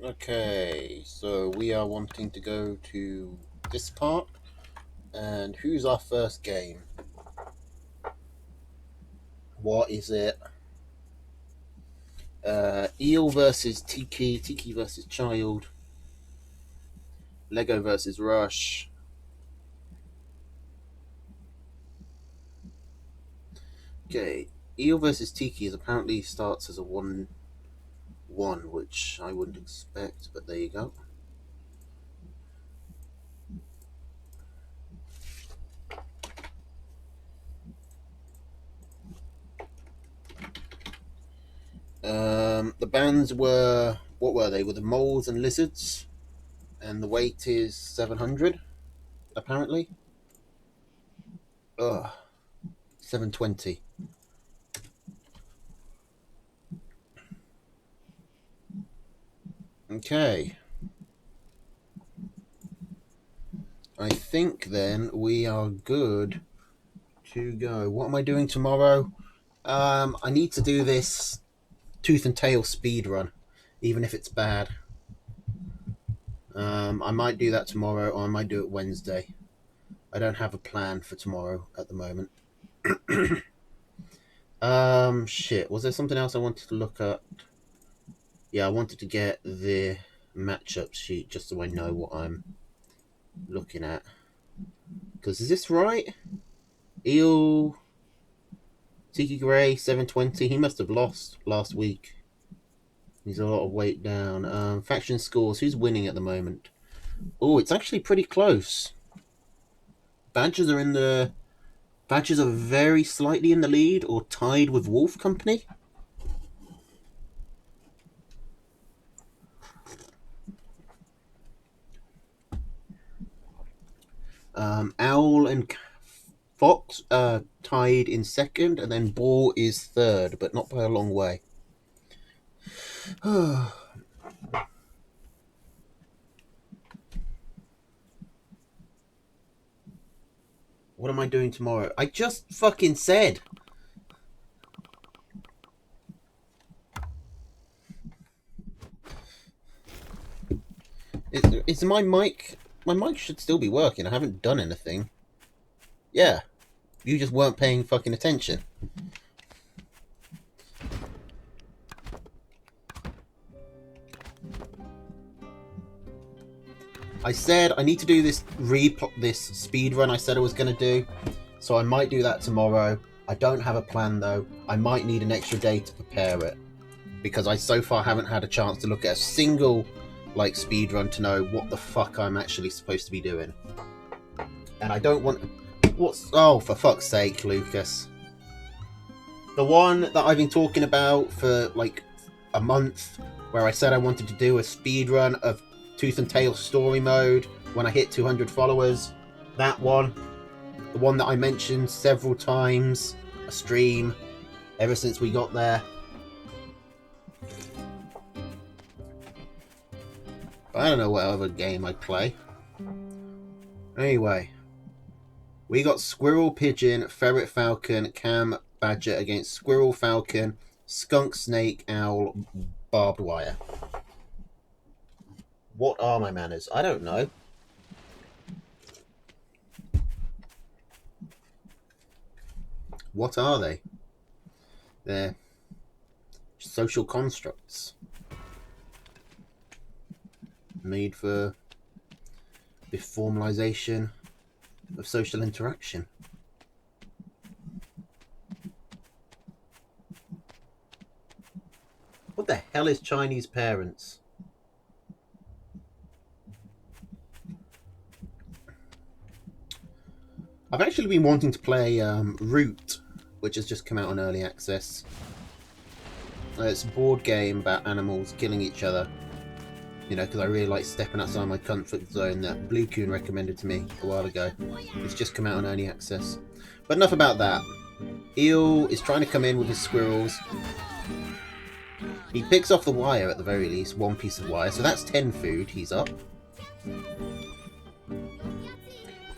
Okay, so we are wanting to go to this part, and who's our first game? What is it? Eel versus Tiki, Tiki versus Child, Lego versus Rush. Okay, Eel versus Tiki is apparently starts as a 1-1, which I wouldn't expect, but there you go. The bands were, what were they? Were the moles and lizards, and the weight is 700, apparently. Ugh, 720. Okay. I think then we are good to go. What am I doing tomorrow? I need to do this Tooth and Tail speed run, even if it's bad. I might do that tomorrow, or I might do it Wednesday. I don't have a plan for tomorrow at the moment. Shit. Was there something else I wanted to look at? Yeah, I wanted to get the matchup sheet just so I know what I'm looking at. Because is this right? Eel, Tiki Gray, 720. He must have lost last week. He's a lot of weight down. Faction scores. Who's winning at the moment? Oh, it's actually pretty close. Badgers are very slightly in the lead, or tied with Wolf Company. Owl and Fox tied in second, and then Boar is third, but not by a long way. What am I doing tomorrow? I just fucking said. Is my mic... My mic should still be working. I haven't done anything. Yeah. You just weren't paying fucking attention. I said I need to do this speed run I said I was going to do. So I might do that tomorrow. I don't have a plan though. I might need an extra day to prepare it. Because I so far haven't had a chance to look at a single speed run to know what the fuck I'm actually supposed to be doing. And I don't want... Oh, for fuck's sake, Lucas. The one that I've been talking about for a month, where I said I wanted to do a speed run of Tooth and Tail story mode when I hit 200 followers. That one. The one that I mentioned several times a stream ever since we got there. I don't know what other game I'd play. Anyway. We got Squirrel, Pigeon, Ferret, Falcon, Cam, Badger against Squirrel, Falcon, Skunk, Snake, Owl, Barbed Wire. What are my manners? I don't know. What are they? They're social constructs made for the formalization of social interaction. What the hell is Chinese parents? I've actually been wanting to play Root, which has just come out on early access. It's a board game about animals killing each other. You know, because I really like stepping outside my comfort zone that Blue Coon recommended to me a while ago. It's just come out on early access. But enough about that. Eel is trying to come in with his squirrels. He picks off the wire at the very least, one piece of wire, so that's 10 food, he's up.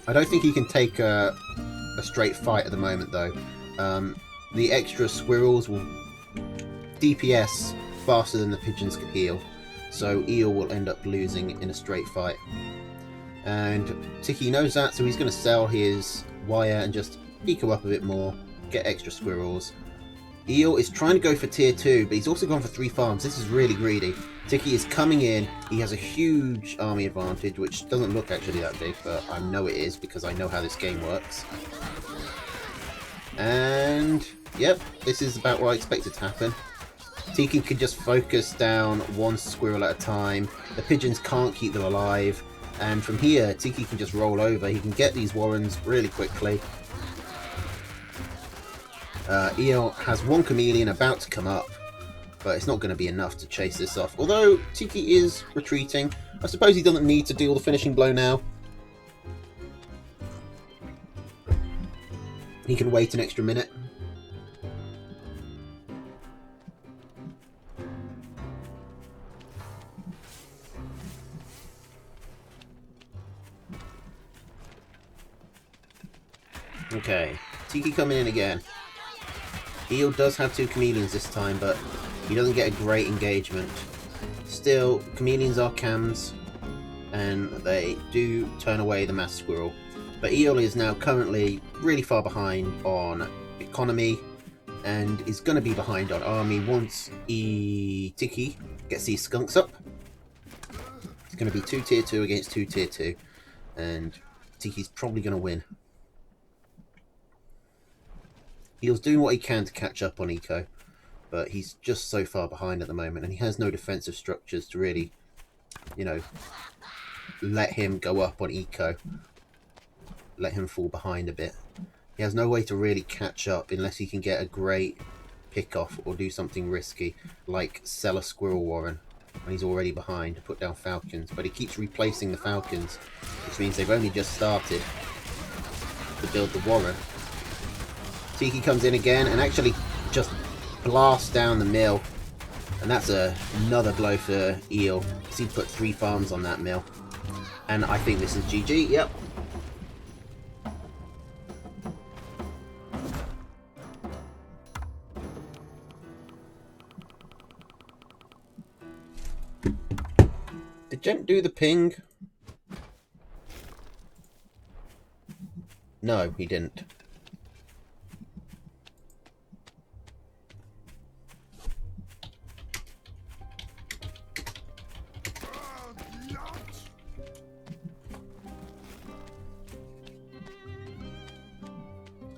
I don't think he can take a straight fight at the moment though. The extra squirrels will DPS faster than the pigeons can heal, so Eel will end up losing in a straight fight. And Tiki knows that, so he's going to sell his wire and just eco up a bit more, get extra squirrels. Eel is trying to go for tier 2, but he's also gone for 3 farms. This is really greedy. Tiki is coming in. He has a huge army advantage, which doesn't look actually that big, but I know it is because I know how this game works. And yep, this is about what I expected to happen. Tiki can just focus down one squirrel at a time. The pigeons can't keep them alive. And from here, Tiki can just roll over. He can get these warrens really quickly. Eel has one chameleon about to come up, but it's not going to be enough to chase this off. Although Tiki is retreating. I suppose he doesn't need to deal the finishing blow now. He can wait an extra minute. Okay, Tiki coming in again. Eel does have 2 chameleons this time, but he doesn't get a great engagement. Still, chameleons are cams, and they do turn away the mass squirrel. But Eel is now currently really far behind on economy, and is going to be behind on army once Tiki gets these skunks up. It's going to be 2 tier 2 against 2 tier 2, and Tiki's probably going to win. Eel's doing what he can to catch up on eco, but he's just so far behind at the moment, and he has no defensive structures to really, you know, let him go up on eco, let him fall behind a bit. He has no way to really catch up unless he can get a great pick off or do something risky, like sell a squirrel warren when he's already behind to put down falcons, but he keeps replacing the falcons, which means they've only just started to build the warren. Tiki comes in again and actually just blasts down the mill. And that's another blow for Eel. He put 3 farms on that mill. And I think this is GG, yep. Did Gent do the ping? No, he didn't.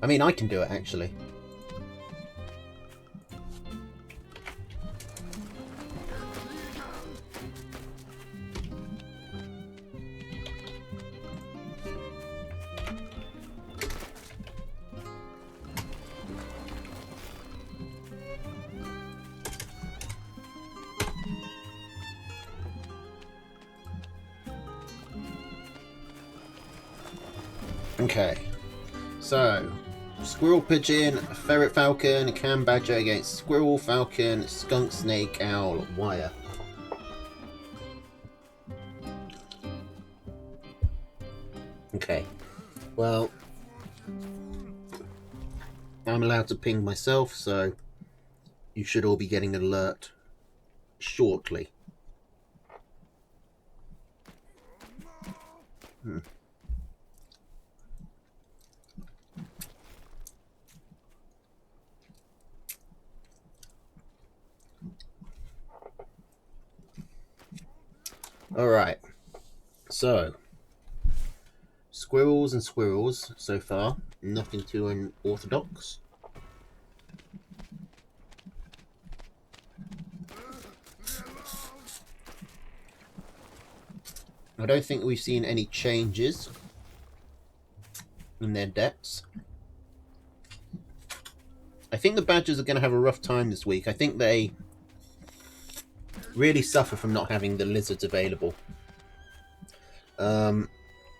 I mean, I can do it, actually. Okay, so squirrel pigeon, ferret falcon, cam badger against squirrel falcon, skunk snake owl wire. Okay, well, I'm allowed to ping myself, so you should all be getting an alert shortly. Alright, so squirrels and squirrels so far, nothing too unorthodox. I don't think we've seen any changes in their depths. I think the badgers are going to have a rough time this week. I think they really suffer from not having the lizards available.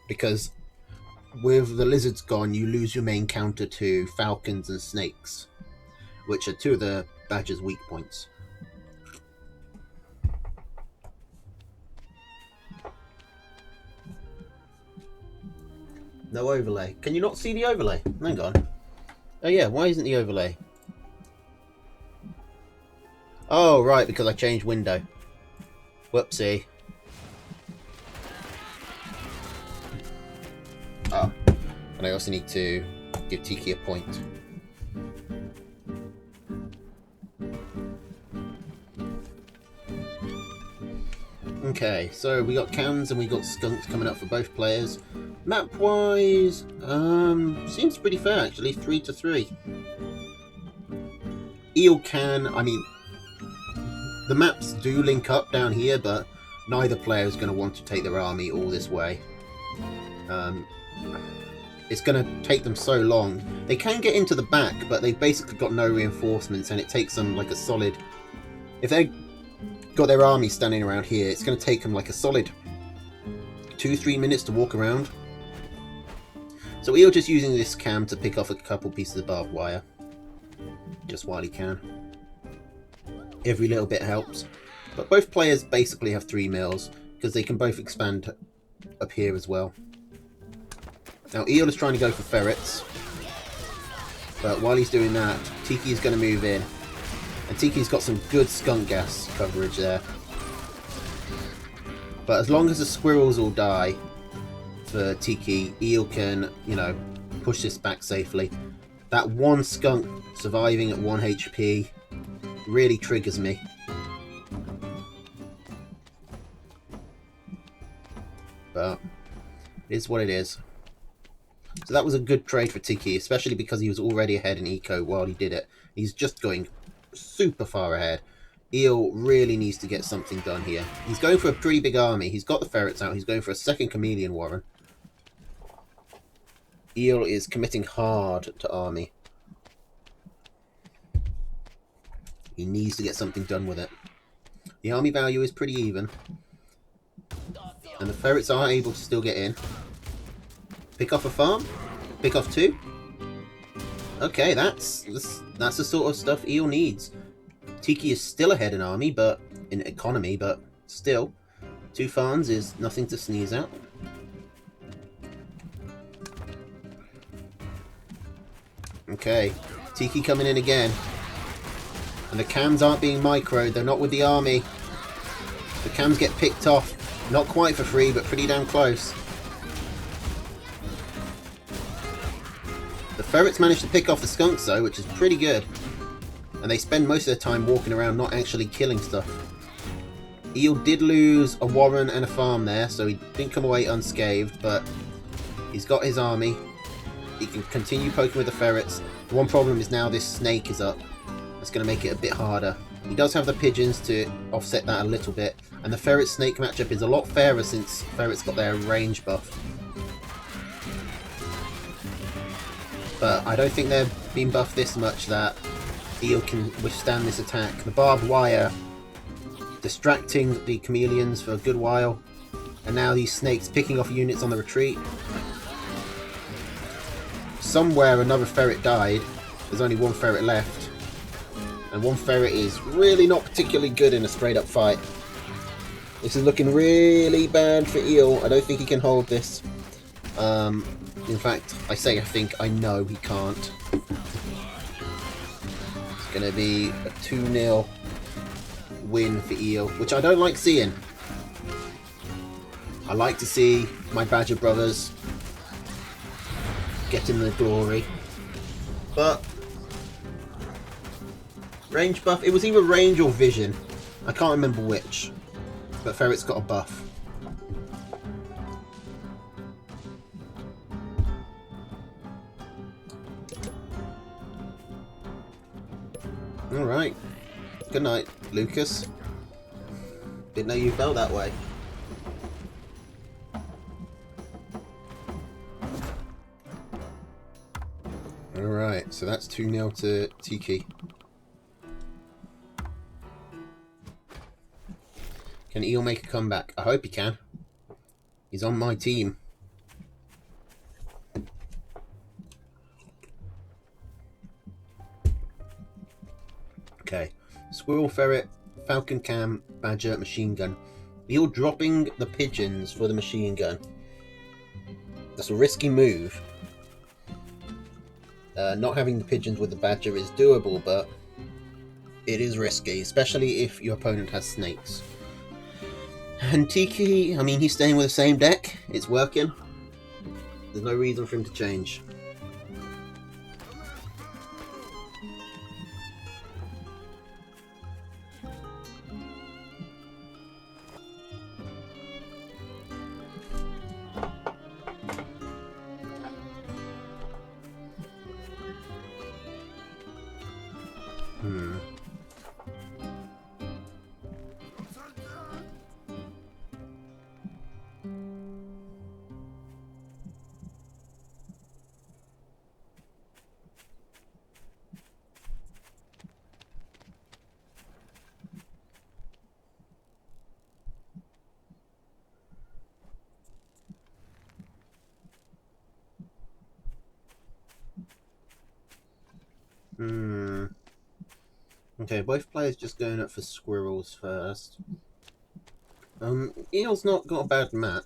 Because with the lizards gone, you lose your main counter to falcons and snakes, which are 2 of the badgers' weak points. No overlay. Can you not see the overlay? Hang on. Oh yeah, why isn't the overlay? Oh, right, because I changed window. Whoopsie. Oh, and I also need to give Tiki a point. Okay, so we got cams and we got skunks coming up for both players. Map-wise, seems pretty fair actually, 3-3. Eel can, I mean, the maps do link up down here, but neither player is going to want to take their army all this way. It's going to take them so long. They can get into the back, but they've basically got no reinforcements, and it takes them like a solid... If they've got their army standing around here, it's going to take them like a solid 2-3 minutes to walk around. So Eel just using this cam to pick off a couple pieces of barbed wire. Just while he can. Every little bit helps. But both players basically have 3 mills, because they can both expand up here as well. Now Eel is trying to go for ferrets. But while he's doing that, Tiki is going to move in. And Tiki's got some good skunk gas coverage there. But as long as the squirrels all die for Tiki, Eel can, you know, push this back safely. That one skunk surviving at 1 HP really triggers me. But it is what it is. So that was a good trade for Tiki, especially because he was already ahead in eco while he did it. He's just going super far ahead. Eel really needs to get something done here. He's going for a pretty big army. He's got the ferrets out. He's going for a second chameleon warren. Eel is committing hard to army. He needs to get something done with it. The army value is pretty even. And the ferrets are able to still get in. Pick off a farm? Pick off 2? Okay, that's the sort of stuff Eel needs. Tiki is still ahead in army, but in economy, but still. 2 farms is nothing to sneeze at. Okay, Tiki coming in again. And the cams aren't being microed, they're not with the army. The cams get picked off. Not quite for free, but pretty damn close. The ferrets managed to pick off the skunks though, which is pretty good. And they spend most of their time walking around not actually killing stuff. Eel did lose a warren and a farm there, so he didn't come away unscathed, but he's got his army. He can continue poking with the ferrets. The one problem is now this snake is up. That's going to make it a bit harder. He does have the pigeons to offset that a little bit. And the ferret-snake matchup is a lot fairer since ferrets got their range buff. But I don't think they're being buffed this much that Eel can withstand this attack. The barbed wire distracting the chameleons for a good while. And now these snakes picking off units on the retreat. Somewhere another ferret died. There's only 1 ferret left. And 1 ferret is really not particularly good in a straight up fight. This is looking really bad for Eel. I don't think he can hold this. In fact, I think, I know he can't. It's going to be a 2-0 win for Eel, which I don't like seeing. I like to see my Badger brothers getting the glory. But range buff, it was either range or vision. I can't remember which. But ferret's got a buff. Alright. Good night, Lucas. Didn't know you felt that way. Alright, so that's 2-0 to Tiki. Can Eel make a comeback? I hope he can. He's on my team. Okay. Squirrel, ferret, falcon cam, badger, machine gun. Eel dropping the pigeons for the machine gun. That's a risky move. Not having the pigeons with the badger is doable, but It is risky, especially if your opponent has snakes. And Tiki, I mean, he's staying with the same deck. It's working. There's no reason for him to change. Okay, both players just going up for squirrels first. Eel's not got a bad map.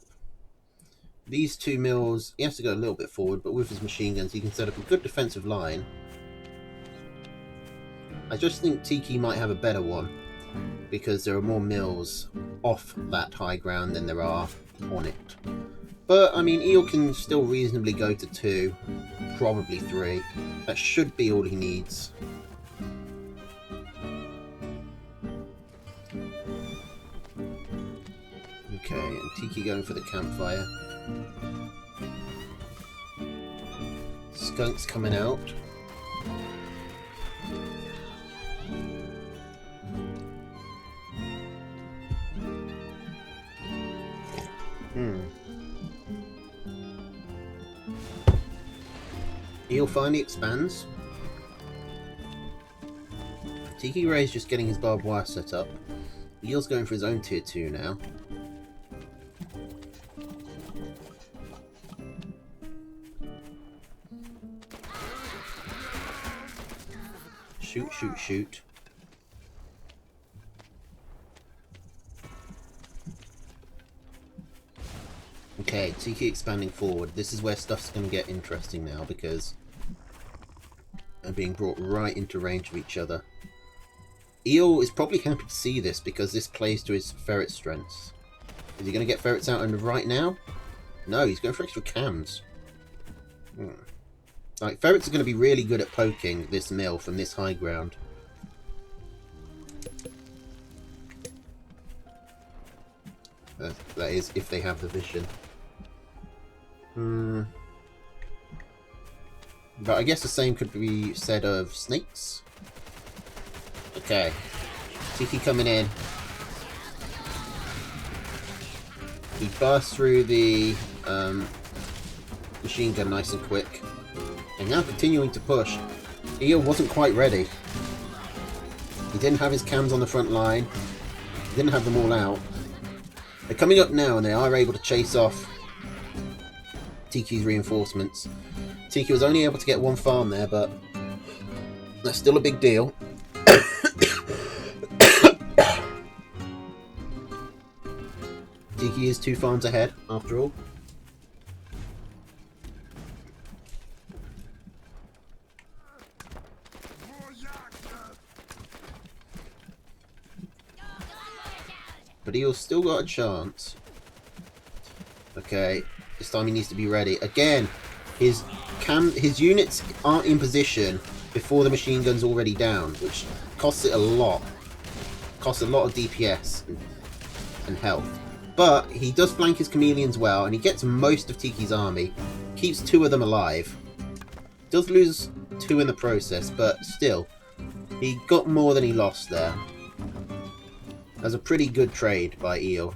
These two mills, he has to go a little bit forward, but with his machine guns he can set up a good defensive line. I just think Tiki might have a better one, because there are more mills off that high ground than there are on it. But, I mean, Eel can still reasonably go to 2, probably 3. That should be all he needs. Okay, and Tiki going for the campfire. Skunk's coming out. Eel finally expands. Tiki Ray's just getting his barbed wire set up. Eel's going for his own tier 2 now. Shoot, shoot, shoot. Okay, Tiki expanding forward. This is where stuff's going to get interesting now, because they're being brought right into range of each other. Eel is probably happy to see this, because this plays to his ferret strengths. Is he going to get ferrets out and right now? No, he's going for extra cams. Like, ferrets are going to be really good at poking this mill from this high ground. That is, if they have the vision. But I guess the same could be said of snakes. Okay. Tiki coming in. He bursts through the machine gun nice and quick. And now continuing to push. Eel wasn't quite ready. He didn't have his cams on the front line. He didn't have them all out. They're coming up now and they are able to chase off Tiki's reinforcements. Tiki was only able to get one farm there, but that's still a big deal. Tiki is 2 farms ahead, after all. But Eel's still got a chance. Okay, this time he needs to be ready. Again, his units aren't in position before the machine gun's already down, which costs it a lot. Costs a lot of DPS and health. But he does flank his chameleons well, and he gets most of Tiki's army. Keeps 2 of them alive. Does lose 2 in the process, but still, he got more than he lost there. That's a pretty good trade by Eel.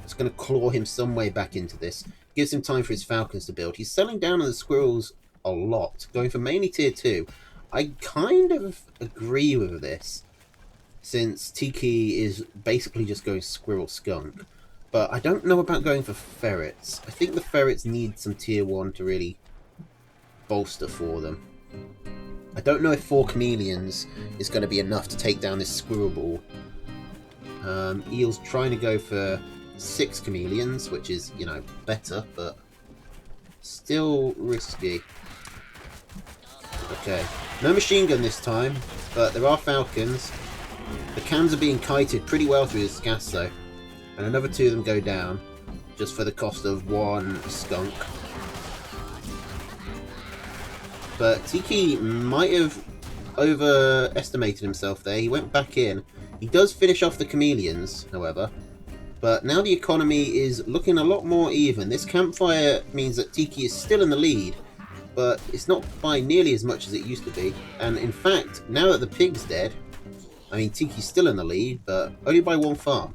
It's going to claw him some way back into this. Gives him time for his falcons to build. He's selling down on the squirrels a lot, going for mainly tier 2. I kind of agree with this, since Tiki is basically just going squirrel skunk. But I don't know about going for ferrets. I think the ferrets need some tier 1 to really bolster for them. I don't know if 4 chameleons is going to be enough to take down this squirrel ball. Eel's trying to go for 6 chameleons, which is, you know, better, but still risky. Okay, no machine gun this time, but there are falcons. The cams are being kited pretty well through this gas though. And another 2 of them go down, just for the cost of 1 skunk. But Tiki might have overestimated himself there. He went back in. He does finish off the chameleons, however. But now the economy is looking a lot more even. This campfire means that Tiki is still in the lead, but it's not by nearly as much as it used to be. And in fact, now that the pig's dead, I mean, Tiki's still in the lead, but only by 1 farm.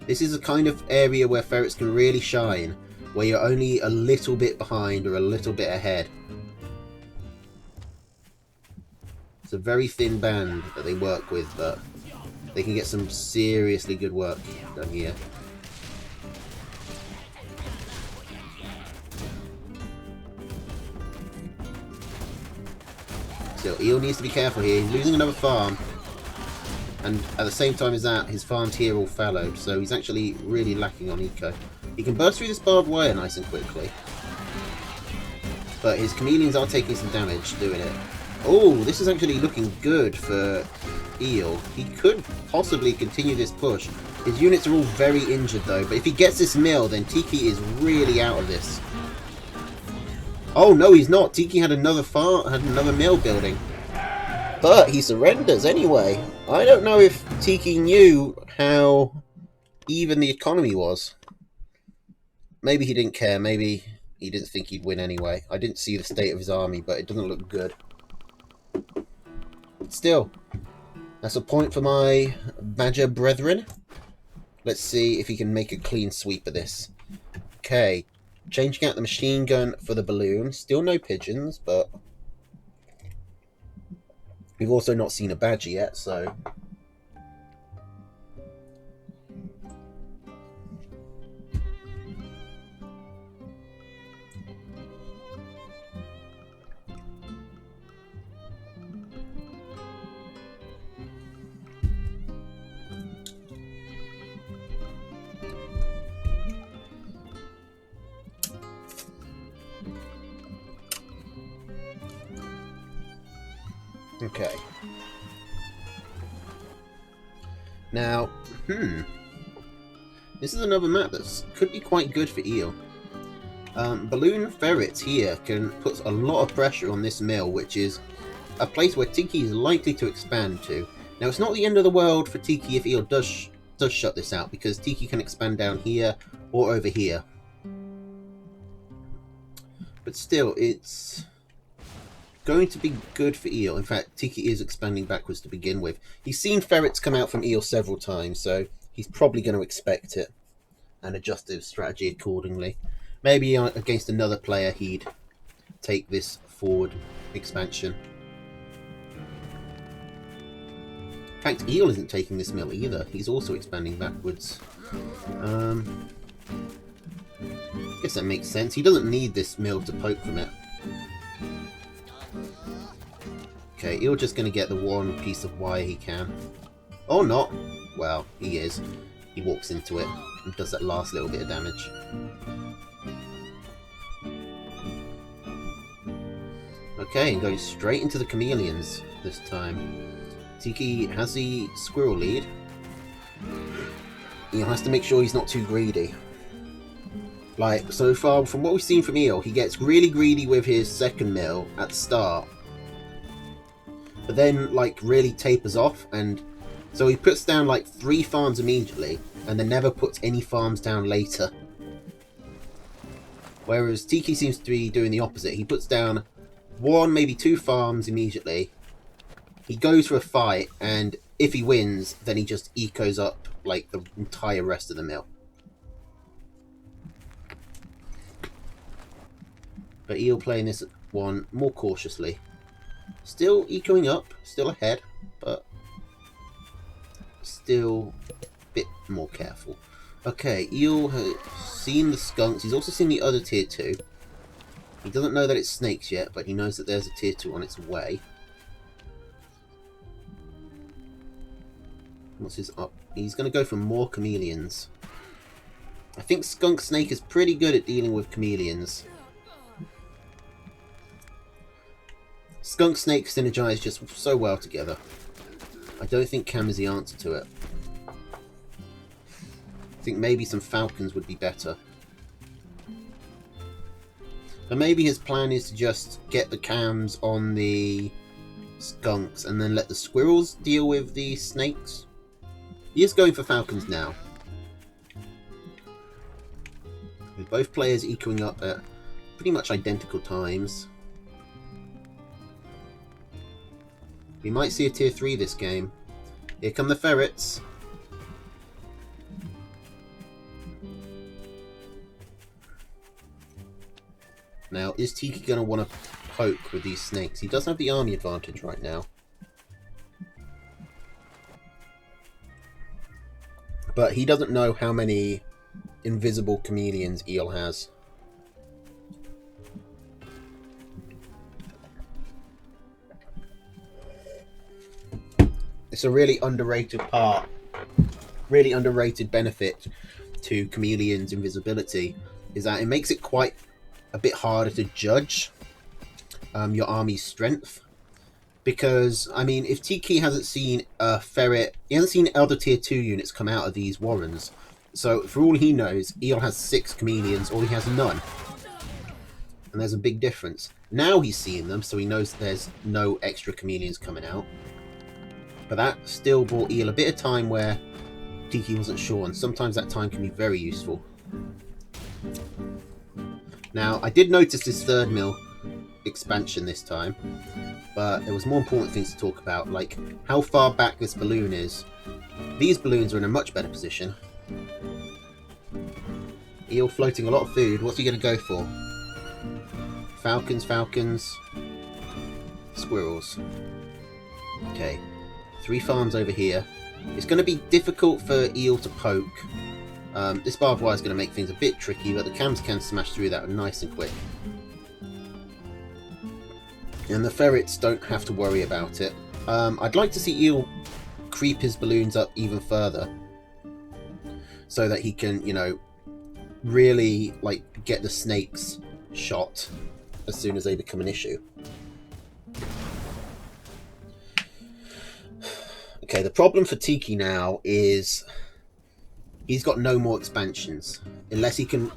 This is a kind of area where ferrets can really shine, where you're only a little bit behind or a little bit ahead. It's a very thin band that they work with, but they can get some seriously good work done here. Still, Eel needs to be careful here. He's losing another farm. And at the same time as that, his farms here all fallowed, so he's actually really lacking on eco. He can burst through this barbed wire nice and quickly. But his chameleons are taking some damage doing it. Oh, this is actually looking good for Eel. He could possibly continue this push. His units are all very injured though, but if he gets this mill, then Tiki is really out of this. Oh no, he's not. Tiki had another mill building. But he surrenders anyway. I don't know if Tiki knew how even the economy was. Maybe he didn't care. Maybe he didn't think he'd win anyway. I didn't see the state of his army, but it doesn't look good. Still, that's a point for my badger brethren. Let's see if he can make a clean sweep of this. Okay, changing out the machine gun for the balloon. Still no pigeons, but we've also not seen a badger yet, so okay. Now, this is another map that could be quite good for Eel. Balloon ferrets here can put a lot of pressure on this mill, which is a place where Tiki is likely to expand to. Now, it's not the end of the world for Tiki if Eel does shut this out, because Tiki can expand down here or over here. But still, it's going to be good for Eel. In fact, Tiki is expanding backwards to begin with. He's seen ferrets come out from Eel several times, so he's probably going to expect it and adjust his strategy accordingly. Maybe against another player he'd take this forward expansion. In fact, Eel isn't taking this mill either. He's also expanding backwards. Guess that makes sense. He doesn't need this mill to poke from it. Okay, Eel just going to get the one piece of wire he can. Or not. Well, he is. He walks into it and does that last little bit of damage. Okay, and going straight into the chameleons this time. Tiki has the squirrel lead. Eel has to make sure he's not too greedy. Like, so far, from what we've seen from Eel, he gets really greedy with his second mill at the start. But then, like, really tapers off, and so he puts down, like, 3 farms immediately, and then never puts any farms down later. Whereas Tiki seems to be doing the opposite. He puts down 1, maybe 2 farms immediately. He goes for a fight, and if he wins, then he just ecos up, like, the entire rest of the mill. But Eel playing this one more cautiously. Still ecoing up, still ahead, but still a bit more careful. Okay, Eel has seen the skunks. He's also seen the other tier 2. He doesn't know that it's snakes yet, but he knows that there's a tier 2 on its way. What's his up? He's going to go for more chameleons. I think Skunk Snake is pretty good at dealing with chameleons. Skunk Snake synergize just so well together. I don't think Cam is the answer to it. I think maybe some Falcons would be better. But maybe his plan is to just get the Cams on the Skunks and then let the Squirrels deal with the Snakes. He is going for Falcons now. With both players equaling up at pretty much identical times. We might see a tier 3 this game. Here come the ferrets. Now, is Tiki going to want to poke with these snakes? He does have the army advantage right now. But he doesn't know how many invisible chameleons Eel has. It's a really underrated part, really underrated benefit to Chameleon's invisibility, is that it makes it quite a bit harder to judge your army's strength. Because, I mean, if Tiki hasn't seen a ferret, he hasn't seen other tier 2 units come out of these warrens. So, for all he knows, Eel has 6 chameleons, or he has none. And there's a big difference. Now he's seeing them, so he knows there's no extra chameleons coming out. But that still brought Eel a bit of time where Tiki wasn't sure, and sometimes that time can be very useful. Now, I did notice this third mill expansion this time, but there was more important things to talk about, like how far back this balloon is. These balloons are in a much better position. Eel floating a lot of food. What's he going to go for? Falcons, Falcons, Squirrels. Okay. 3 farms over here. It's going to be difficult for Eel to poke. This barbed wire is going to make things a bit tricky, but the Cams can smash through that nice and quick. And the ferrets don't have to worry about it. I'd like to see Eel creep his balloons up even further, so that he can, you know, really like get the snakes shot as soon as they become an issue. Okay, the problem for Tiki now is he's got no more expansions unless he can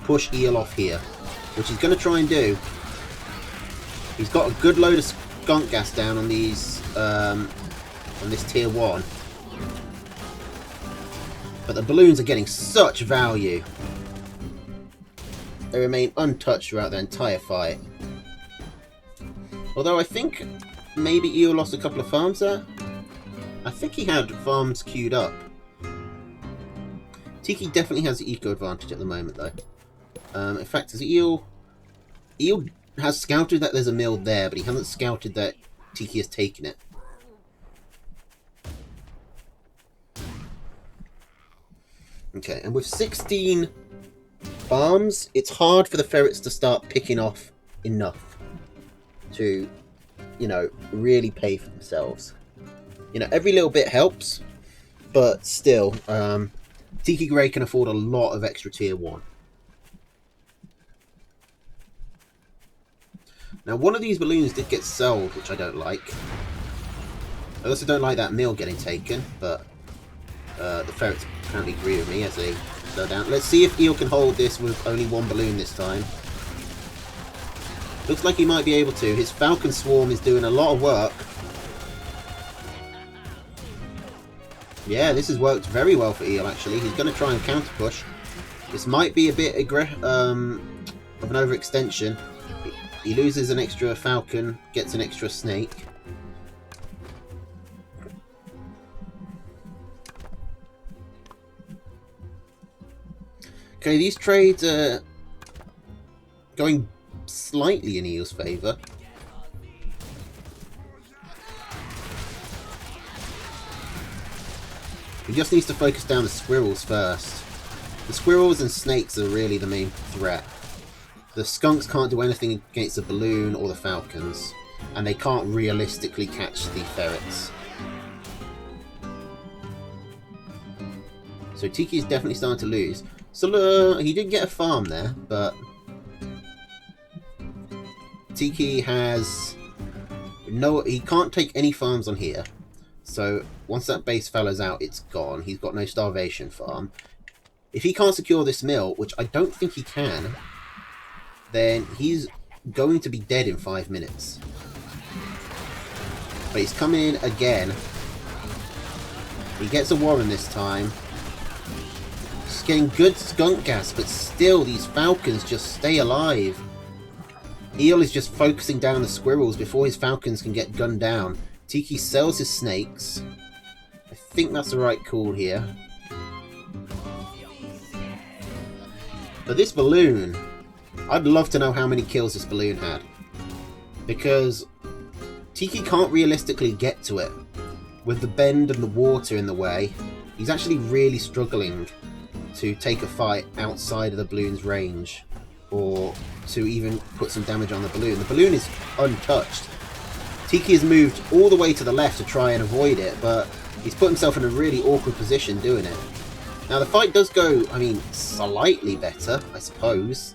push Eel off here, which he's going to try and do. He's got a good load of skunk gas down on these on this tier 1, but the balloons are getting such value. They remain untouched throughout the entire fight. Although I think maybe Eel lost a couple of farms there. I think he had farms queued up. Tiki definitely has the eco advantage at the moment, though. In fact, is Eel has scouted that there's a mill there, but he hasn't scouted that Tiki has taken it. Okay, and with 16 farms, it's hard for the ferrets to start picking off enough to, you know, really pay for themselves. You know, every little bit helps, but still, Tiki Grey can afford a lot of extra tier 1. Now, one of these balloons did get sold, which I don't like. I also don't like that mill getting taken, but the ferrets apparently agree with me as they go down. Let's see if Eel can hold this with only 1 balloon this time. Looks like he might be able to. His Falcon Swarm is doing a lot of work. Yeah, this has worked very well for Eel, actually. He's going to try and counter push. This might be a bit of an overextension. He loses an extra Falcon, gets an extra Snake. Okay, these trades are going slightly in Eel's favour. He just needs to focus down the squirrels first. The squirrels and snakes are really the main threat. The skunks can't do anything against the balloon or the falcons, and they can't realistically catch the ferrets. So Tiki is definitely starting to lose. So he did get a farm there, but Tiki has no, he can't take any farms on here. So once that base fellows out, it's gone. He's got no starvation farm. If he can't secure this mill, which I don't think he can, then he's going to be dead in 5 minutes. But he's coming in again. He gets a warren this time. He's getting good skunk gas, but still these falcons just stay alive. Eel is just focusing down the squirrels before his falcons can get gunned down. Tiki sells his snakes. I think that's the right call here. But this balloon, I'd love to know how many kills this balloon had. Because Tiki can't realistically get to it. With the bend and the water in the way, he's actually really struggling to take a fight outside of the balloon's range. Or to even put some damage on the balloon. The balloon is untouched. Tiki has moved all the way to the left to try and avoid it, but he's put himself in a really awkward position doing it. Now the fight does go, I mean, slightly better, I suppose.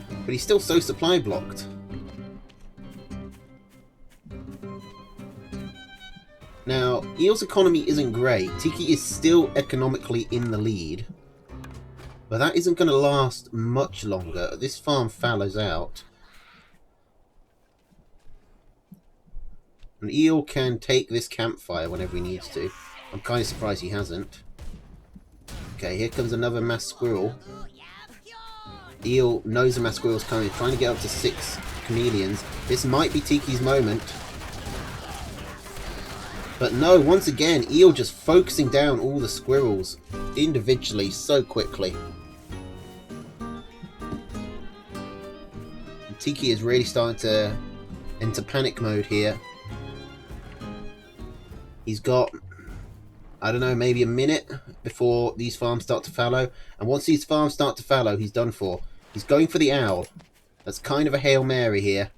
But he's still so supply blocked. Now, Eel's economy isn't great. Tiki is still economically in the lead. But that isn't going to last much longer. This farm fallows out. And Eel can take this campfire whenever he needs to. I'm kind of surprised he hasn't. Okay, here comes another mass squirrel. Eel knows a mass squirrel's coming. He's trying to get up to 6 chameleons. This might be Tiki's moment. But no, once again, Eel just focusing down all the squirrels individually so quickly. Tiki is really starting to enter panic mode here. He's got, I don't know, maybe a minute before these farms start to fallow. And once these farms start to fallow, he's done for. He's going for the owl. That's kind of a Hail Mary here.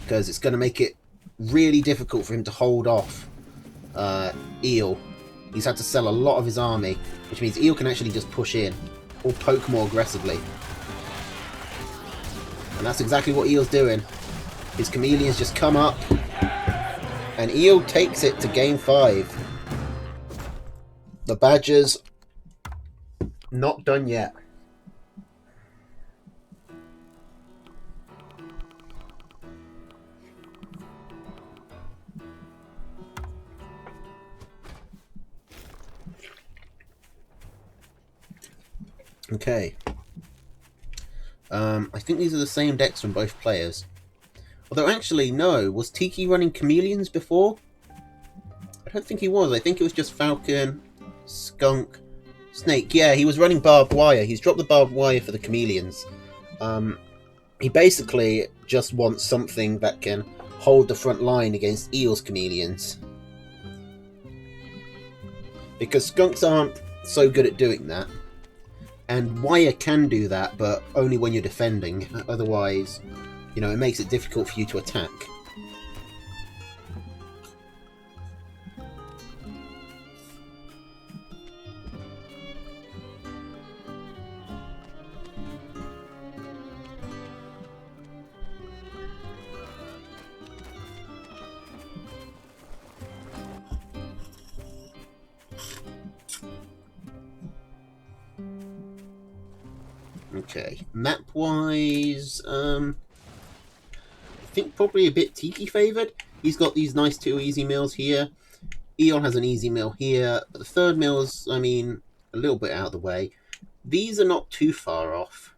Because it's going to make it really difficult for him to hold off Eel. He's had to sell a lot of his army, which means Eel can actually just push in or poke more aggressively. And that's exactly what Eel's doing. His chameleons just come up, and Eel takes it to game 5. The Badgers not done yet. Okay. I think these are the same decks from both players. Although actually, no. Was Tiki running chameleons before? I don't think he was. I think it was just Falcon, Skunk, Snake. Yeah, he was running barbed wire. He's dropped the barbed wire for the chameleons. He basically just wants something that can hold the front line against Eel's chameleons. Because Skunks aren't so good at doing that. And wire can do that, but only when you're defending. Otherwise, you know, it makes it difficult for you to attack. Okay, map-wise, I think probably a bit Tiki favoured. He's got these nice 2 easy mills here. Eon has an easy mill here. But the third mill's, I mean, a little bit out of the way. These are not too far off.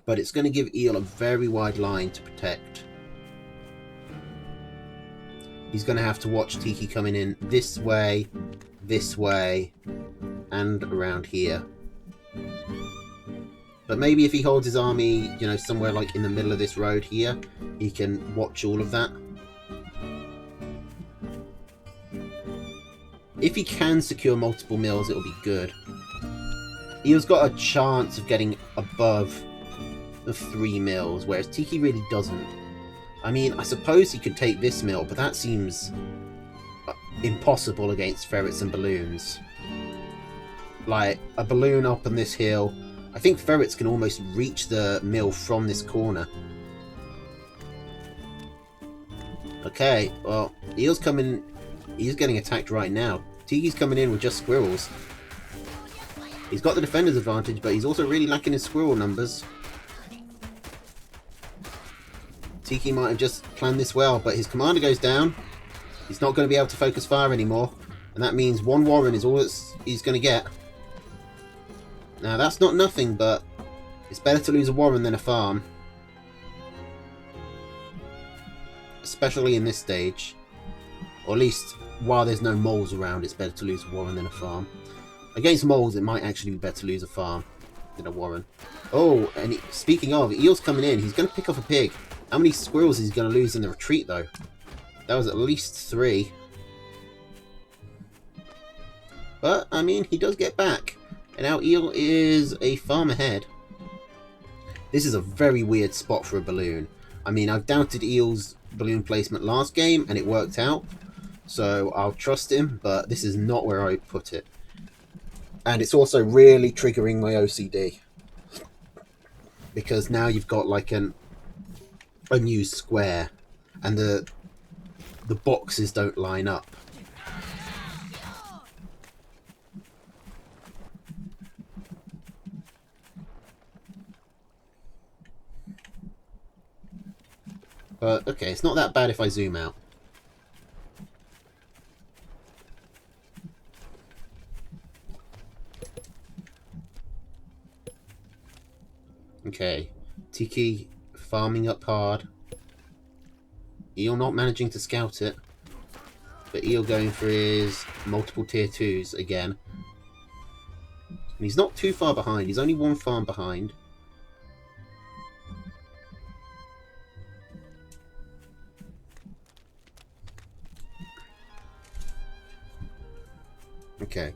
But it's going to give Eel a very wide line to protect. He's going to have to watch Tiki coming in this way, and around here. But maybe if he holds his army, you know, somewhere like in the middle of this road here, he can watch all of that. If he can secure multiple mills, it'll be good. Eel's got a chance of getting above the 3 mills, whereas Tiki really doesn't. I mean, I suppose he could take this mill, but that seems impossible against ferrets and balloons. Like, a balloon up on this hill, I think ferrets can almost reach the mill from this corner. Okay, well, Eel's coming... He's getting attacked right now. Tiki's coming in with just squirrels. He's got the defender's advantage, but he's also really lacking in squirrel numbers. Tiki might have just planned this well, but his commander goes down. He's not going to be able to focus fire anymore. And that means one Warren is all he's going to get. Now, that's not nothing, but it's better to lose a Warren than a farm. Especially in this stage. Or at least, while there's no moles around, it's better to lose a Warren than a farm. Against moles, it might actually be better to lose a farm than a Warren. Oh, and speaking of, Eel's coming in. He's going to pick off a pig. How many squirrels is he going to lose in the retreat, though? That was at least 3. But, I mean, he does get back. And now Eel is a farm ahead. This is a very weird spot for a balloon. I mean, I've doubted Eel's balloon placement last game, and it worked out. So, I'll trust him, but this is not where I put it. And it's also really triggering my OCD. Because now you've got, like, an unused square, and the boxes don't line up. But okay, it's not that bad if I zoom out. Okay, Tiki farming up hard. Eel not managing to scout it. But Eel going for his multiple tier 2s again. And he's not too far behind. He's only 1 farm behind. Okay.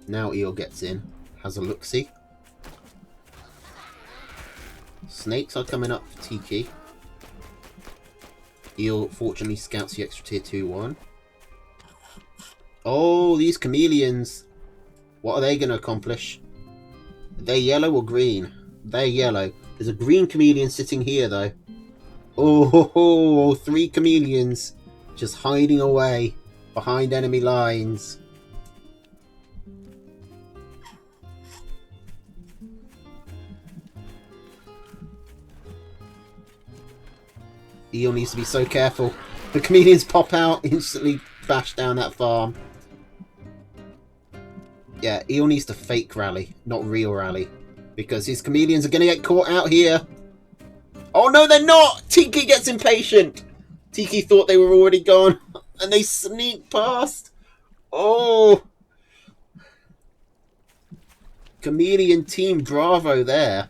Now Eel gets in. Has a look-see. Snakes are coming up for Tiki. Eel fortunately scouts the extra tier 2 one. Oh, these chameleons. What are they going to accomplish? Are they yellow or green? They're yellow. There's a green chameleon sitting here, though. Oh, 3 chameleons just hiding away behind enemy lines. Eel needs to be so careful. The chameleons pop out, instantly bash down that farm. Yeah, Eel needs to fake rally, not real rally. Because his chameleons are going to get caught out here. Oh no, they're not! Tiki gets impatient! Tiki thought they were already gone. And they sneak past. Oh! Chameleon team bravo there.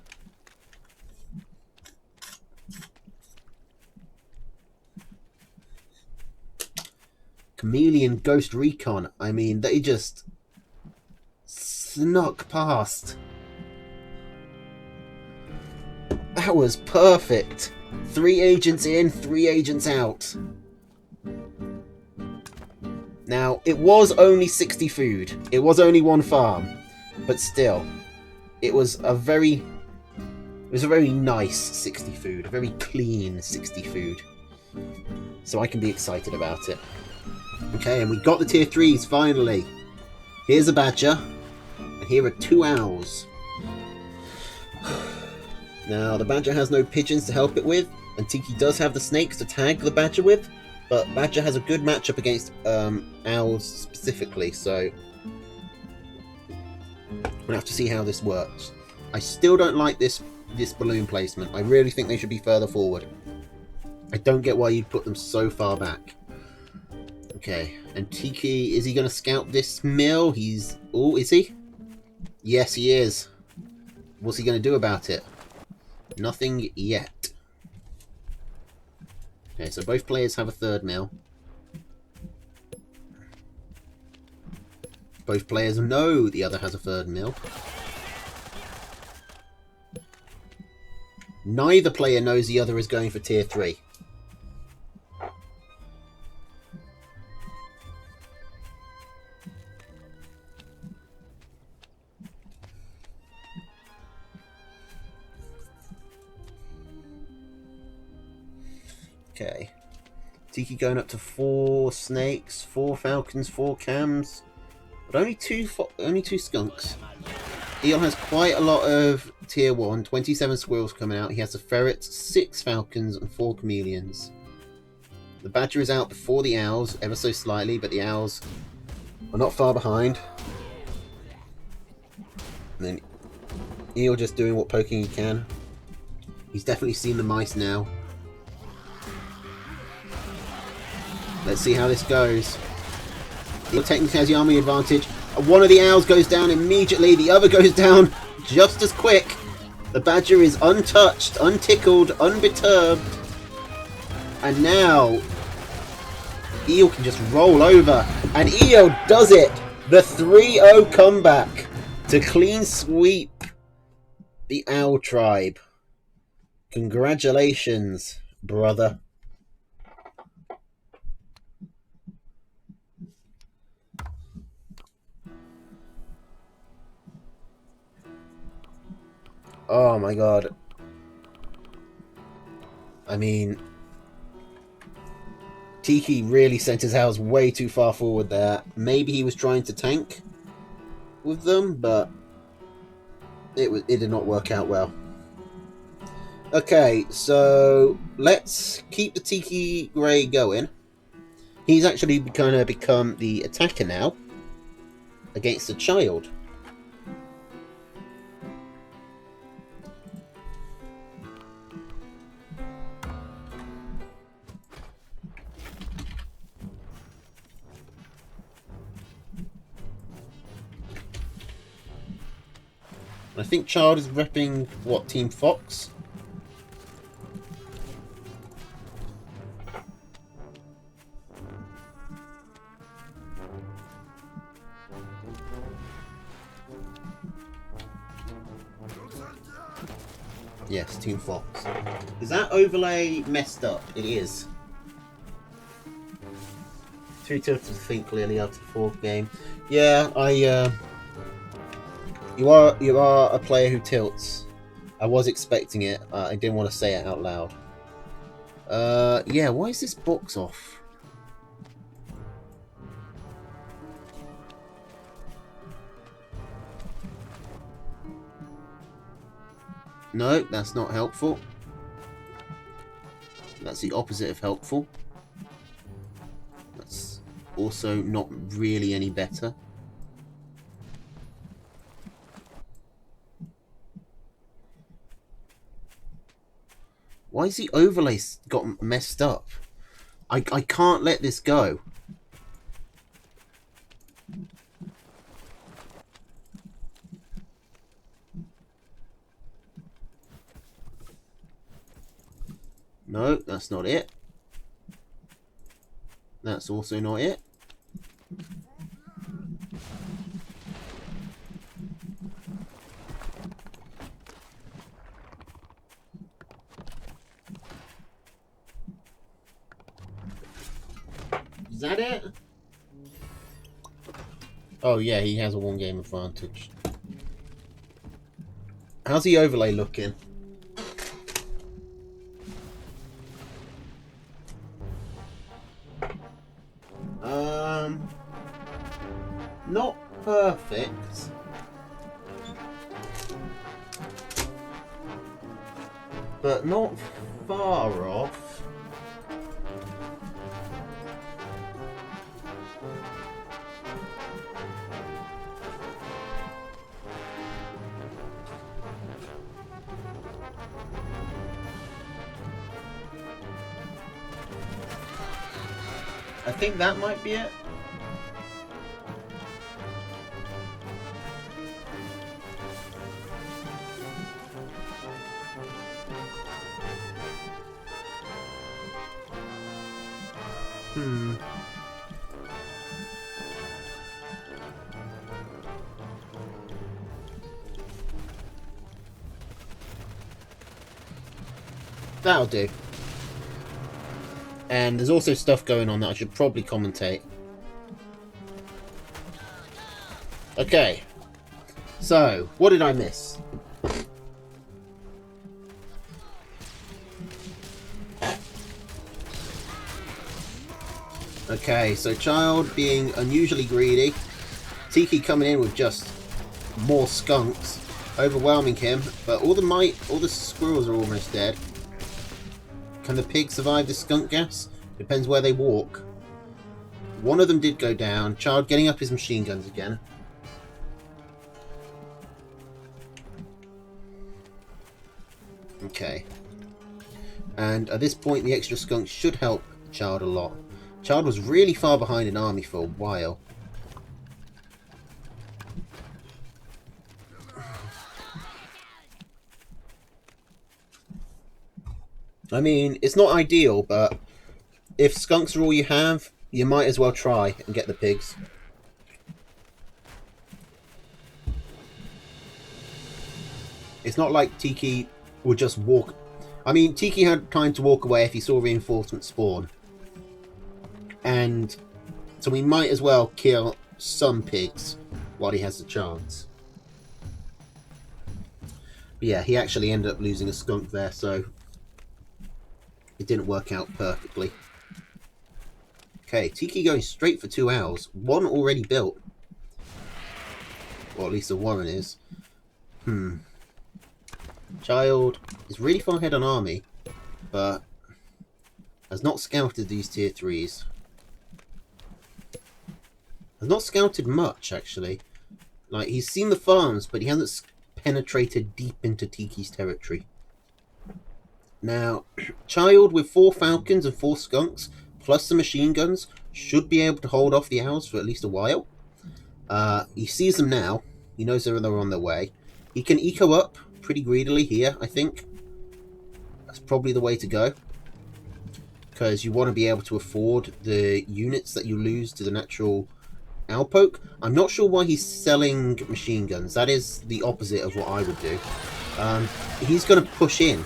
Chameleon Ghost Recon. I mean, they just snuck past. That was perfect. 3 agents in, 3 agents out. Now, it was only 60 food. It was only 1 farm. But still, it was a very nice 60 food. A very clean 60 food. So I can be excited about it. Okay, and we got the tier 3s finally. Here's a badger, and here are 2 owls. Now, the badger has no pigeons to help it with, and Tiki does have the snakes to tag the badger with, but badger has a good matchup against owls specifically, so we'll have to see how this works. I still don't like this balloon placement. I really think they should be further forward. I don't get why you'd put them so far back. Okay, and Tiki, is he going to scout this mill? Oh, is he? Yes, he is. What's he going to do about it? Nothing yet. Okay, so both players have a 3rd mill. Both players know the other has a 3rd mill. Neither player knows the other is going for tier 3. Okay. Tiki going up to 4 snakes, 4 falcons, 4 cams, but only two skunks. Eel has quite a lot of tier 1, 27 squirrels coming out. He has a ferret, 6 falcons, and 4 chameleons. The badger is out before the owls, ever so slightly, but the owls are not far behind. And then Eel just doing what poking he can. He's definitely seen the mice now. Let's see how this goes. Eel technically has the army advantage. One of the owls goes down immediately. The other goes down just as quick. The badger is untouched, untickled, unperturbed. And now Eel can just roll over. And Eel does it! The 3-0 comeback to clean sweep the Owl Tribe. Congratulations, brother. Oh my god. I mean, Tiki really sent his owls way too far forward there. Maybe he was trying to tank with them, but it did not work out well. Okay, so let's keep the Tiki Grey going. He's actually going to become the attacker now against the child. I think Child is repping, what, Team Fox? Yes, Team Fox. Is that overlay messed up? It is. Too tilted to think clearly after the 4th game. Yeah, You are a player who tilts. I was expecting it. I didn't want to say it out loud. Yeah, why is this box off? No, that's not helpful. That's the opposite of helpful. That's also not really any better. Why is the overlay got messed up? I can't let this go. No, that's not it. That's also not it. Is that it? Oh yeah, he has a 1-game advantage. How's the overlay looking? Not perfect. But not far off. I think that might be it. That'll do. And there's also stuff going on that I should probably commentate. Okay. So, what did I miss? Okay, so Child being unusually greedy. Tiki coming in with just more skunks, overwhelming him, but all the squirrels are almost dead. Can the pig survive the skunk gas? Depends where they walk. One of them did go down. Child getting up his machine guns again. Okay. And at this point, the extra skunks should help Child a lot. Child was really far behind in army for a while. I mean, it's not ideal, but if skunks are all you have, you might as well try and get the pigs. It's not like Tiki would just walk. I mean, Tiki had time to walk away if he saw reinforcements spawn. And so we might as well kill some pigs while he has the chance. But yeah, he actually ended up losing a skunk there, so it didn't work out perfectly. Okay, Tiki going straight for 2 owls. One already built. Or at least the Warren is. Child is really far ahead on army, but has not scouted these tier 3s. Has not scouted much, actually. Like, he's seen the farms, but he hasn't penetrated deep into Tiki's territory. Now, Child with 4 falcons and 4 skunks, plus the machine guns, should be able to hold off the owls for at least a while. He sees them now. He knows they're on their way. He can eco up pretty greedily here, I think. That's probably the way to go. Because you want to be able to afford the units that you lose to the natural Owlpoke. I'm not sure why he's selling machine guns. That is the opposite of what I would do. He's going to push in.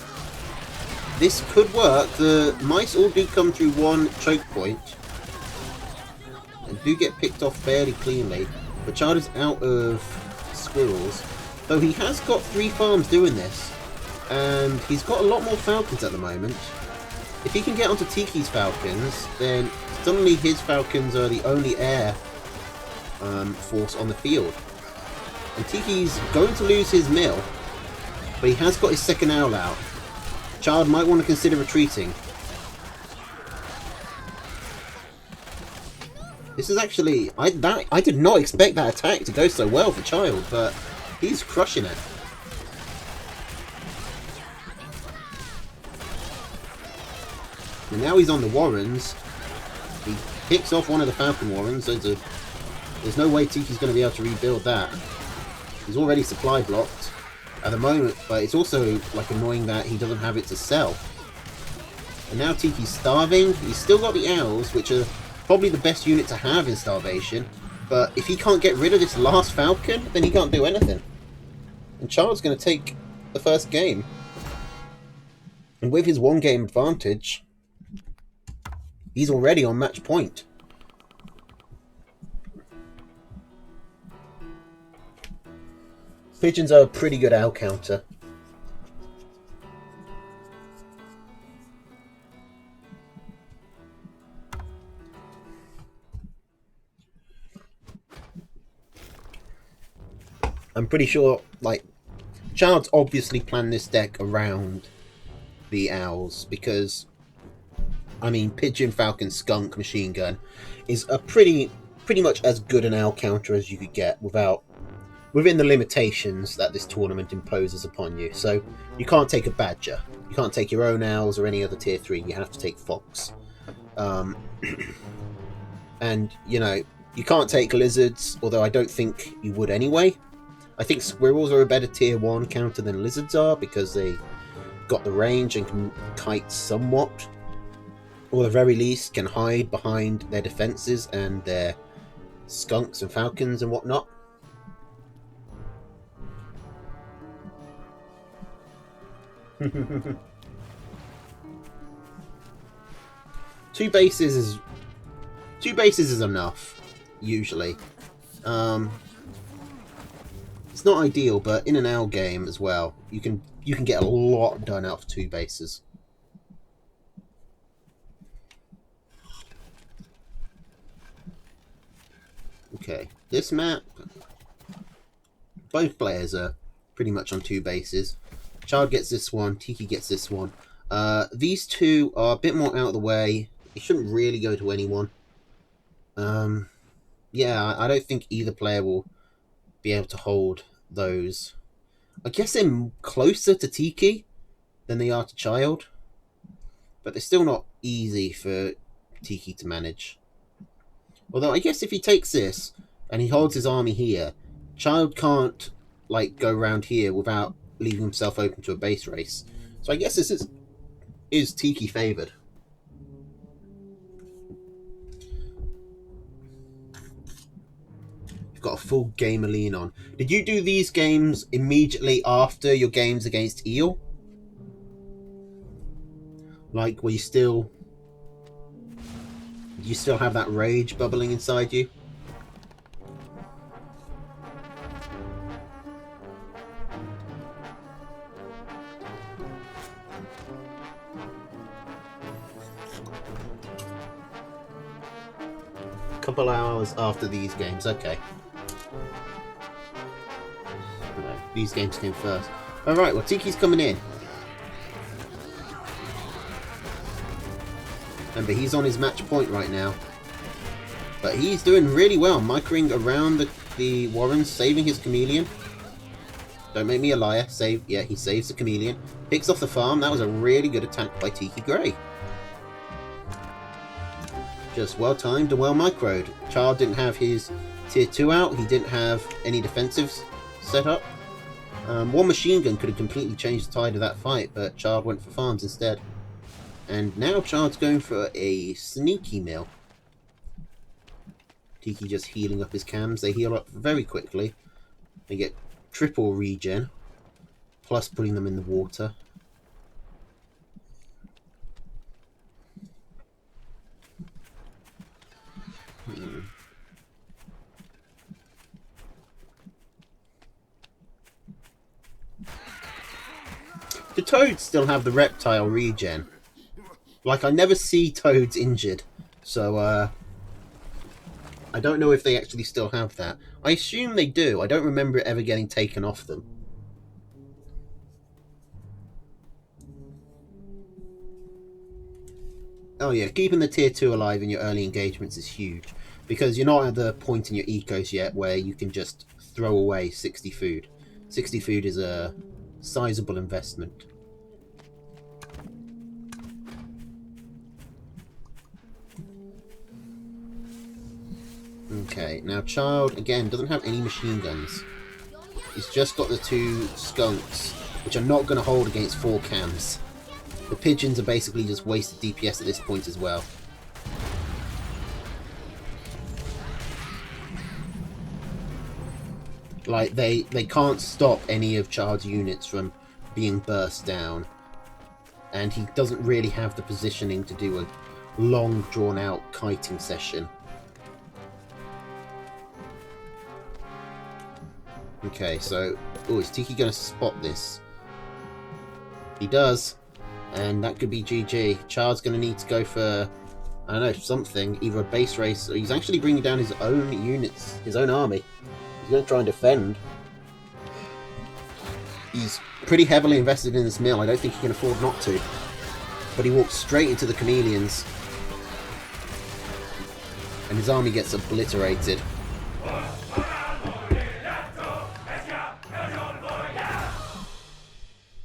This could work. The mice all do come through one choke point and do get picked off fairly cleanly. But Child is out of squirrels, though he has got 3 farms doing this, and he's got a lot more falcons at the moment. If he can get onto Tiki's falcons, then suddenly his falcons are the only air force on the field. And Tiki's going to lose his mill, but he has got his second owl out. Child might want to consider retreating. This is actually... I did not expect that attack to go so well for Child, but he's crushing it. And now he's on the Warrens. He picks off one of the Falcon Warrens. There's no way Tiki's going to be able to rebuild that. He's already supply blocked at the moment, but it's also like annoying that he doesn't have it to sell. And now Tiki's starving. He's still got the owls, which are probably the best unit to have in starvation. But if he can't get rid of this last falcon, then he can't do anything. And Child's going to take the first game. And with his 1-game advantage, he's already on match point. Pigeons are a pretty good owl counter. I'm pretty sure, like, Child's obviously planned this deck around the owls, because, I mean, Pigeon, Falcon, Skunk, Machine Gun is a pretty much as good an owl counter as you could get within the limitations that this tournament imposes upon you. So you can't take a Badger, you can't take your own owls or any other tier 3, you have to take Fox. And, you know, you can't take lizards, although I don't think you would anyway. I think squirrels are a better tier 1 counter than lizards are, because they got the range and can kite somewhat, or at the very least can hide behind their defenses and their skunks and falcons and whatnot. Two bases is enough, usually. It's not ideal, but in an owl game as well, you can get a lot done out of 2 bases. Okay, this map, both players are pretty much on 2 bases. Child gets this one, Tiki gets this one. These two are a bit more out of the way. It shouldn't really go to anyone. Yeah, I don't think either player will be able to hold those. I guess they're closer to Tiki than they are to Child, but they're still not easy for Tiki to manage. Although I guess if he takes this and he holds his army here, Child can't like go around here without leaving himself open to a base race. So I guess this is Tiki favored. You've got a full game of lean on. Did you do these games immediately after your games against Eel? Like, were you still... Do you still have that rage bubbling inside you? Couple hours after these games, okay. No, these games came first. Alright, well, Tiki's coming in. Remember, he's on his match point right now. But he's doing really well, microing around the Warrens, saving his Chameleon. Don't make me a liar. Yeah, he saves the Chameleon. Picks off the farm. That was a really good attack by Tiki Grey. Just well timed and well microed. Child didn't have his tier 2 out. He didn't have any defensives set up. One machine gun could have completely changed the tide of that fight, but Child went for farms instead. And now Child's going for a sneaky mill. Tiki just healing up his cams. They heal up very quickly. They get triple regen, plus putting them in the water. Do Toads still have the reptile regen? Like, I never see Toads injured, so I don't know if they actually still have that. I assume they do. I don't remember it ever getting taken off them. Oh yeah, keeping the tier 2 alive in your early engagements is huge, because you're not at the point in your ecos yet where you can just throw away 60 food. 60 food is a sizable investment. Okay, now Child, again, doesn't have any machine guns. He's just got the 2 skunks, which are not going to hold against 4 cams. The pigeons are basically just wasted DPS at this point as well. Like, they can't stop any of Child's units from being burst down. And he doesn't really have the positioning to do a long, drawn-out kiting session. Okay, so... Oh, is Tiki going to spot this? He does. And that could be GG. Child's going to need to go for, I don't know, something. Either a base race, or he's actually bringing down his own units, his own army. He's going to try and defend. He's pretty heavily invested in this mill. I don't think he can afford not to. But he walks straight into the Chameleons. And his army gets obliterated.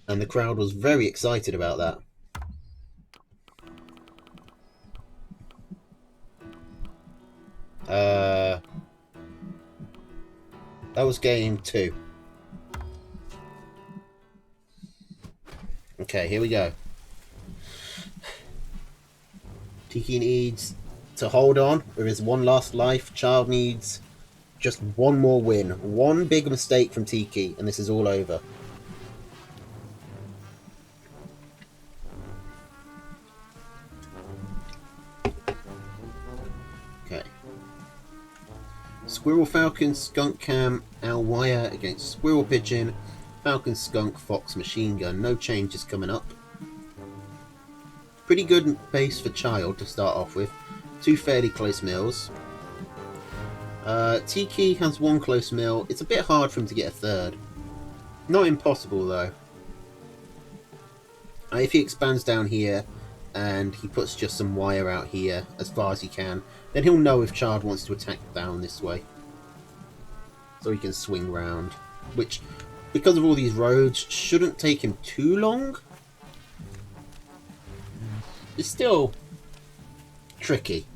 And the crowd was very excited about that. That was game 2. Okay, here we go. Tiki needs to hold on with his one last life. Child needs just one more win. One big mistake from Tiki, and this is all over. Okay. Squirrel, Falcon, Skunk Cam, Owl Wire against Squirrel Pigeon, Falcon, Skunk, Fox, Machine Gun. No changes coming up. Pretty good base for Child to start off with. 2 fairly close mills. Tiki has one close mill. It's a bit hard for him to get a third. Not impossible, though. If he expands down here, and he puts just some wire out here as far as he can, then he'll know if Chard wants to attack down this way. So he can swing round. Which, because of all these roads, shouldn't take him too long. It's still tricky.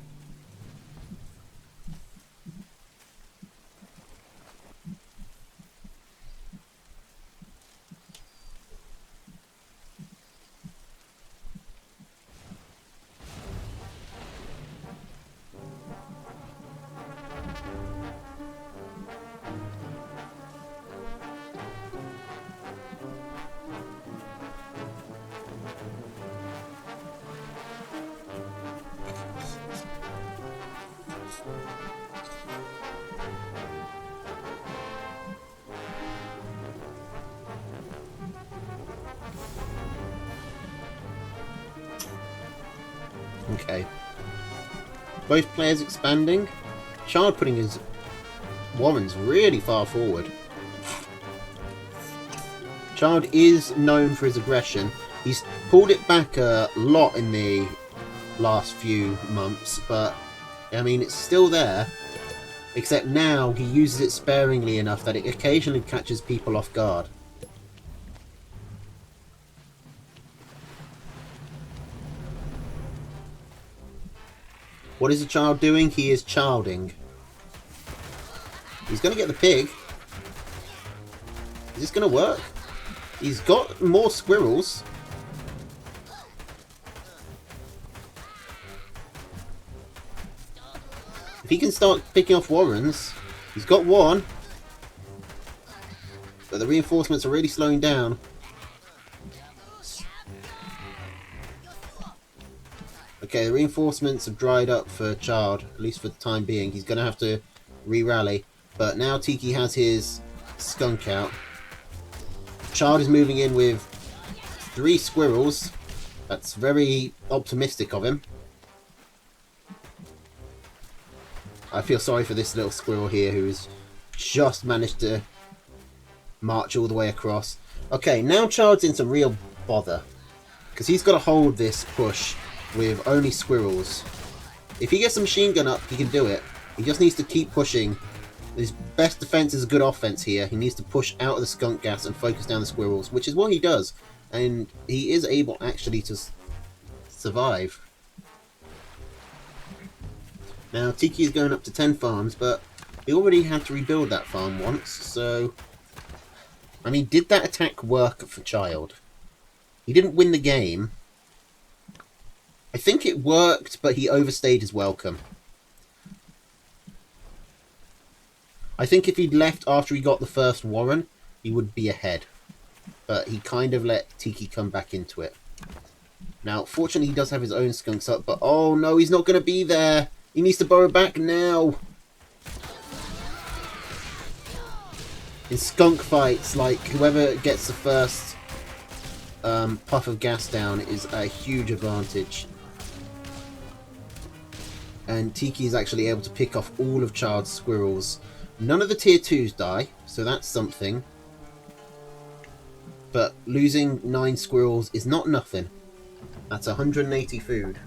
Okay. Both players expanding. Chard putting his Warrens really far forward. Chard is known for his aggression. He's pulled it back a lot in the last few months, but I mean, it's still there. Except now he uses it sparingly enough that it occasionally catches people off guard. What is the child doing? He is childing. He's going to get the pig. Is this going to work? He's got more squirrels. If he can start picking off Warrens, he's got one. But the reinforcements are really slowing down. Okay, the reinforcements have dried up for Chard, at least for the time being. He's going to have to re-rally. But now Tiki has his skunk out. Chard is moving in with 3 squirrels. That's very optimistic of him. I feel sorry for this little squirrel here who's just managed to march all the way across. Okay, now Chard's in some real bother. Because he's got to hold this push with only squirrels. If he gets a machine gun up, he can do it. He just needs to keep pushing. His best defense is a good offense here. He needs to push out of the skunk gas and focus down the squirrels, which is what he does. And he is able actually to survive. Now, Tiki is going up to 10 farms, but he already had to rebuild that farm once, so... I mean, did that attack work for Child? He didn't win the game. I think it worked, but he overstayed his welcome. I think if he'd left after he got the first Warren, he would be ahead. But he kind of let Tiki come back into it. Now, fortunately, he does have his own skunks up, but oh no, he's not going to be there. He needs to burrow back now. In skunk fights, like, whoever gets the first puff of gas down is a huge advantage. And Tiki is actually able to pick off all of Child's squirrels. None of the tier 2s die, so that's something. But losing 9 squirrels is not nothing. That's 180 food.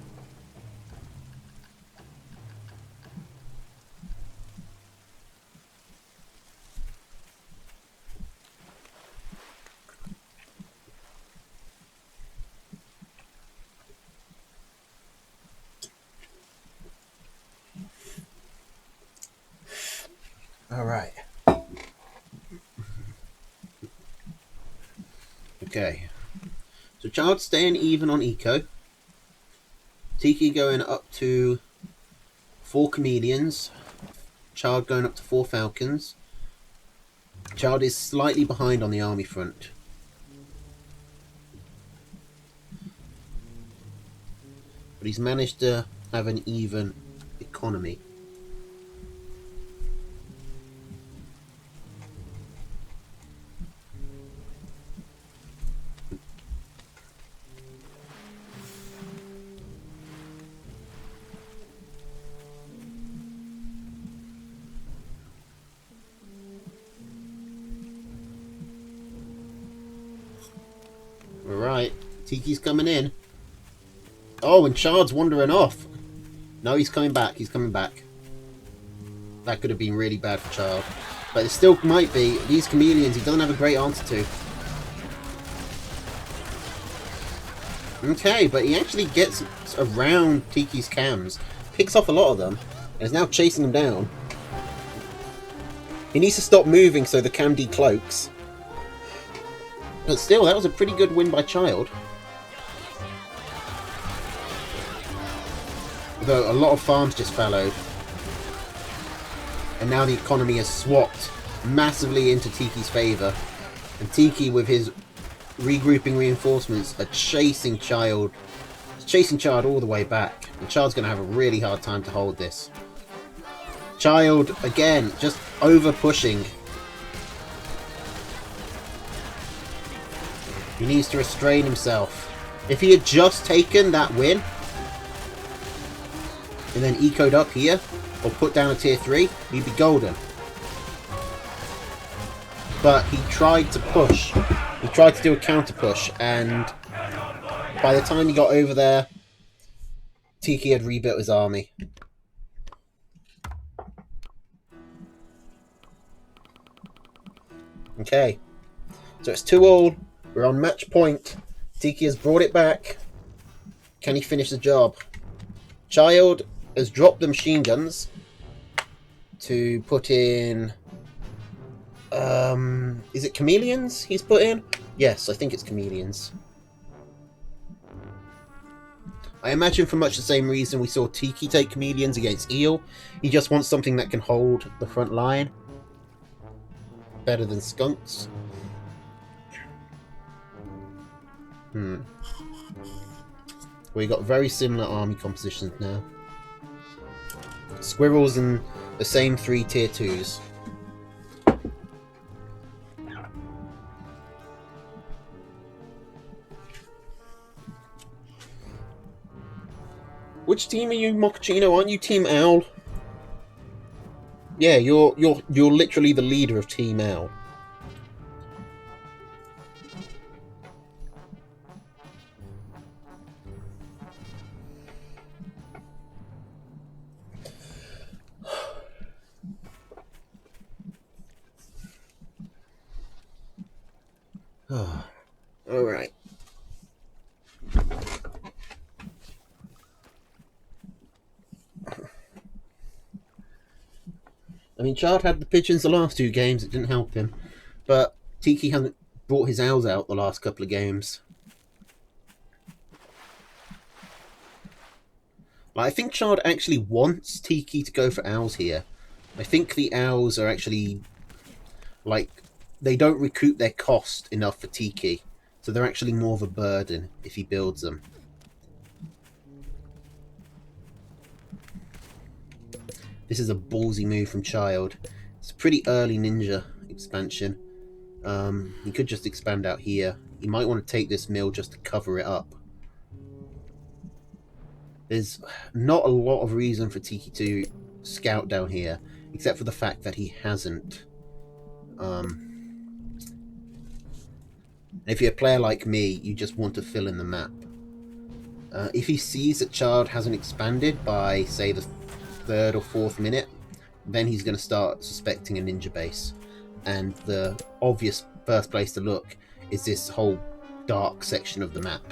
Alright. Okay. So Child staying even on eco. Tiki going up to 4 chameleons. Child going up to 4 falcons. Child is slightly behind on the army front. But he's managed to have an even economy. Alright. Tiki's coming in. Oh, and Chard's wandering off. No, he's coming back. He's coming back. That could have been really bad for Chard. But it still might be. These chameleons, he doesn't have a great answer to. Okay, but he actually gets around Tiki's cams. Picks off a lot of them. And is now chasing them down. He needs to stop moving so the cam decloaks. But still, that was a pretty good win by Child. Though a lot of farms just fallowed. And now the economy has swapped massively into Tiki's favour. And Tiki, with his regrouping reinforcements, are chasing Child. Chasing Child all the way back. And Child's going to have a really hard time to hold this. Child, again, just over pushing. He needs to restrain himself. If he had just taken that win, and then ecoed up here, or put down a tier 3, he'd be golden. But he tried to push. He tried to do a counter push, and by the time he got over there, Tiki had rebuilt his army. Okay, so it's 2-all. We're on match point. Tiki has brought it back. Can he finish the job? Child has dropped the machine guns to put in... is it chameleons he's put in? Yes, I think it's chameleons. I imagine for much the same reason we saw Tiki take chameleons against Eel. He just wants something that can hold the front line. Better than skunks. We got very similar army compositions now. Squirrels and the same 3 tier 2s. Which team are you, Mochaccino? Aren't you Team Owl? Yeah, you're literally the leader of Team Owl. All right. I mean, Chard had the pigeons the last 2 games, it didn't help him. But Tiki hasn't brought his owls out the last couple of games. Like, I think Chard actually wants Tiki to go for owls here. I think the owls are actually, like, they don't recoup their cost enough for Tiki. So they're actually more of a burden if he builds them. This is a ballsy move from Child. It's a pretty early ninja expansion. He could just expand out here. He might want to take this mill just to cover it up. There's not a lot of reason for Tiki to scout down here, except for the fact that he hasn't. If you're a player like me, you just want to fill in the map. If he sees that Chard hasn't expanded by, say, the 3rd or 4th minute, then he's going to start suspecting a ninja base. And the obvious first place to look is this whole dark section of the map.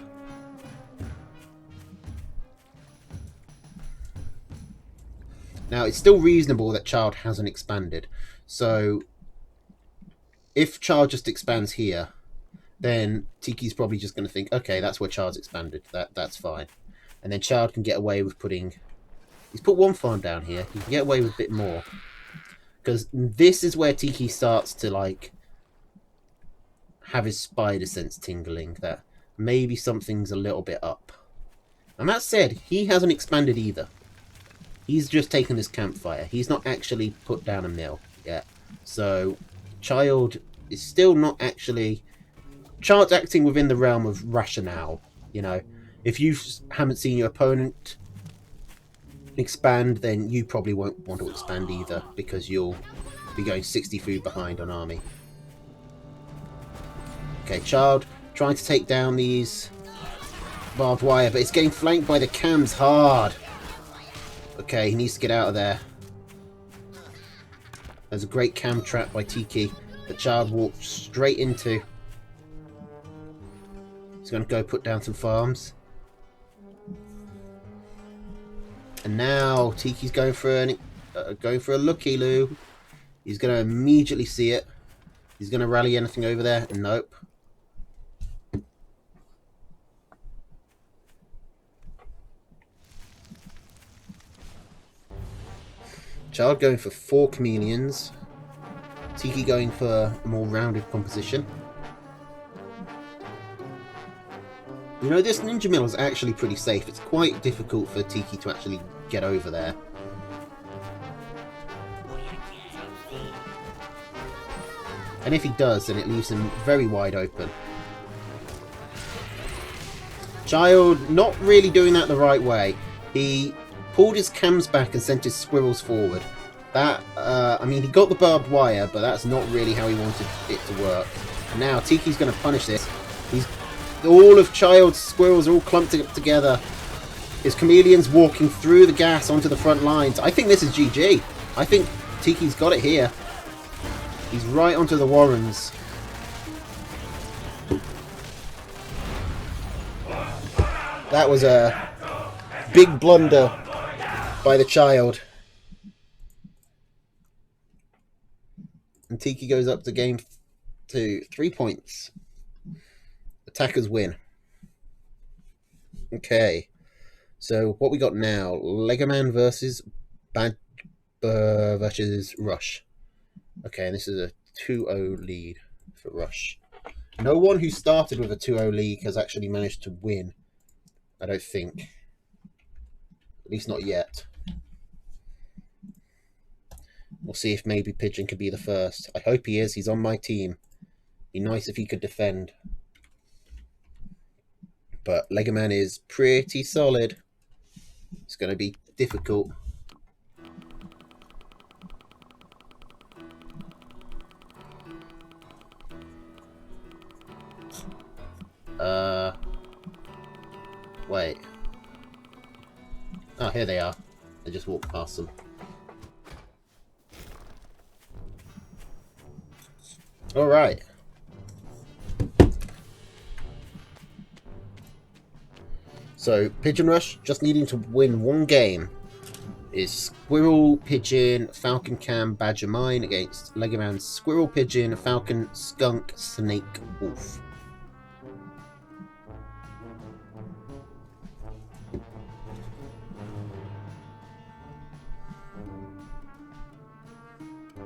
Now, it's still reasonable that Chard hasn't expanded. So, if Chard just expands here, then Tiki's probably just going to think, okay, that's where Chard's expanded. That's fine. And then Chard can get away with putting... He's put 1 farm down here. He can get away with a bit more. Because this is where Tiki starts to, like, have his spider sense tingling. That maybe something's a little bit up. And that said, he hasn't expanded either. He's just taken this campfire. He's not actually put down a mill yet. So, Child is still not actually... Chard's acting within the realm of rationale, you know. If you haven't seen your opponent expand, then you probably won't want to expand either, because you'll be going 60 food behind on army. Okay, Chard trying to take down these barbed wire, but it's getting flanked by the cams hard. Okay, he needs to get out of there. There's a great cam trap by Tiki. The child walked straight into. He's going to go put down some farms. And now Tiki's going for a looky-loo. He's going to immediately see it. He's going to rally anything over there. Nope. Child going for 4 chameleons. Tiki going for a more rounded composition. You know, this ninja mill is actually pretty safe. It's quite difficult for Tiki to actually get over there. And if he does, then it leaves him very wide open. Child not really doing that the right way. He pulled his cams back and sent his squirrels forward. That, I mean, he got the barbed wire, but that's not really how he wanted it to work. And now Tiki's going to punish this. All of Child's squirrels are all clumped together. His chameleon's walking through the gas onto the front lines. I think this is GG. I think Tiki's got it here. He's right onto the Warrens. That was a big blunder by the Child. And Tiki goes up to game 2. 3 points. Attackers win. Okay. So what we got now? Lego Man versus versus Rush. Okay, and this is a 2-0 lead for Rush. No one who started with a 2-0 lead has actually managed to win. I don't think. At least not yet. We'll see if maybe Pigeon could be the first. I hope he is. He's on my team. Be nice if he could defend. But Lego Man is pretty solid. It's going to be difficult. Wait. Oh, here they are. I just walked past them. Alright. So, Pigeon Rush, just needing to win 1 game, is Squirrel, Pigeon, Falcon Cam, Badger Mine against Lego Man Squirrel, Pigeon, Falcon, Skunk, Snake, Wolf.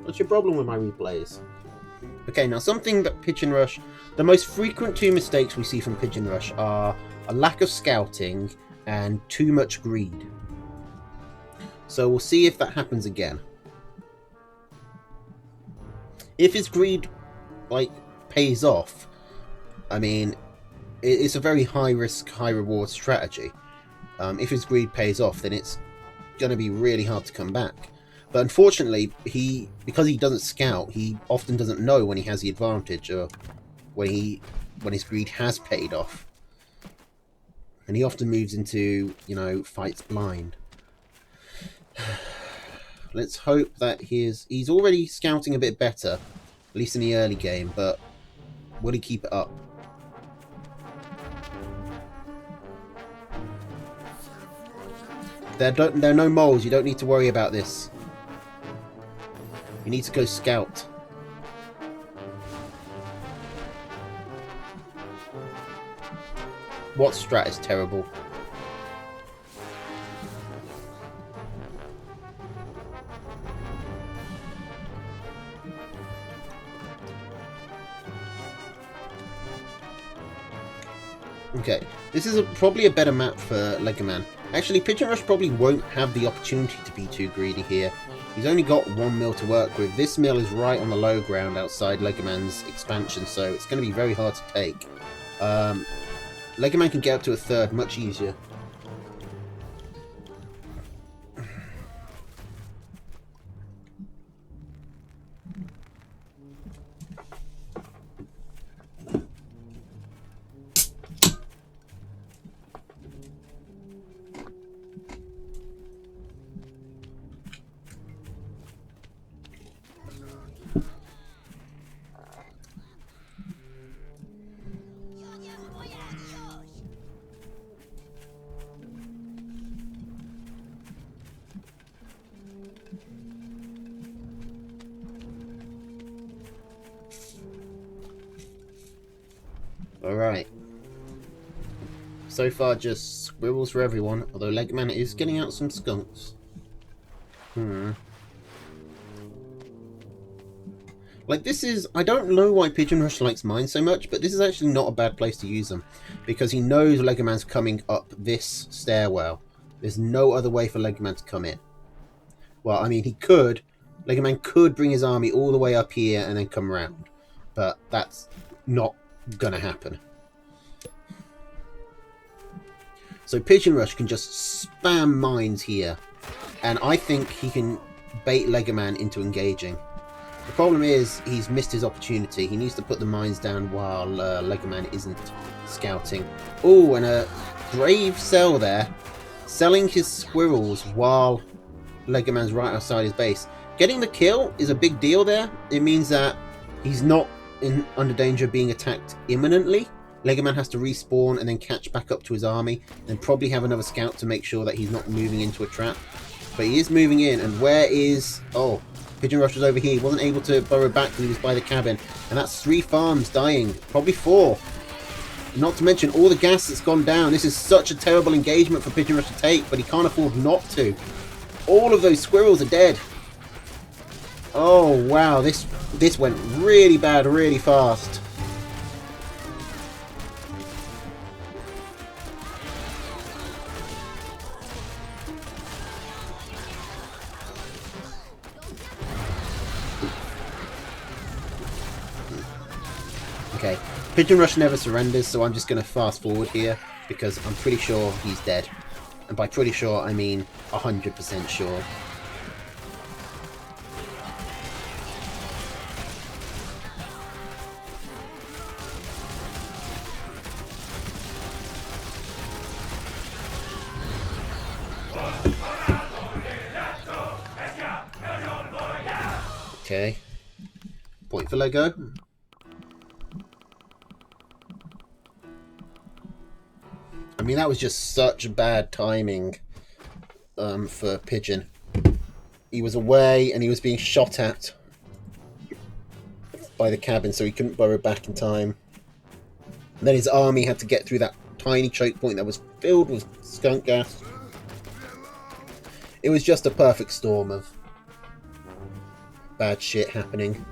What's your problem with my replays? Okay, now something that Pigeon Rush... The most frequent 2 mistakes we see from Pigeon Rush are a lack of scouting and too much greed. So we'll see if that happens again. If his greed, pays off, I mean, it's a very high-risk, high-reward strategy. If his greed pays off, then it's going to be really hard to come back. But unfortunately, because he doesn't scout, he often doesn't know when he has the advantage or when his greed has paid off. And he often moves into, fights blind. Let's hope that he's already scouting a bit better, at least in the early game, but will he keep it up? There are no moles, you don't need to worry about this. You need to go scout. What strat is terrible? Okay, this is probably a better map for Lego Man. Actually, Pigeon Rush probably won't have the opportunity to be too greedy here. He's only got 1 mill to work with. This mill is right on the low ground outside Lego Man's expansion, so it's going to be very hard to take. Lego Man can get up to a 3rd much easier. Alright. So far, just squirrels for everyone, although Legoman is getting out some skunks. Like, this is... I don't know why Pigeon Rush likes mine so much, but this is actually not a bad place to use them. Because he knows Legoman's coming up this stairwell. There's no other way for Legoman to come in. Well, I mean, he could. Legoman could bring his army all the way up here and then come around. But that's not gonna happen. So Pigeon Rush can just spam mines here. And I think he can bait Legoman into engaging. The problem is he's missed his opportunity. He needs to put the mines down while Legoman isn't scouting. Oh, and a brave sell there. Selling his squirrels while Legoman's right outside his base. Getting the kill is a big deal there. It means that he's not under danger of being attacked imminently. Legoman has to respawn and then catch back up to his army, and probably have another scout to make sure that he's not moving into a trap. But he is moving in, and where is... Oh, Pigeon Rush was over here. He wasn't able to burrow back because he was by the cabin. And that's 3 farms dying. Probably 4. Not to mention all the gas that's gone down. This is such a terrible engagement for Pigeon Rush to take, but he can't afford not to. All of those squirrels are dead. Oh, wow. This went really bad really fast. Okay, Pigeon Rush never surrenders, so I'm just going to fast forward here, because I'm pretty sure he's dead. And by pretty sure, I mean 100% sure. Okay, point for Lego. I mean, that was just such bad timing for Pigeon. He was away and he was being shot at by the cabin, so he couldn't burrow back in time. And then his army had to get through that tiny choke point that was filled with skunk gas. It was just a perfect storm of bad shit happening.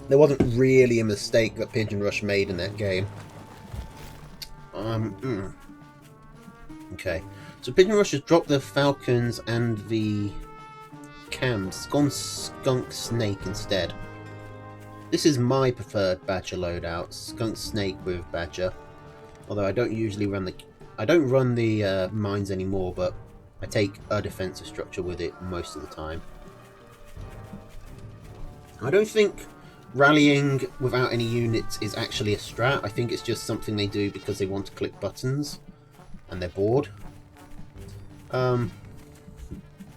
There wasn't really a mistake that Pigeon Rush made in that game. Okay. So Pigeon Rush has dropped the Falcons and the Cams. Gone Skunk Snake instead. This is my preferred Badger loadout. Skunk Snake with Badger. Although I don't usually run the... I don't run the mines anymore, but I take a defensive structure with it most of the time. I don't think rallying without any units is actually a strat. I think it's just something they do because they want to click buttons and they're bored. But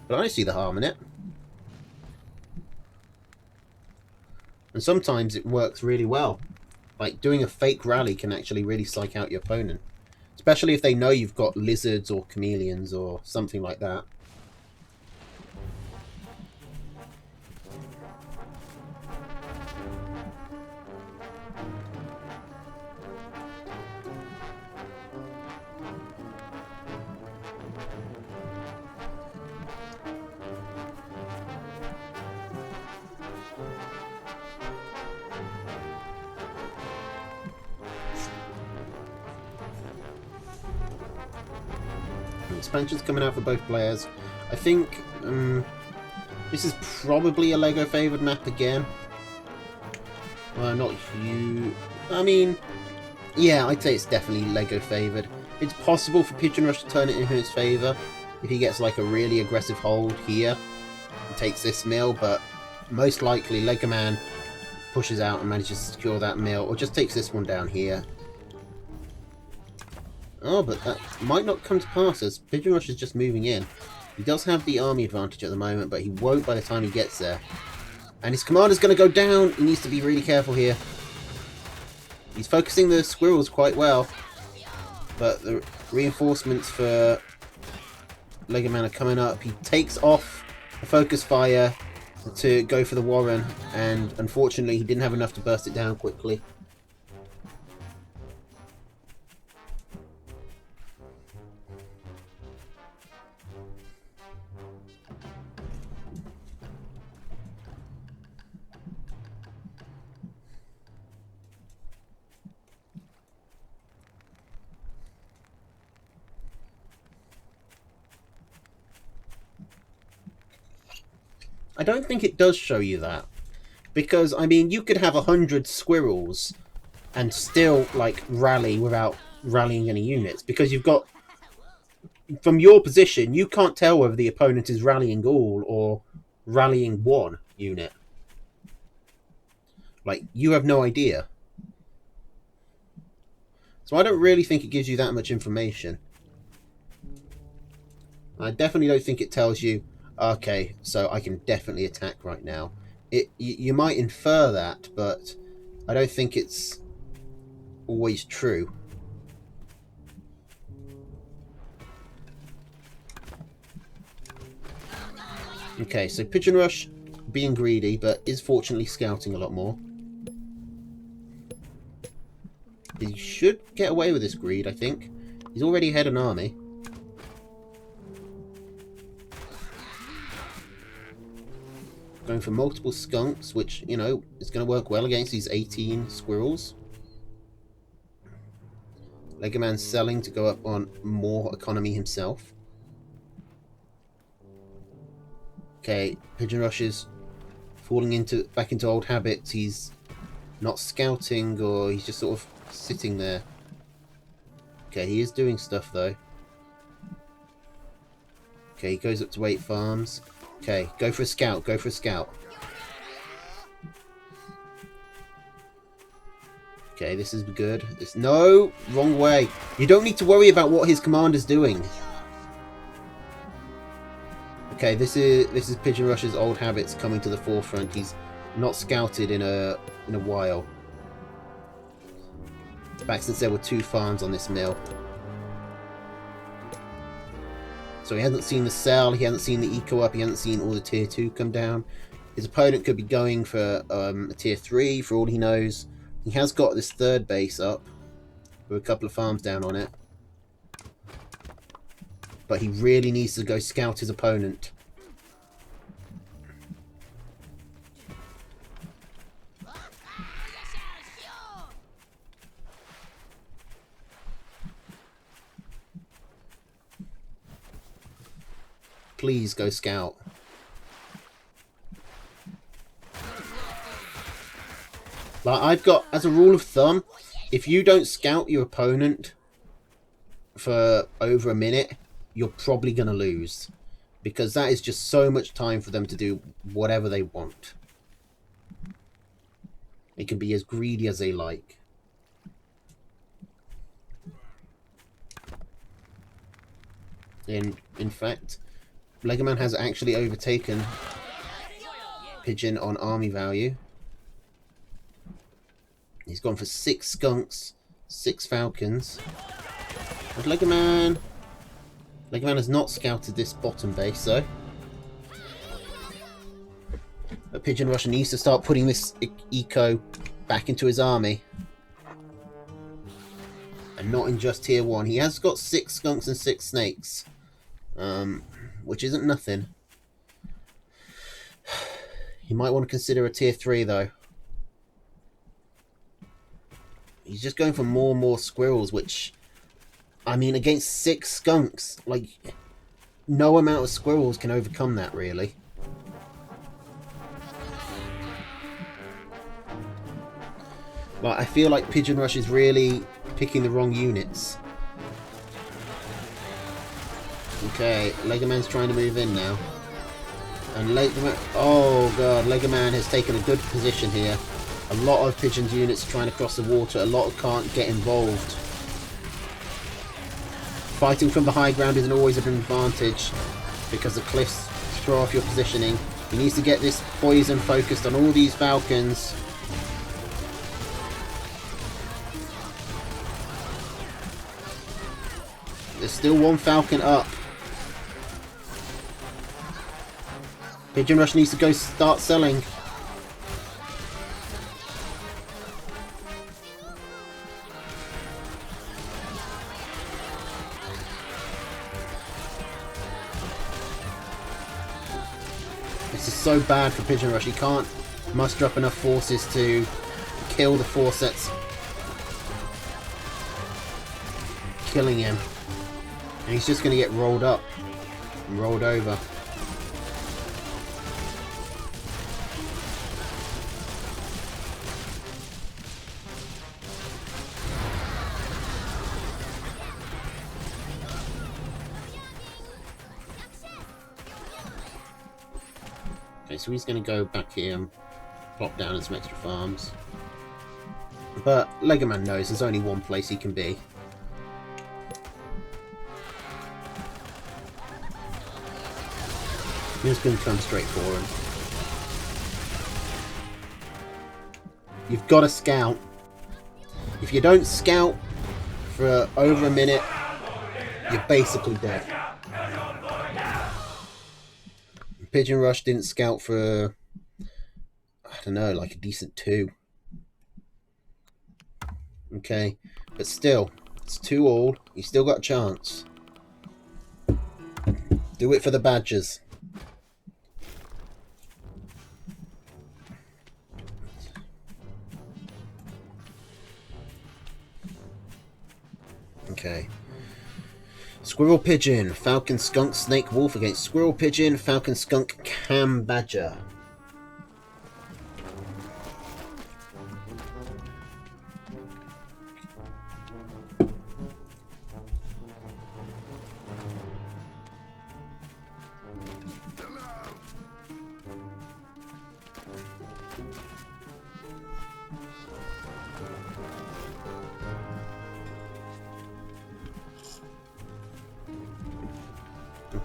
I see the harm in it. And sometimes it works really well. Like, doing a fake rally can actually really psych out your opponent. Especially if they know you've got lizards or chameleons or something like that. Expansions coming out for both players. I think this is probably a Lego favoured map again. Well, not you. I mean, yeah, I'd say it's definitely Lego favoured. It's possible for Pigeon Rush to turn it in his favour if he gets like a really aggressive hold here and takes this mill, but most likely Legoman pushes out and manages to secure that mill, or just takes this one down here. Oh, but that might not come to pass as Pigeon Rush is just moving in. He does have the army advantage at the moment, but he won't by the time he gets there. And his commander's going to go down. He needs to be really careful here. He's focusing the squirrels quite well. But the reinforcements for Legoman are coming up. He takes off the focus fire. to go for the Warren, and unfortunately he didn't have enough to burst it down quickly. I don't think it does show you that. Because, I mean, you could have 100 squirrels and still, like, rally without rallying any units. Because you've got... From your position, you can't tell whether the opponent is rallying all or rallying one unit. Like, you have no idea. So I don't really think it gives you that much information. I definitely don't think it tells you, okay, so I can definitely attack right now. You might infer that, but I don't think it's always true. Okay, so Pigeon Rush being greedy, but is fortunately scouting a lot more. He should get away with this greed, I think. He's already ahead an army. Going for multiple skunks, which, you know, is going to work well against these 18 squirrels. Legoman's selling to go up on more economy himself. Okay, Pigeon Rush is falling back into old habits. He's not scouting, or he's just sort of sitting there. Okay, he is doing stuff though. Okay, he goes up to 8 farms. Okay, go for a scout, go for a scout. Okay, this is good. No, wrong way. You don't need to worry about what his commander's doing. Okay, this is Pigeon Rush's old habits coming to the forefront. He's not scouted in a while. Back since there were 2 farms on this mill. So he hasn't seen the cell, he hasn't seen the eco up, he hasn't seen all the tier 2 come down. His opponent could be going for a tier 3 for all he knows. He has got this 3rd base up with a couple of farms down on it. But he really needs to go scout his opponent. Please go scout. Like, I've got, as a rule of thumb, if you don't scout your opponent for over a minute, you're probably going to lose. Because that is just so much time for them to do whatever they want. They can be as greedy as they like. In fact, Legoman has actually overtaken Pigeon on army value. He's gone for 6 skunks, 6 falcons. But Legoman has not scouted this bottom base, though. But Pigeon Rush needs to start putting this eco back into his army. And not in just tier 1. He has got 6 skunks and 6 snakes. Which isn't nothing. He might want to consider a tier 3, though. He's just going for more and more squirrels, which... I mean, against 6 skunks, like... No amount of squirrels can overcome that, really. Like, I feel like Pigeon Rush is really picking the wrong units. Okay, Legoman's trying to move in now. And Legoman... Oh god, Legoman has taken a good position here. A lot of Pigeon's units trying to cross the water. A lot can't get involved. Fighting from the high ground isn't always an advantage, because the cliffs throw off your positioning. He needs to get this poison focused on all these falcons. There's still 1 falcon up. Pigeon Rush needs to go start selling. This is so bad for Pigeon Rush. He can't muster up enough forces to kill the 4 sets. Killing him. And he's just going to get rolled up and rolled over. Okay, so he's going to go back here and plop down in some extra farms. But Legoman knows there's only one place he can be. He's going to come straight for him. You've got to scout. If you don't scout for over a minute, you're basically dead. Pigeon Rush didn't scout for, I don't know, like a decent 2. Okay, but still, it's 2 all. You still got a chance. Do it for the Badgers. Okay. Squirrel Pigeon, Falcon Skunk Snake Wolf against Squirrel Pigeon, Falcon Skunk Cam Badger.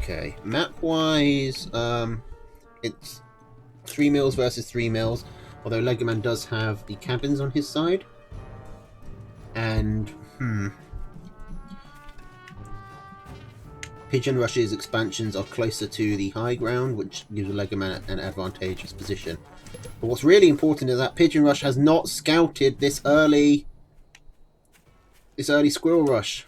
Okay, map-wise, it's 3 mils versus 3 mils, although Legoman does have the cabins on his side. And, Pigeon Rush's expansions are closer to the high ground, which gives Legoman an advantageous position. But what's really important is that Pigeon Rush has not scouted this early Squirrel Rush.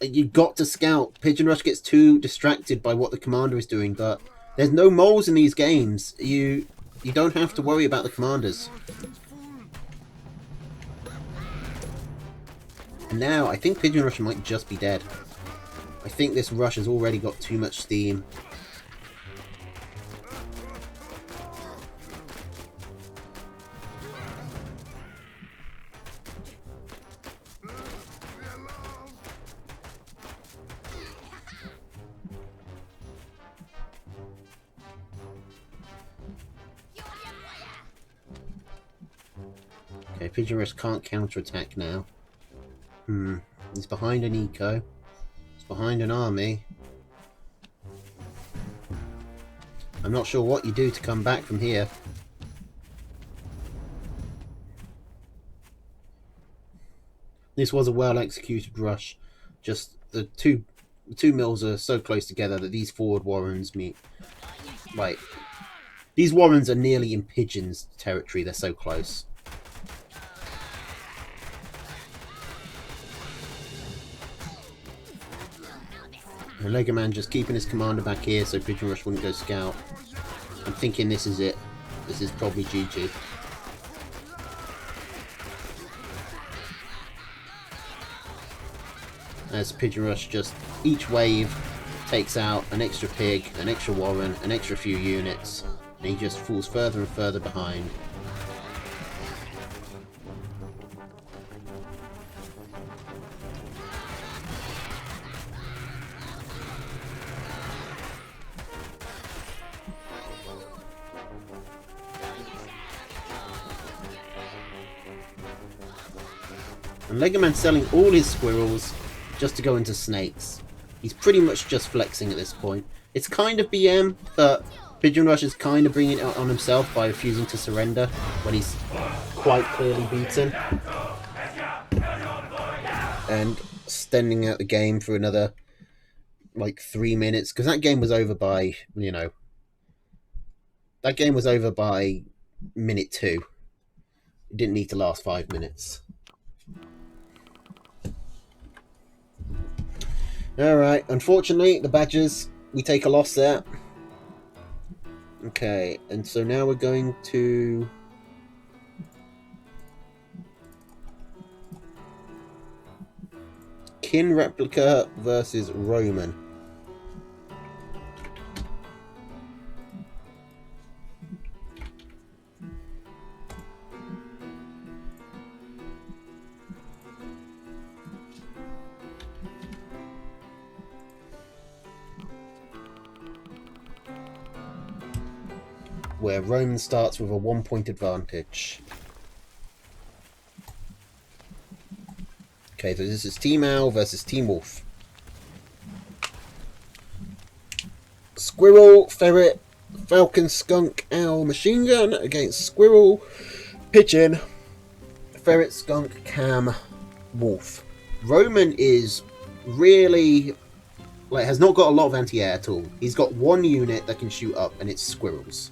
You've got to scout. Pigeon Rush gets too distracted by what the commander is doing, but there's no moles in these games. You don't have to worry about the commanders. And now, I think Pigeon Rush might just be dead. I think this rush has already got too much steam. Okay, Pigeon Rush can't counterattack now. He's behind an eco. He's behind an army. I'm not sure what you do to come back from here. This was a well-executed rush. Just the two mills are so close together that these forward warrens meet. Like, these warrens are nearly in Pigeon's territory. They're so close. And Legoman just keeping his commander back here so Pigeon Rush wouldn't go scout. I'm thinking this is it. This is probably GG. As Pigeon Rush just, each wave takes out an extra pig, an extra warren, an extra few units, and he just falls further and further behind. And Legoman's selling all his squirrels just to go into snakes. He's pretty much just flexing at this point. It's kind of BM, but Pigeon Rush is kind of bringing it on himself by refusing to surrender when he's quite clearly beaten. And extending out the game for another, like, 3 minutes. Because that game was over by, you know, That game was over by minute 2. It didn't need to last 5 minutes. Alright, unfortunately, the Badgers, we take a loss there. Okay, and so now we're going to... Kin Replica versus Roman. Where Roman starts with a 1-point advantage. Okay, so this is Team Owl versus Team Wolf. Squirrel, Ferret, Falcon, Skunk, Owl, Machine Gun against Squirrel, Pigeon, Ferret, Skunk, Cam, Wolf. Roman is really... has not got a lot of anti-air at all. He's got one unit that can shoot up, and it's squirrels.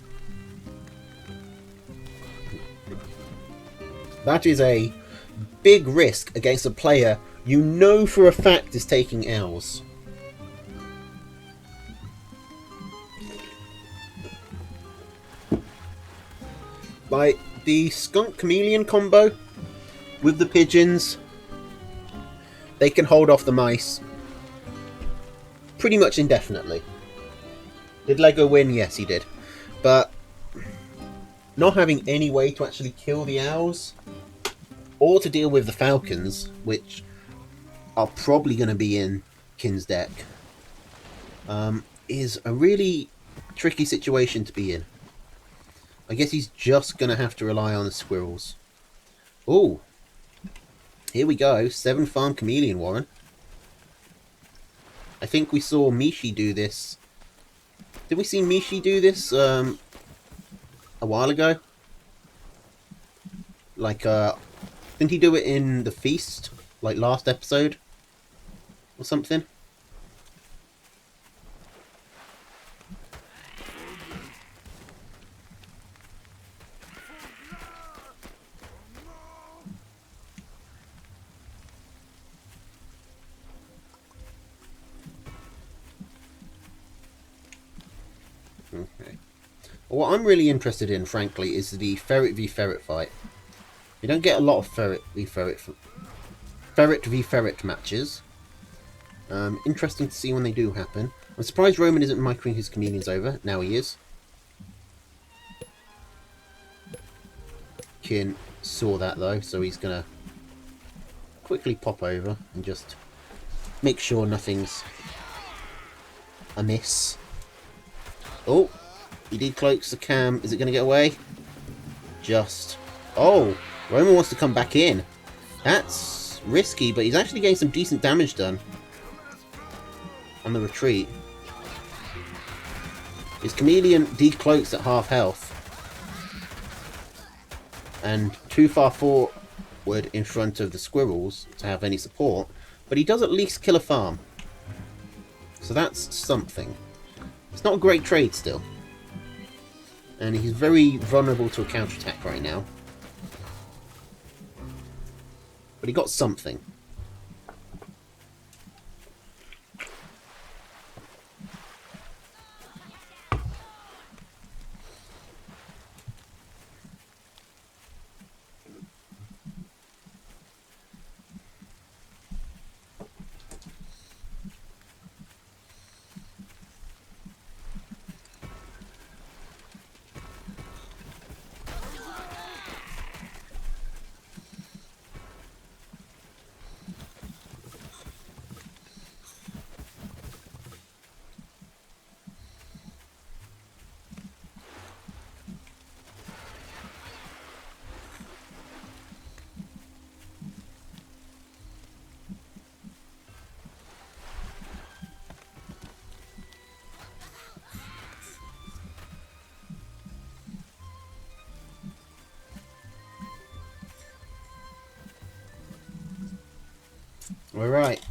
That is a big risk against a player you know for a fact is taking owls. Like, the Skunk Chameleon combo with the pigeons, they can hold off the mice pretty much indefinitely. Did Lego win? Yes, he did. But not having any way to actually kill the owls, or to deal with the falcons, which are probably going to be in Kin's deck, is a really tricky situation to be in. I guess he's just going to have to rely on the squirrels. Oh, here we go. 7-farm Chameleon Warren. I think we saw Mishi do this. Did we see Mishi do this a while ago? Like, didn't he do it in the feast? Like last episode? Or something? Okay. What I'm really interested in, frankly, is the Ferret v Ferret fight. You don't get a lot of Ferret v Ferret matches. Interesting to see when they do happen. I'm surprised Roman isn't microing his chameleons over. Now he is. Kin saw that though, so he's gonna quickly pop over and just make sure nothing's amiss. Oh, he decloaks the cam. Is it gonna get away? Just... oh, Roman wants to come back in. That's risky, but he's actually getting some decent damage done on the retreat. His chameleon decloaks at half health and too far forward in front of the squirrels to have any support, but he does at least kill a farm, so that's something. It's not a great trade still, and he's very vulnerable to a counterattack right now, but he got something. Alright.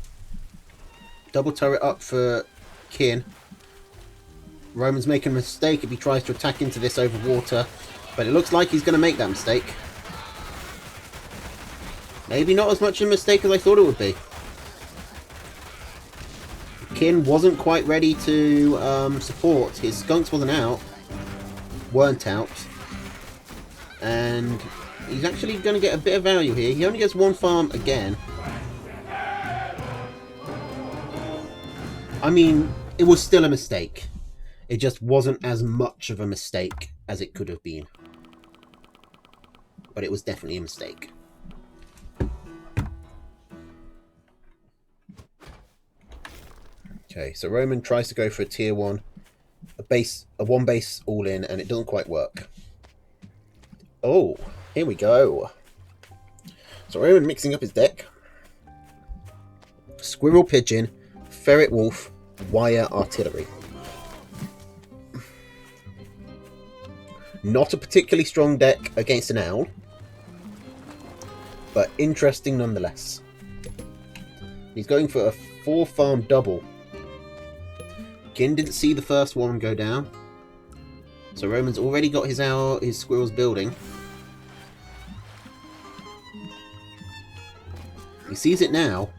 Double turret up for Kin. Roman's making a mistake if he tries to attack into this over water, but it looks like he's going to make that mistake. Maybe not as much of a mistake as I thought it would be. Kin wasn't quite ready to support. His skunks weren't out. And he's actually going to get a bit of value here. He only gets one farm again. I mean, it was still a mistake. It just wasn't as much of a mistake as it could have been. But it was definitely a mistake. Okay, so Roman tries to go for a tier 1, a 1 base all in, and it doesn't quite work. Oh, here we go. So Roman mixing up his deck. Squirrel Pigeon, Ferret Wolf, Wire Artillery. Not a particularly strong deck against an owl, but interesting nonetheless. He's going for a 4-farm double. Kin didn't see the first one go down, so Roman's already got his squirrels building. He sees it now.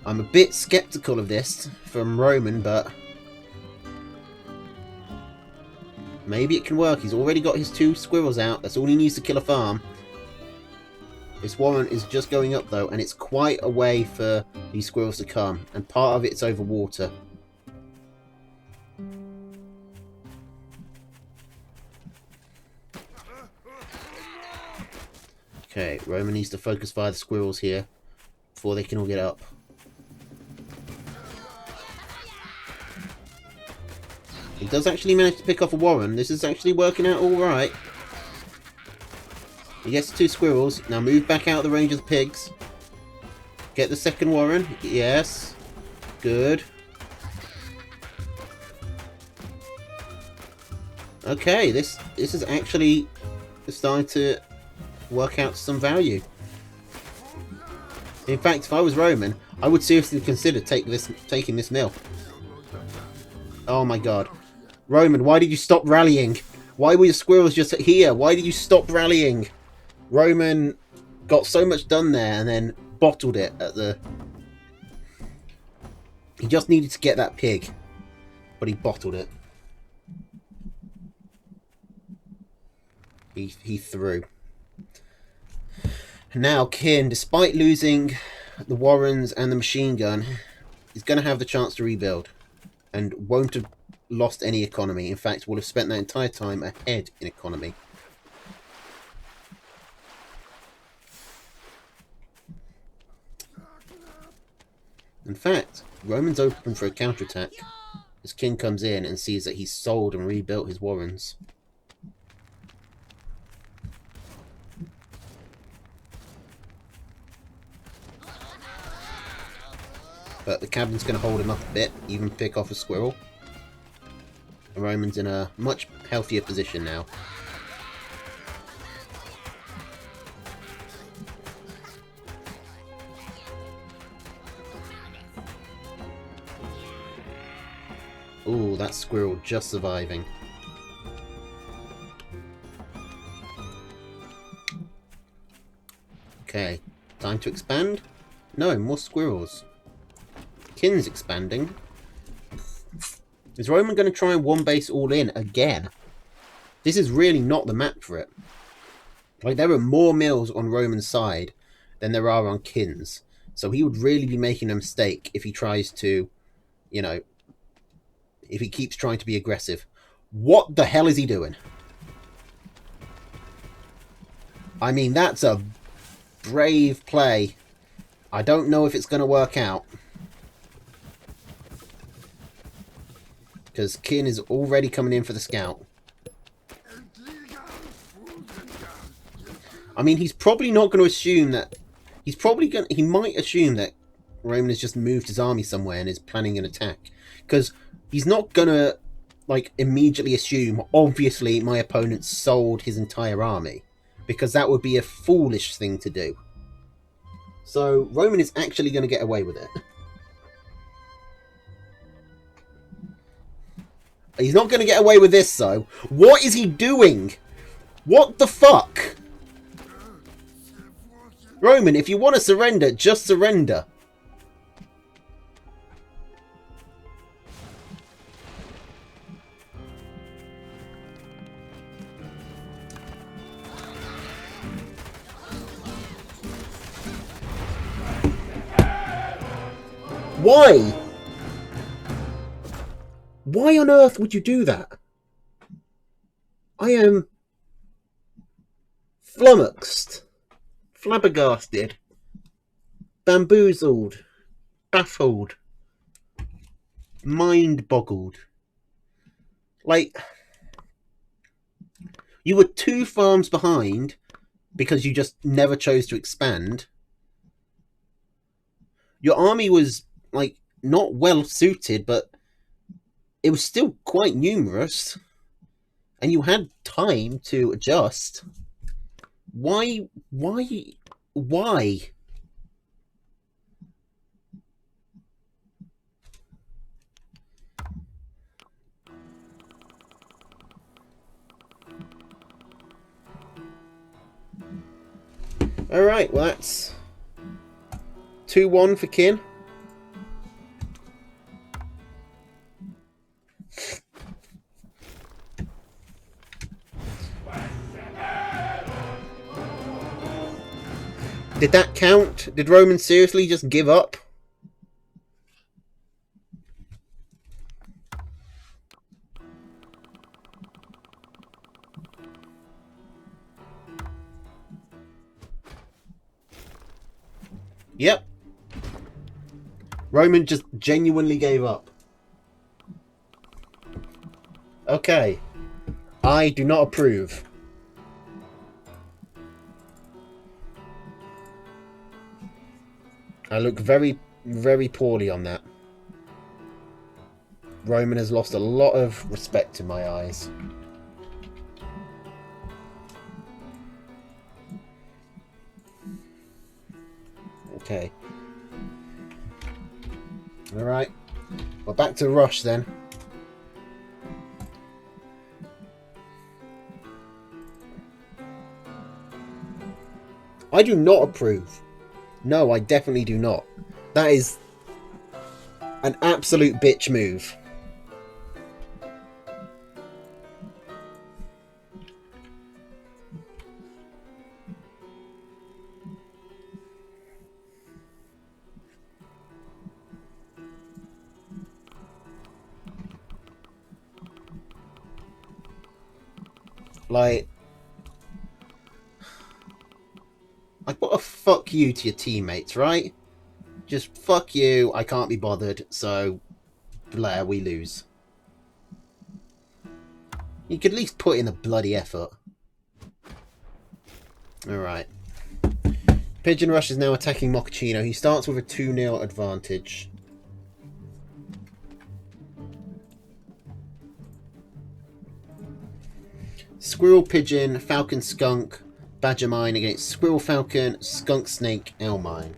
I'm a bit skeptical of this from Roman, but maybe it can work. He's already got his 2 squirrels out. That's all he needs to kill a farm. This warren is just going up though, and it's quite a way for these squirrels to come, and part of it's over water. Okay, Roman needs to focus fire the squirrels here before they can all get up. He does actually manage to pick off a warren. This is actually working out alright. He gets 2 squirrels. Now move back out of the range of the pigs. Get the second warren. Yes. Good. Okay, this is actually starting to work out some value. In fact, if I was Roman, I would seriously consider taking this mill. Oh my god. Roman, why did you stop rallying? Why were your squirrels just here? Why did you stop rallying? Roman got so much done there and then bottled it at the... He just needed to get that pig, but he bottled it. He threw. Now Kin, despite losing the warrens and the machine gun, is going to have the chance to rebuild and won't have lost any economy. In fact, will have spent that entire time ahead in economy. In fact, Roman's open for a counterattack as Kin comes in and sees that he's sold and rebuilt his warrens. But the cabin's going to hold him up a bit, even pick off a squirrel. And Roman's in a much healthier position now. Ooh, that squirrel just surviving. Okay, time to expand? No, more squirrels. Kin's expanding. Is Roman going to try and 1 base all in again? This is really not the map for it. Like, there are more mills on Roman's side than there are on Kin's. So he would really be making a mistake if he tries to, you know, if he keeps trying to be aggressive. What the hell is he doing? I mean, that's a brave play. I don't know if it's going to work out. Because Kin is already coming in for the scout. I mean, he's probably not going to assume that... He might assume that Roman has just moved his army somewhere and is planning an attack. Because he's not going to, like, immediately assume, obviously, my opponent sold his entire army. Because that would be a foolish thing to do. So, Roman is actually going to get away with it. He's not going to get away with this, though. What is he doing? What the fuck? Roman, if you want to surrender, just surrender. Why? Why on earth would you do that? I am flummoxed, flabbergasted, bamboozled, baffled, mind-boggled. Like, you were 2 farms behind because you just never chose to expand. Your army was, like, not well suited, but it was still quite numerous. And you had time to adjust. Why? Alright, well that's 2-1 for Kin. Did that count? Did Roman seriously just give up? Yep. Roman just genuinely gave up. Okay. I do not approve. I look very, very poorly on that. Roman has lost a lot of respect in my eyes. Okay. Alright. Well, back to Rush then. I do not approve. No, I definitely do not. That is an absolute bitch move. Like, what a fuck you to your teammates, right? Just fuck you, I can't be bothered, so Blair, we lose. You could at least put in a bloody effort. Alright. Pigeon Rush is now attacking Mochaccino. He starts with a 2-0 advantage. Squirrel Pigeon, Falcon Skunk, Badger Mine against Squirrel Falcon, Skunk Snake, Owl Mine.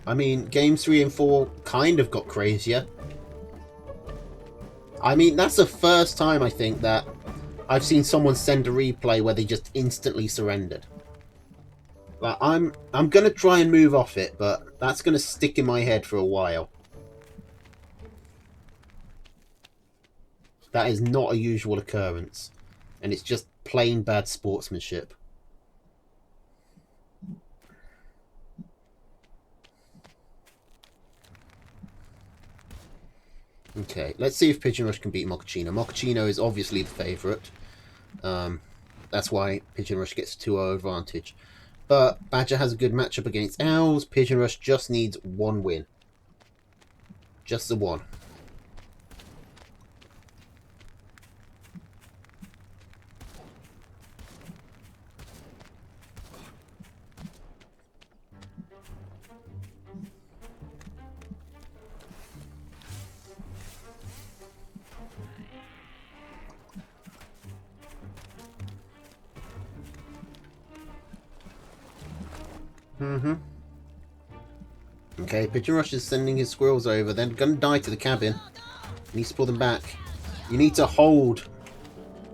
I mean, games 3 and 4 kind of got crazier. I mean, that's the first time, I think, that I've seen someone send a replay where they just instantly surrendered. Like, I'm gonna try and move off it, but that's gonna stick in my head for a while. That is not a usual occurrence. And it's just plain bad sportsmanship. Okay, let's see if Pigeon Rush can beat Mochaccino. Mochaccino is obviously the favourite. That's why Pigeon Rush gets a 2-0 advantage. But Badger has a good matchup against Owls. Pigeon Rush just needs 1 win. Just the 1. Mm-hmm. Okay, Pigeon Rush is sending his squirrels over. They're gonna die to the cabin. He needs to pull them back. You need to hold,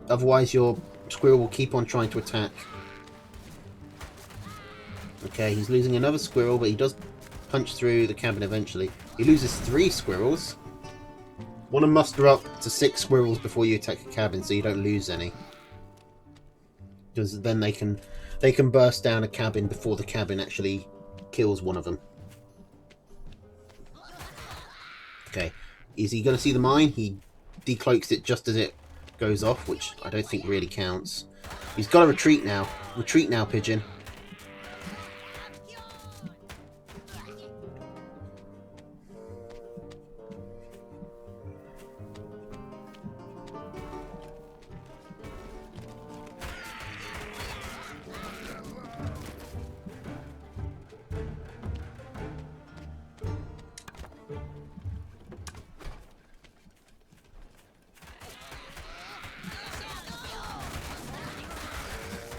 otherwise your squirrel will keep on trying to attack. Okay, he's losing another squirrel, but he does punch through the cabin eventually. He loses 3 squirrels. Want to muster up to 6 squirrels before you attack a cabin, so you don't lose any. Because then they can burst down a cabin before the cabin actually kills one of them. Okay, is he going to see the mine? He decloaks it just as it goes off, which I don't think really counts. He's got to retreat now. Retreat now, Pigeon.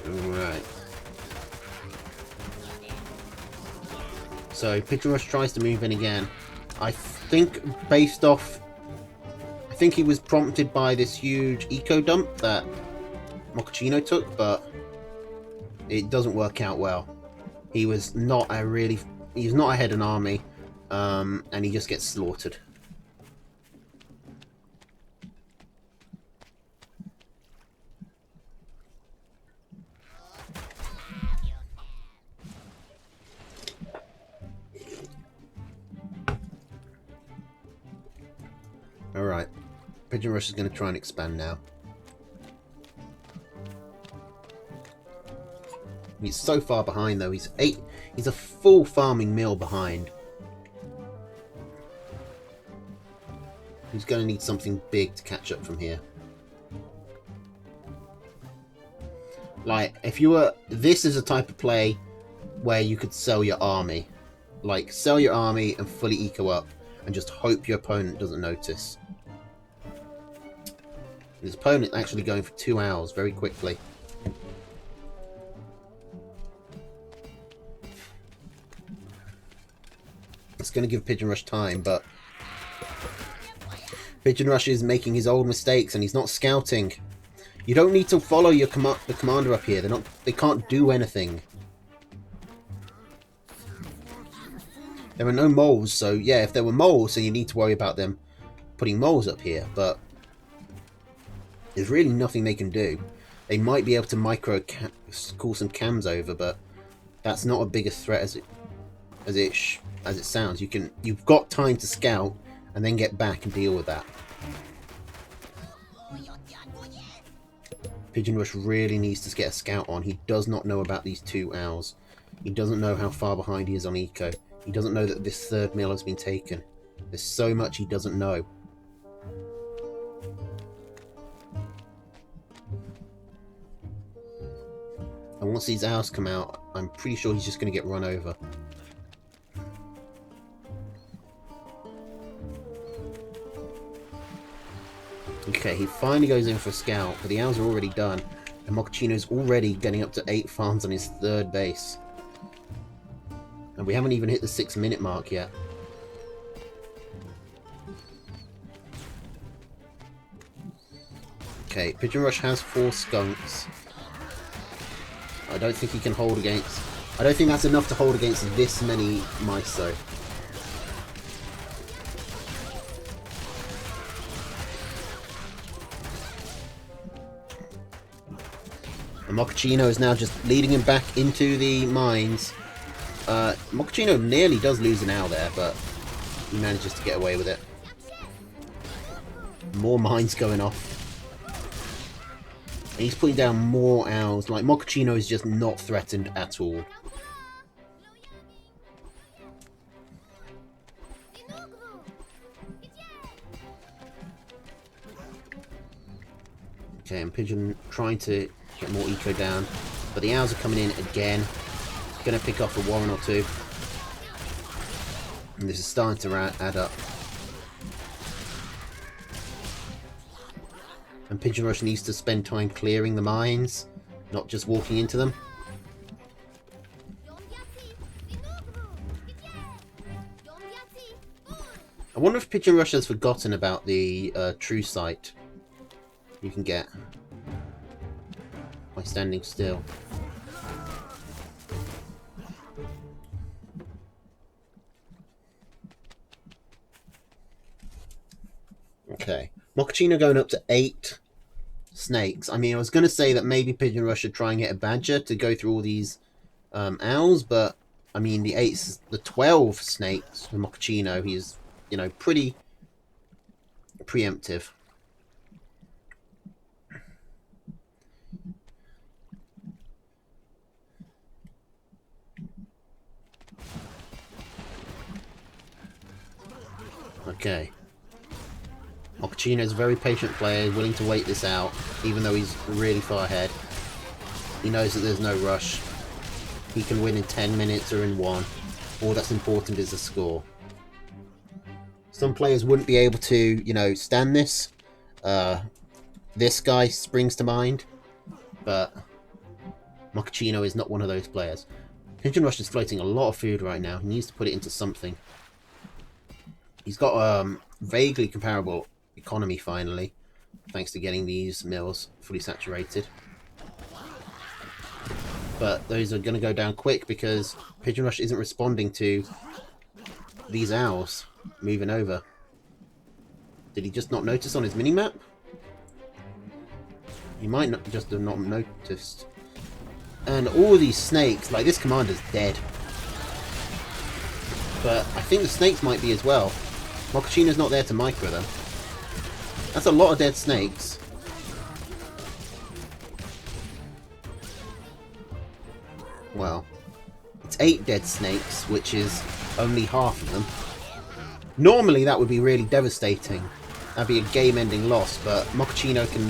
Alright. So, Pigeon Rush tries to move in again. I think based off... I think he was prompted by this huge eco dump that Mochaccino took, but it doesn't work out well. He was not he's not ahead an army, and he just gets slaughtered. Alright. Pigeon Rush is going to try and expand now. He's so far behind though. He's a full farming mill behind. He's going to need something big to catch up from here. Like, if you were... This is a type of play where you could sell your army. Like, sell your army and fully eco up, and just hope your opponent doesn't notice. His opponent actually going for 2 hours very quickly. It's going to give Pigeon Rush time, but Pigeon Rush is making his old mistakes and he's not scouting. You don't need to follow your the commander up here. They can't do anything. There are no moles, so yeah, if there were moles, then you need to worry about them putting moles up here, but there's really nothing they can do. They might be able to call some cams over, but that's not a bigger threat as it sounds. You've got time to scout and then get back and deal with that. Pigeon Rush really needs to get a scout on. He does not know about these 2 owls. He doesn't know how far behind he is on eco. He doesn't know that this 3rd mill has been taken. There's so much he doesn't know. And once these owls come out, I'm pretty sure he's just going to get run over. Okay, he finally goes in for a scout, but the owls are already done. And Mochaccino's already getting up to 8 farms on his 3rd base. And we haven't even hit the 6-minute mark yet. Okay, Pigeon Rush has 4 skunks. I don't think he can hold against... I don't think that's enough to hold against this many mice, though. And Mochaccino is now just leading him back into the mines. Mochaccino nearly does lose an owl there, but he manages to get away with it. More mines going off. And he's putting down more owls. Like, Mochaccino is just not threatened at all. Okay, and Pigeon trying to get more eco down. But the owls are coming in again. Gonna pick off a warren or 2. And this is starting to add up. And Pigeon Rush needs to spend time clearing the mines, not just walking into them. I wonder if Pigeon Rush has forgotten about the true sight you can get by standing still. Okay. Mochaccino going up to 8 snakes. I mean, I was going to say that maybe Pigeon Rush should try and get a badger to go through all these owls, but I mean, the 12 snakes for Mochaccino, he's, you know, pretty preemptive. Okay. Mochaccino's a very patient player, willing to wait this out, even though he's really far ahead. He knows that there's no rush. He can win in 10 minutes or in 1. All that's important is the score. Some players wouldn't be able to, you know, stand this. This guy springs to mind, but Mochaccino is not one of those players. Pigeon Rush is floating a lot of food right now. He needs to put it into something. He's got vaguely comparable economy finally, thanks to getting these mills fully saturated. But those are going to go down quick because Pigeon Rush isn't responding to these owls moving over. Did he just not notice on his minimap? He might not just have not noticed. And all these snakes, like this commander's dead. But I think the snakes might be as well. Mochaccino's not there to micro them. That's a lot of dead snakes. Well, it's 8 dead snakes, which is only half of them. Normally that would be really devastating. That'd be a game-ending loss, but Mochaccino can,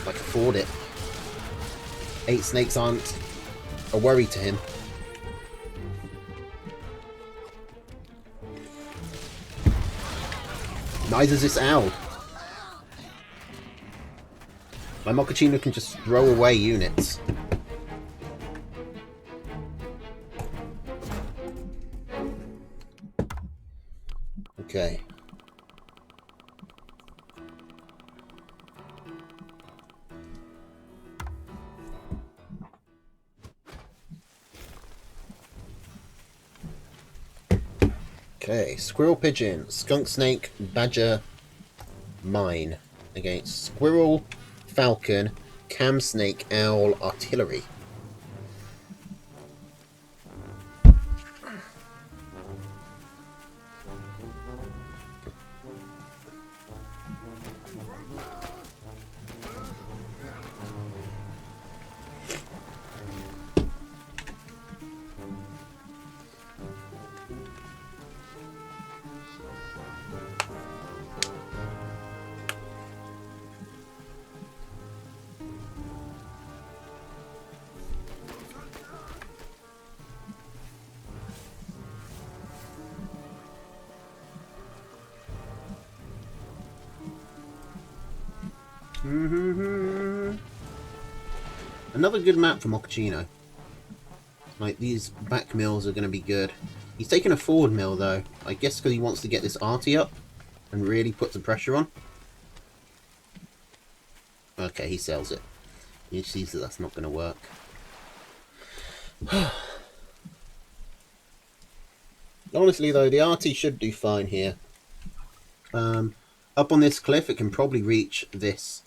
like, afford it. 8 snakes aren't a worry to him. Neither's this owl. My Mochaccino can just throw away units. Okay. Okay, Squirrel Pigeon, Skunk Snake, Badger, Mine against Squirrel, Falcon, Cam Snake, Owl, Artillery. Another good map for Mochaccino. Like, these back mills are going to be good. He's taking a forward mill, though. I guess because he wants to get this arty up and really put some pressure on. Okay, he sells it. He sees that that's not going to work. Honestly, though, the arty should do fine here. Up on this cliff, it can probably reach this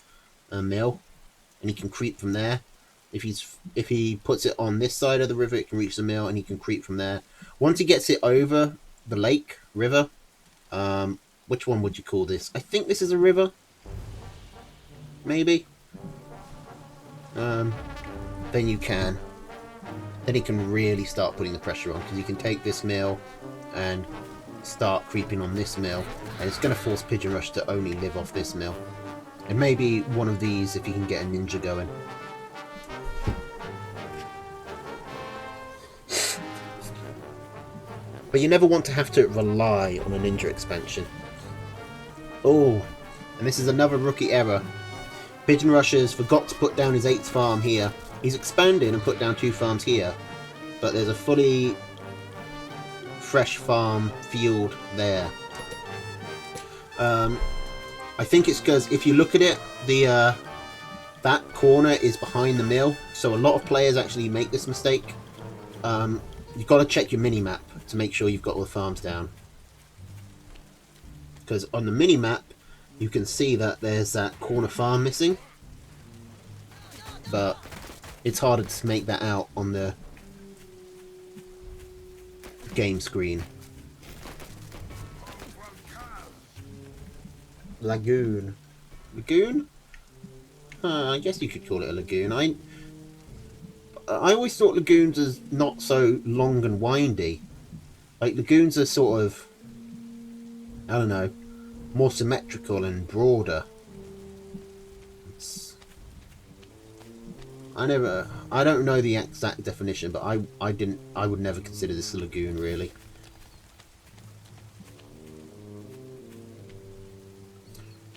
mill, and he can creep from there. If he puts it on this side of the river, it can reach the mill, and he can creep from there. Once he gets it over the lake, river, which one would you call this? I think this is a river. Maybe. Then you can. Then he can really start putting the pressure on, because he can take this mill and start creeping on this mill, and it's going to force Pigeon Rush to only live off this mill. And maybe one of these if you can get a ninja going. But you never want to have to rely on a ninja expansion. Oh, and this is another rookie error. Pigeon Rushers forgot to put down his 8th farm here. He's expanded and put down 2 farms here, but there's a fully fresh farm field there. I think it's because if you look at it, the that corner is behind the mill, so a lot of players actually make this mistake. You've got to check your mini-map to make sure you've got all the farms down. Because on the mini-map, you can see that there's that corner farm missing. But it's harder to make that out on the game screen. Lagoon. Lagoon? I guess you could call it a lagoon. I always thought lagoons are not so long and windy. Like, lagoons are sort of, I don't know, more symmetrical and broader. I don't know the exact definition, but I would never consider this a lagoon, really.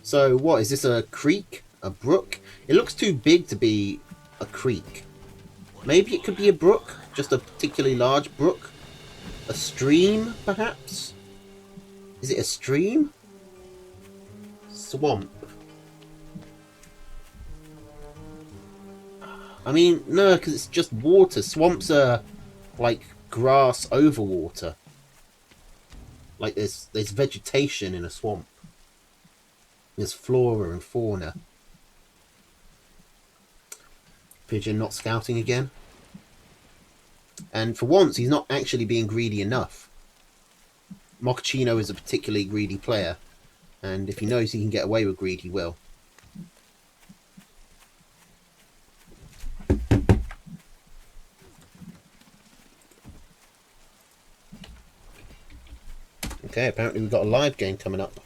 So, what, is this a creek? A brook? It looks too big to be a creek. Maybe it could be a brook, just a particularly large brook. A stream, perhaps? Is it a stream? Swamp. I mean, no, because it's just water. Swamps are like grass over water. Like there's vegetation in a swamp. There's flora and fauna. Pigeon not scouting again. And for once, he's not actually being greedy enough. Mochaccino is a particularly greedy player. And if he knows he can get away with greed, he will. Okay, apparently we've got a live game coming up.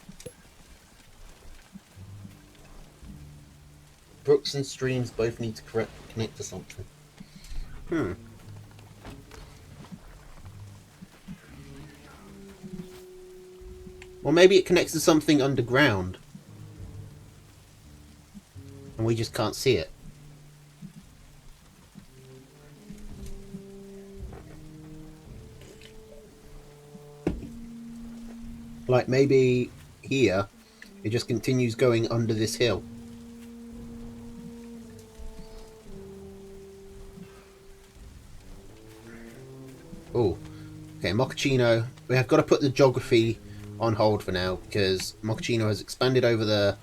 Brooks and streams both need to connect to something. Or maybe it connects to something underground. And we just can't see it. Like maybe here, it just continues going under this hill. Oh, okay, Mochaccino. We have got to put the geography on hold for now, because Mochaccino has expanded over the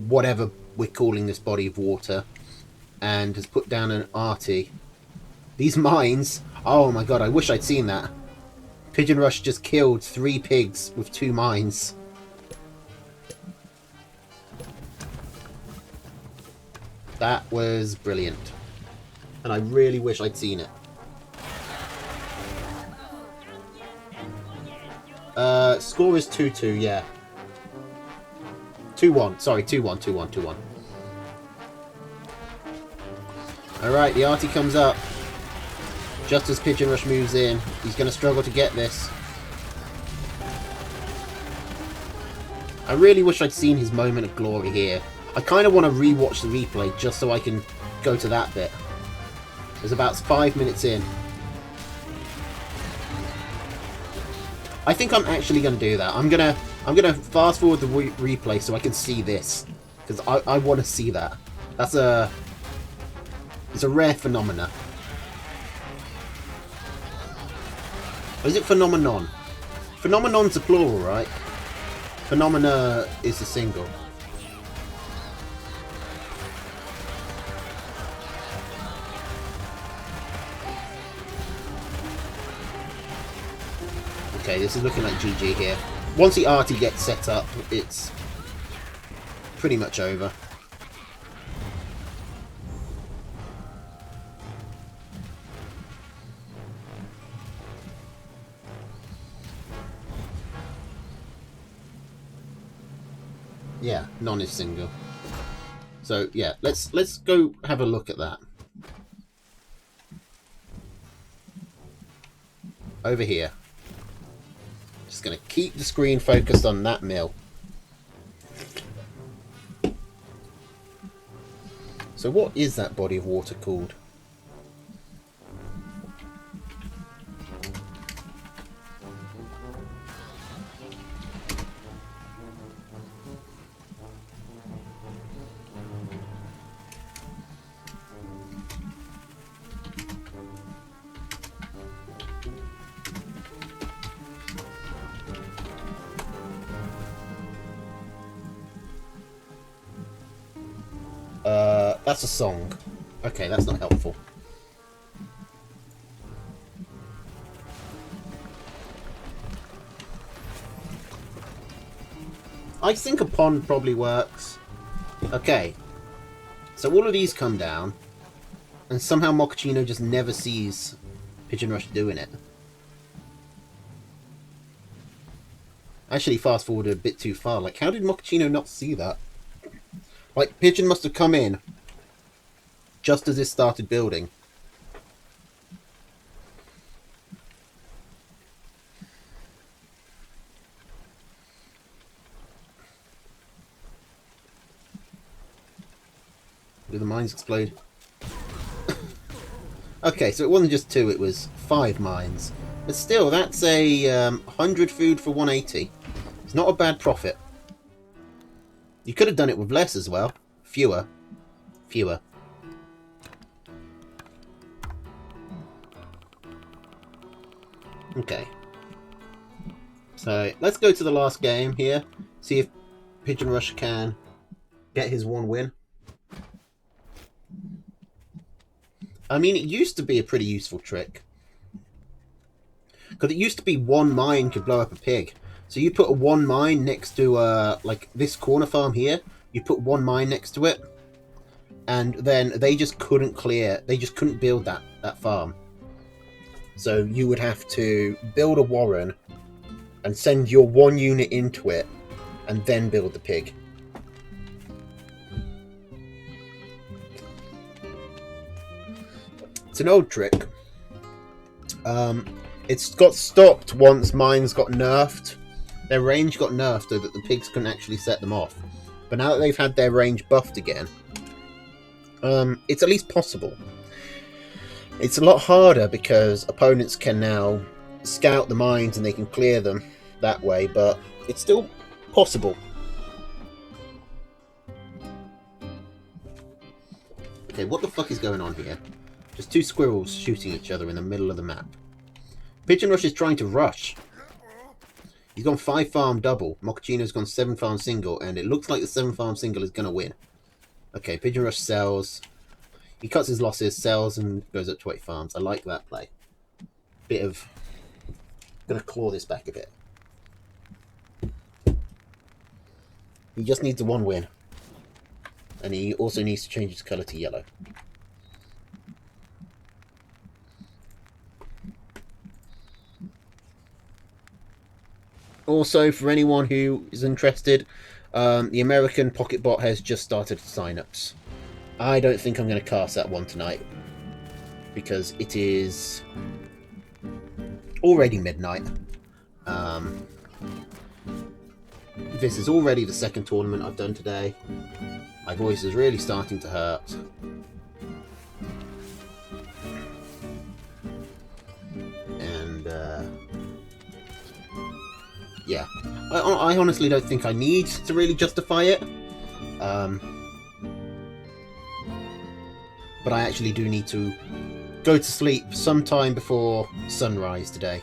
whatever we're calling this body of water, and has put down an arty. These mines, oh my god, I wish I'd seen that. Pigeon Rush just killed 3 pigs with 2 mines. That was brilliant. And I really wish I'd seen it. Score is 2-2, yeah. 2-1, sorry, 2-1, 2-1, 2-1. Alright, the arty comes up. Just as Pigeon Rush moves in, he's going to struggle to get this. I really wish I'd seen his moment of glory here. I kind of want to rewatch the replay just so I can go to that bit. There's about 5 minutes in. I think I'm actually going to do that. I'm gonna fast forward the replay so I can see this, because I want to see that. It's a rare phenomena. Or is it phenomenon? Phenomenon's a plural, right? Phenomena is a single. Okay, this is looking like GG here. Once the arty gets set up, it's pretty much over. Yeah, none is single. So yeah, let's go have a look at that. Over here. Just gonna keep the screen focused on that mill. So what is that body of water called? That's a song. Okay, that's not helpful. I think a pond probably works. Okay. So all of these come down, and somehow Mochaccino just never sees Pigeon Rush doing it. Actually, fast forward a bit too far. Like, how did Mochaccino not see that? Like, Pigeon must have come in just as it started building. Did the mines explode? Okay, so it wasn't just 2, it was 5 mines. But still, that's a 100 food for 180. It's not a bad profit. You could have done it with less as well. Fewer. Okay. So, let's go to the last game here. See if Pigeon Rush can get his 1 win. I mean, it used to be a pretty useful trick. Because it used to be 1 mine could blow up a pig. So you put a 1 mine next to, like, this corner farm here. You put 1 mine next to it. And then they just couldn't clear. They just couldn't build that farm. So you would have to build a warren and send your 1 unit into it and then build the pig. It's an old trick. It's got stopped once mines got nerfed. Their range got nerfed so that the pigs couldn't actually set them off. But now that they've had their range buffed again, it's at least possible. It's a lot harder because opponents can now scout the mines and they can clear them that way, but it's still possible. Okay, what the fuck is going on here? Just 2 squirrels shooting each other in the middle of the map. Pigeon Rush is trying to rush. He's gone 5 farm double. Mochaccino's gone 7 farm single, and it looks like the 7 farm single is going to win. Okay, Pigeon Rush sells. He cuts his losses, sells, and goes up to 8 farms. I like that play. Bit of... Gonna claw this back a bit. He just needs a 1 win. And he also needs to change his colour to yellow. Also, for anyone who is interested, the American Pocket Bot has just started sign-ups. I don't think I'm going to cast that one tonight, because it is already midnight. This is already the 2nd tournament I've done today. My voice is really starting to hurt. And, yeah. I honestly don't think I need to really justify it. But I actually do need to go to sleep sometime before sunrise today.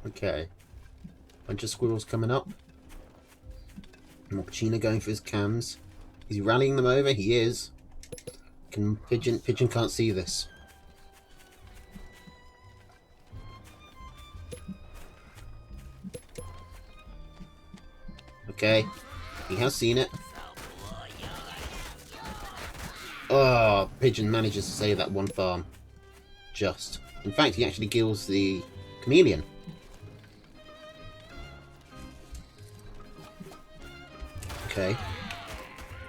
Okay. Bunch of squirrels coming up. Mochaccino going for his cams. Is he rallying them over? He is. Pigeon can't see this. Okay. He has seen it. Oh, Pigeon manages to save that 1 farm. Just. In fact, he actually kills the chameleon. Okay.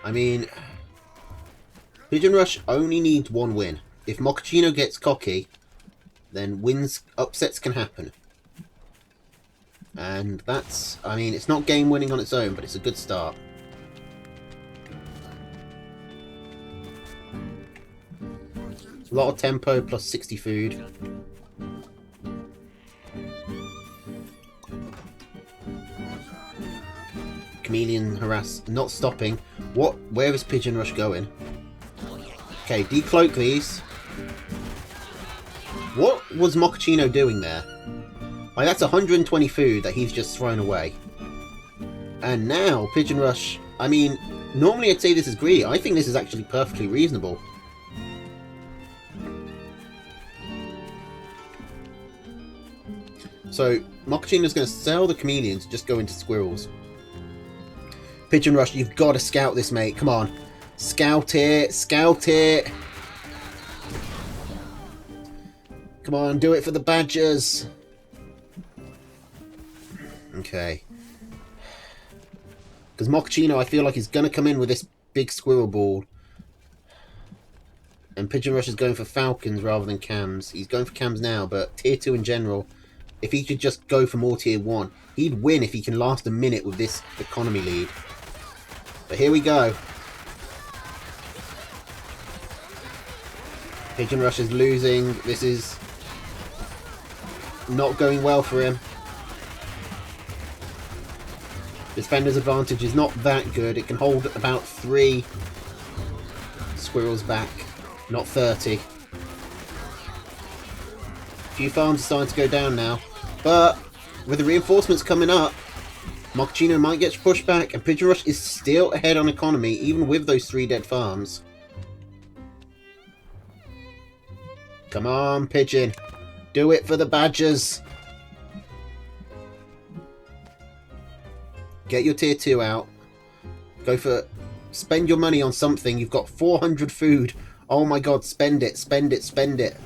I mean, Pigeon Rush only needs 1 win. If Mochaccino gets cocky, then upsets can happen. And that's, I mean, it's not game winning on its own, but it's a good start. A lot of tempo plus 60 food. Chameleon harass, not stopping. What? Where is Pigeon Rush going? Okay, decloak these. What was Mochaccino doing there? Like, that's 120 food that he's just thrown away. And now, Pigeon Rush... I mean, normally I'd say this is greedy. I think this is actually perfectly reasonable. So, Mochaccino's going to sell the chameleons and just go into squirrels. Pigeon Rush, you've got to scout this, mate. Come on. Scout it. Scout it. Come on, do it for the badgers. Okay. Because Mochaccino, I feel like he's going to come in with this big squirrel ball. And Pigeon Rush is going for falcons rather than cams. He's going for cams now, but tier 2 in general, if he could just go for more tier 1, he'd win if he can last a minute with this economy lead. But here we go. Pigeon Rush is losing. This is not going well for him. Defender's advantage is not that good. It can hold about 3 squirrels back, not 30. A few farms are starting to go down now. But with the reinforcements coming up, Mochaccino might get pushed back, and Pigeon Rush is still ahead on economy, even with those 3 dead farms. Come on, Pigeon. Do it for the badgers. Get your tier 2 out. Go for... Spend your money on something. You've got 400 food. Oh my god, spend it, spend it, spend it.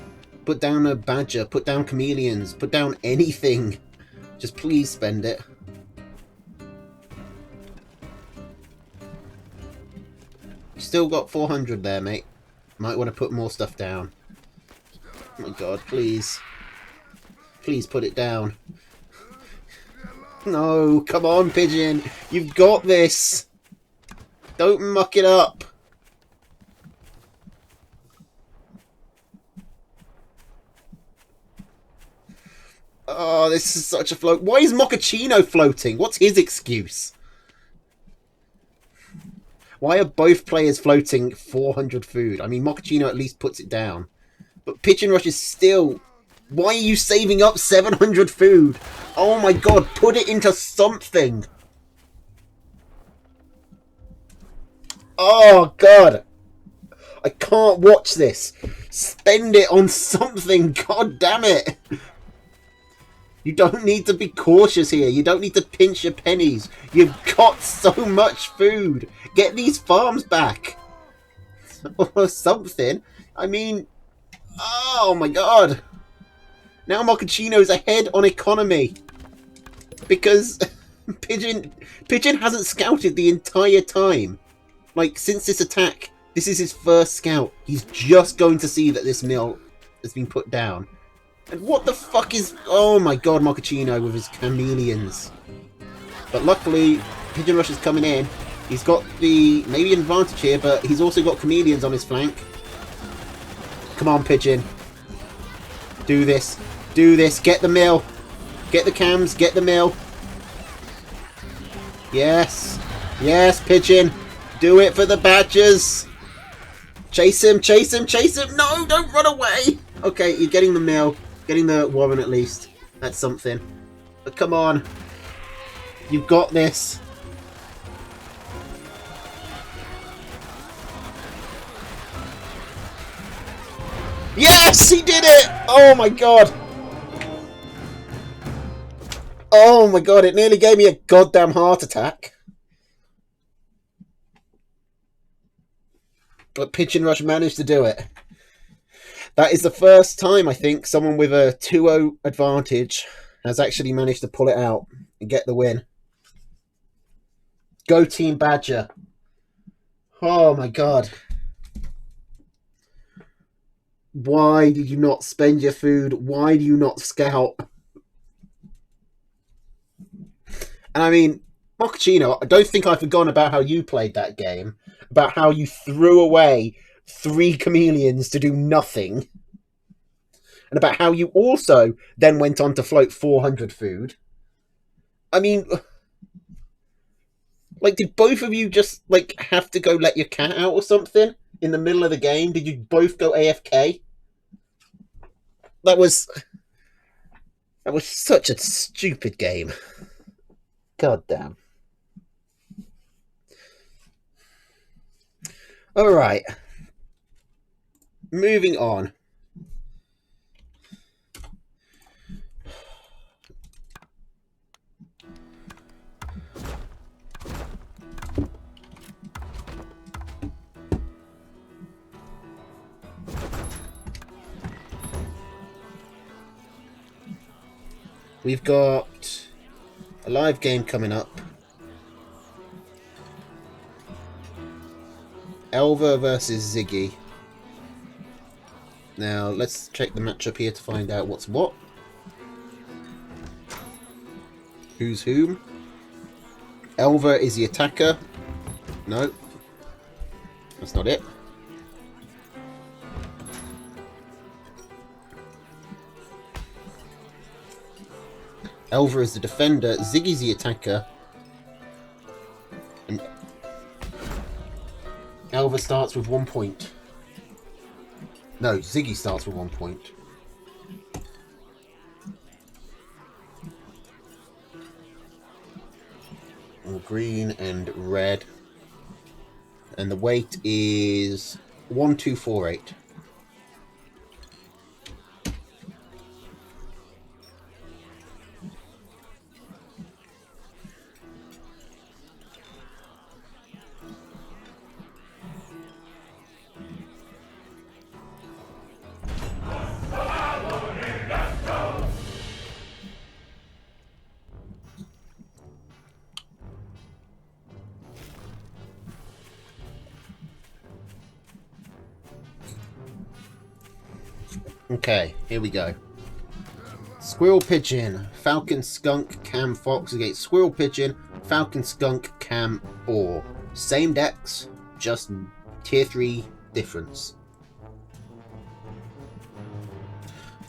Put down a badger. Put down chameleons. Put down anything. Just please spend it. Still got 400 there, mate. Might want to put more stuff down. Oh my god, please. Please put it down. No, come on, Pigeon. You've got this. Don't muck it up. Oh, this is such a float. Why is Mochaccino floating? What's his excuse? Why are both players floating 400 food? I mean, Mochaccino at least puts it down. But Pigeon Rush is still... Why are you saving up 700 food? Oh my god, put it into something. Oh god. I can't watch this. Spend it on something, god damn it. You don't need to be cautious here. You don't need to pinch your pennies. You've got so much food. Get these farms back. Or something. I mean... Oh my god. Now Mochaccino's ahead on economy. Because Pigeon hasn't scouted the entire time. Like, since this attack, this is his first scout. He's just going to see that this mill has been put down. And what the fuck is... Oh my god, Mochaccino with his chameleons. But luckily, Pigeon Rush is coming in. He's got the... maybe an advantage here, but he's also got chameleons on his flank. Come on, Pigeon. Do this. Do this. Get the mill. Get the cams. Get the mill. Yes. Yes, Pigeon. Do it for the badgers. Chase him. Chase him. Chase him. No, don't run away. Okay, you're getting the mill. Getting the warren at least. That's something. But come on. You've got this. Yes, he did it! Oh my god. Oh my god, it nearly gave me a goddamn heart attack. But Pigeon Rush managed to do it. That is the first time, I think, someone with a 2-0 advantage has actually managed to pull it out and get the win. Go Team Badger. Oh my god. Why did you not spend your food? Why do you not scout? And I mean, Mochaccino, I don't think I've forgotten about how you played that game. About how you threw away 3 chameleons to do nothing, and about how you also then went on to float 400 food. I mean, like, did both of you just, like, have to go let your cat out or something in the middle of the game? Did you both go AFK? That was such a stupid game. God damn. Alright. Moving on. We've got a live game coming up. Elva versus Ziggy. Now, let's check the matchup here to find out what's what. Who's whom? Elva is the attacker. No. That's not it. Elva is the defender. Ziggy's the attacker. And Elva starts with 1 point. No, Ziggy starts with 1 point. Green and red. And the weight is 1248. Okay, here we go. Squirrel Pigeon, Falcon Skunk, Cam Fox against Squirrel Pigeon, Falcon Skunk, Cam Boar. Same decks, just tier 3 difference.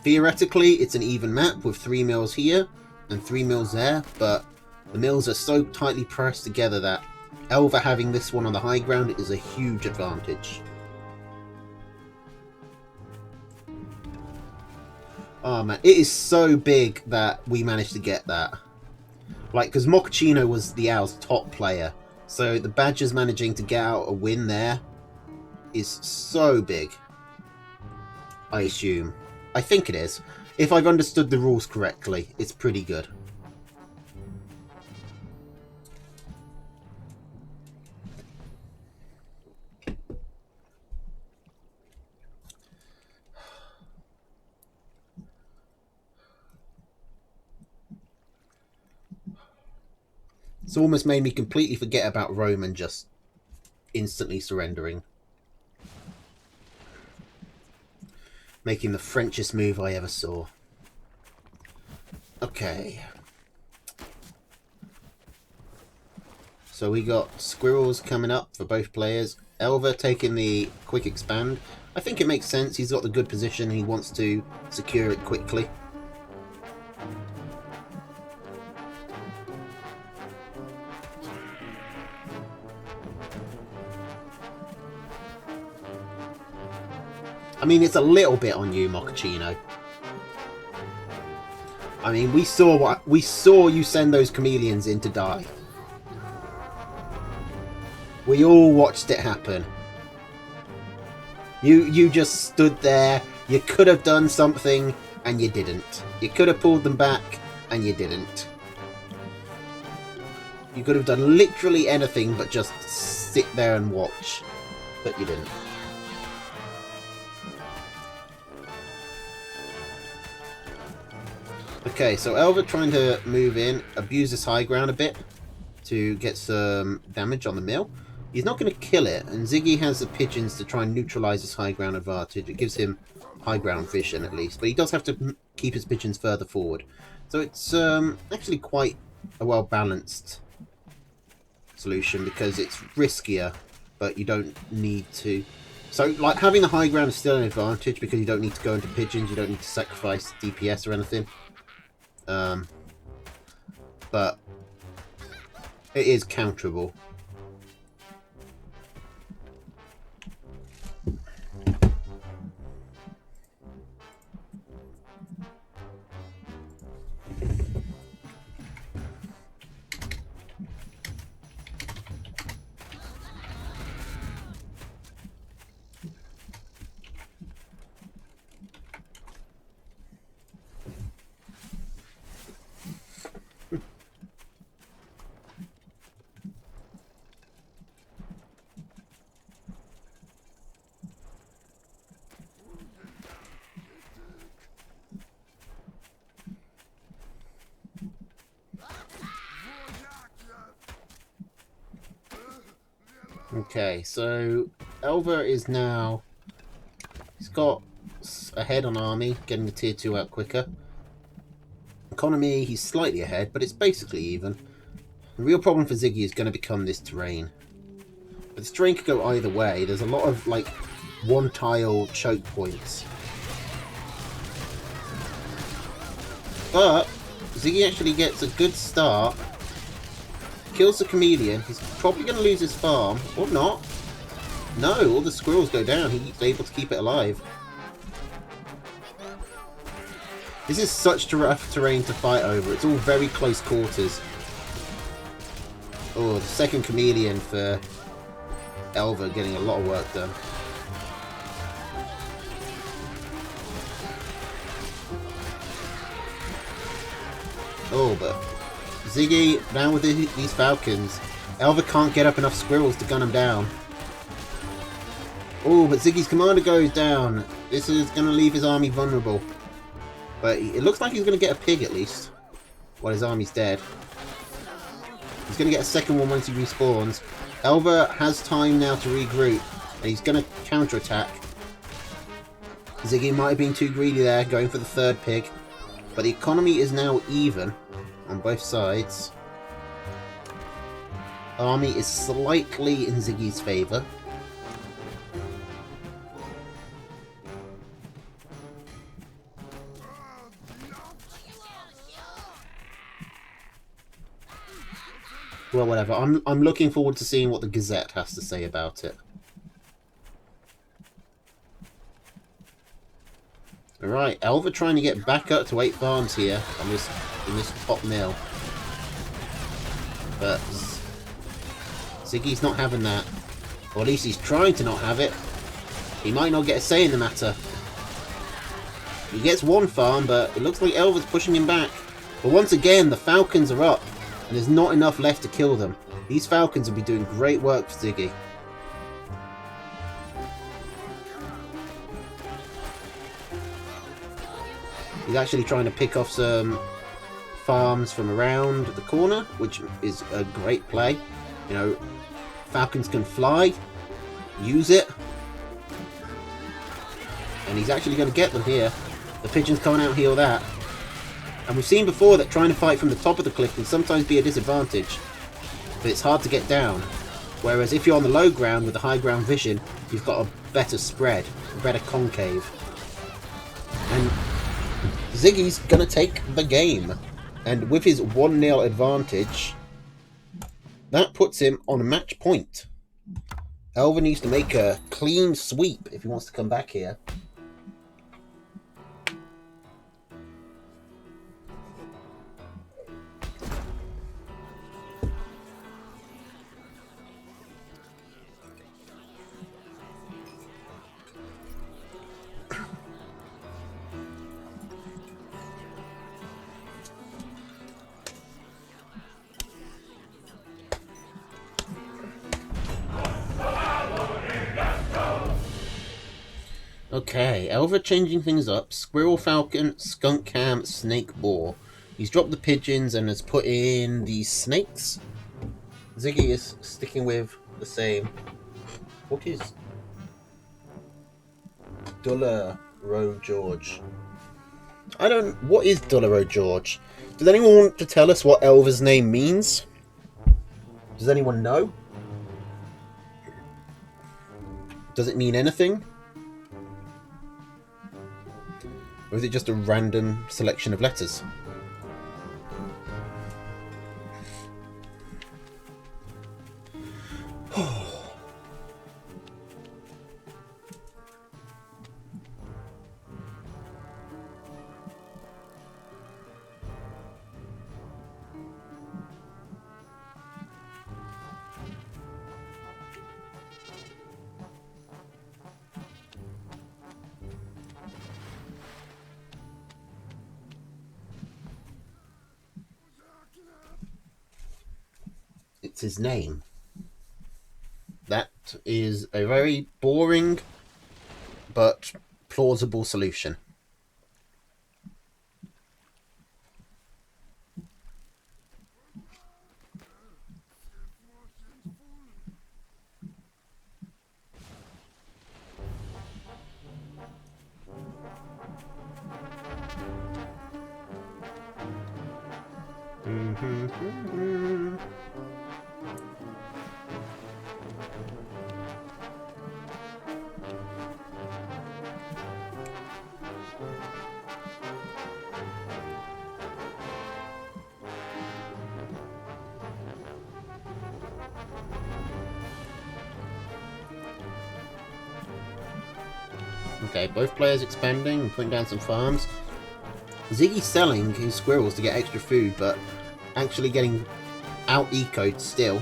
Theoretically, it's an even map with 3 mills here and 3 mills there, but the mills are so tightly pressed together that Elva having this one on the high ground is a huge advantage. Oh man, it is so big that we managed to get that. Like, because Mochaccino was the Owl's top player, so the Badgers managing to get out a win there is so big. I assume. I think it is. If I've understood the rules correctly, it's pretty good. It's almost made me completely forget about Roman just instantly surrendering. Making the Frenchest move I ever saw. Okay. So we got Squirrels coming up for both players. Elva taking the quick expand. I think it makes sense. He's got the good position. He wants to secure it quickly. I mean, it's a little bit on you, Mochaccino. I mean, we saw you send those chameleons in to die. We all watched it happen. You just stood there. You could have done something, and you didn't. You could have pulled them back, and you didn't. You could have done literally anything but just sit there and watch, but you didn't. Okay, so Elva trying to move in, abuse this high ground a bit to get some damage on the mill. He's not going to kill it, and Ziggy has the pigeons to try and neutralise his high ground advantage. It gives him high ground vision at least, but he does have to keep his pigeons further forward. So it's actually quite a well-balanced solution because it's riskier, but you don't need to So, like, having the high ground is still an advantage because you don't need to go into pigeons, you don't need to sacrifice DPS or anything. But it is counterable. Okay, so Elva is now... He's got ahead on army, getting the tier 2 out quicker. Economy, he's slightly ahead, but it's basically even. The real problem for Ziggy is going to become this terrain. But this terrain could go either way. There's a lot of, like, one-tile choke points. But Ziggy actually gets a good start. Kills the chameleon. He's probably going to lose his farm. Or not. No, all the squirrels go down. He's able to keep it alive. This is such rough terrain to fight over. It's all very close quarters. Oh, the second chameleon for Elva getting a lot of work done. Oh, but Ziggy, down with these falcons. Elva can't get up enough squirrels to gun him down. Oh, but Ziggy's commander goes down. This is going to leave his army vulnerable. But it looks like he's going to get a pig at least. While his army's dead. He's going to get a second one once he respawns. Elva has time now to regroup. And he's going to counterattack. Ziggy might have been too greedy there, going for the third pig. But the economy is now even on both sides. Army is slightly in Ziggy's favour. Well, whatever. I'm looking forward to seeing what the Gazette has to say about it. Alright, Elva trying to get back up to 8 farms here on in this top mill. But Ziggy's not having that. Or at least he's trying to not have it. He might not get a say in the matter. He gets one farm, but it looks like Elva's pushing him back. But once again, the falcons are up. And there's not enough left to kill them. These falcons will be doing great work for Ziggy. He's actually trying to pick off some farms from around the corner, which is a great play. You know, falcons can fly, use it. And he's actually going to get them here. The pigeons can't out-heal that. And we've seen before that trying to fight from the top of the cliff can sometimes be a disadvantage. But it's hard to get down. Whereas if you're on the low ground with the high ground vision, you've got a better spread, a better concave. And Ziggy's going to take the game. And with his 1-0 advantage, that puts him on a match point. Elva needs to make a clean sweep if he wants to come back here. Okay, Elva changing things up. Squirrel, Falcon, Skunk Cam, Snake Boar. He's dropped the pigeons and has put in the snakes. Ziggy is sticking with the same. What is Dullaro George? What is Dullaro George? Does anyone want to tell us what Elva's name means? Does anyone know? Does it mean anything? Or is it just a random selection of letters? It's his name. That is a very boring but plausible solution. Okay, both players expanding and putting down some farms. Ziggy's selling his squirrels to get extra food, but actually getting out-ecoed still.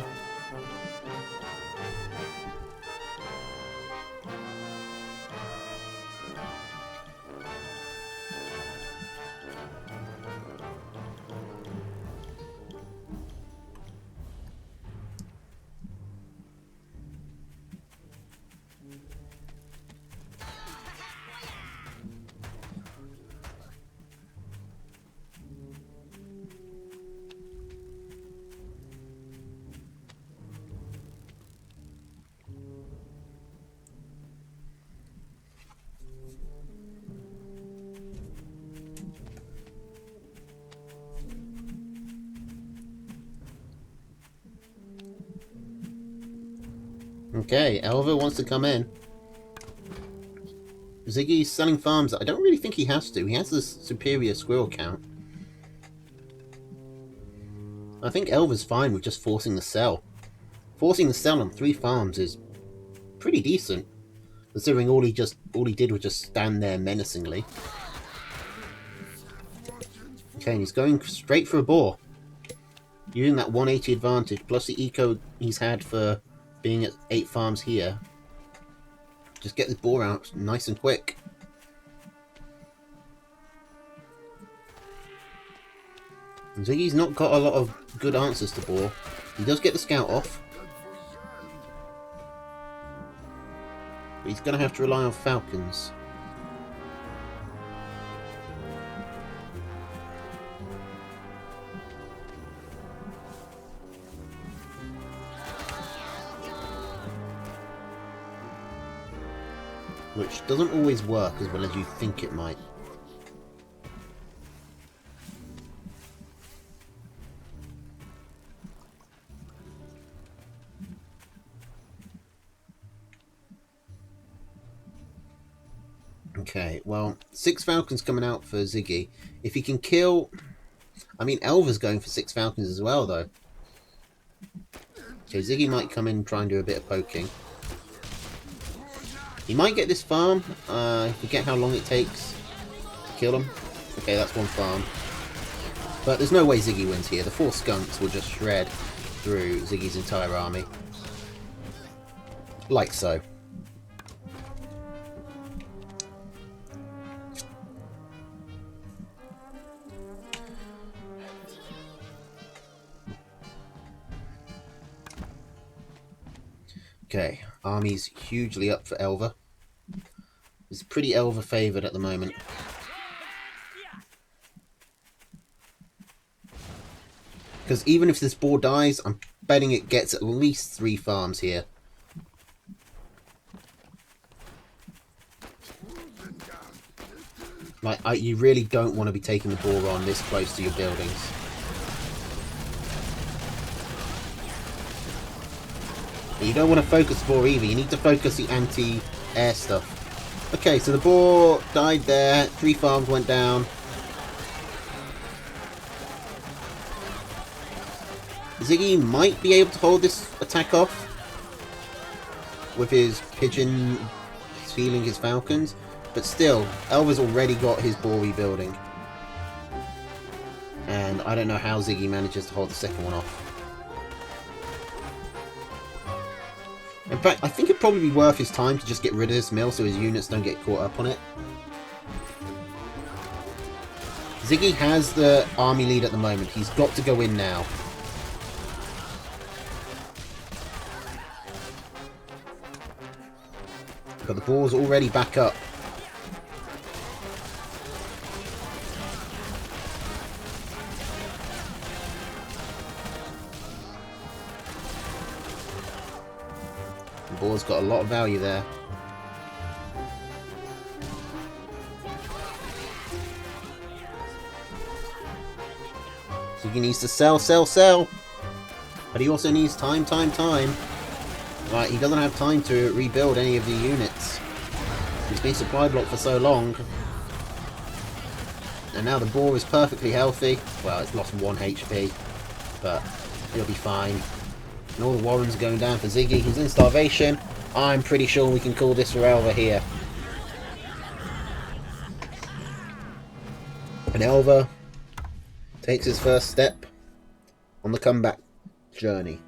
Okay, Elva wants to come in. Ziggy's selling farms. I don't really think he has to. He has this superior squirrel count. I think Elva's fine with just forcing the sell. Forcing the sell on 3 farms is pretty decent, considering all he did was just stand there menacingly. Okay, and he's going straight for a boar. Using that 180 advantage, plus the eco he's had for being at 8 farms here. Just get this boar out nice and quick. And Ziggy's not got a lot of good answers to boar. He does get the scout off. But he's going to have to rely on falcons. Which doesn't always work as well as you think it might. Okay, well, 6 falcons coming out for Ziggy. If he can kill... I mean, Elva's going for 6 falcons as well, though. Okay, Ziggy might come in and try and do a bit of poking. He might get this farm. I forget how long it takes to kill him. Okay, that's 1 farm. But there's no way Ziggy wins here. The 4 skunks will just shred through Ziggy's entire army. Like so. Okay, army's hugely up for Elva. It's pretty Elva favoured at the moment. Because even if this boar dies, I'm betting it gets at least 3 farms here. Like, you really don't want to be taking the boar on this close to your buildings. You don't want to focus the boar either. You need to focus the anti-air stuff. Okay, so the boar died there. 3 farms went down. Ziggy might be able to hold this attack off with his pigeon stealing his falcons, but still, Elva's already got his boar rebuilding. And I don't know how Ziggy manages to hold the second one off. In fact, I think it'd probably be worth his time to just get rid of this mill so his units don't get caught up on it. Ziggy has the army lead at the moment. He's got to go in now. But the boar's already back up. The boar's got a lot of value there. So he needs to sell, sell, sell. But he also needs time. Right, he doesn't have time to rebuild any of the units. He's been supply blocked for so long. And now the boar is perfectly healthy. Well, it's lost 1 HP, but he'll be fine. And all the warrens are going down for Ziggy. He's in starvation. I'm pretty sure we can call this for Elva here. And Elva takes his first step on the comeback journey.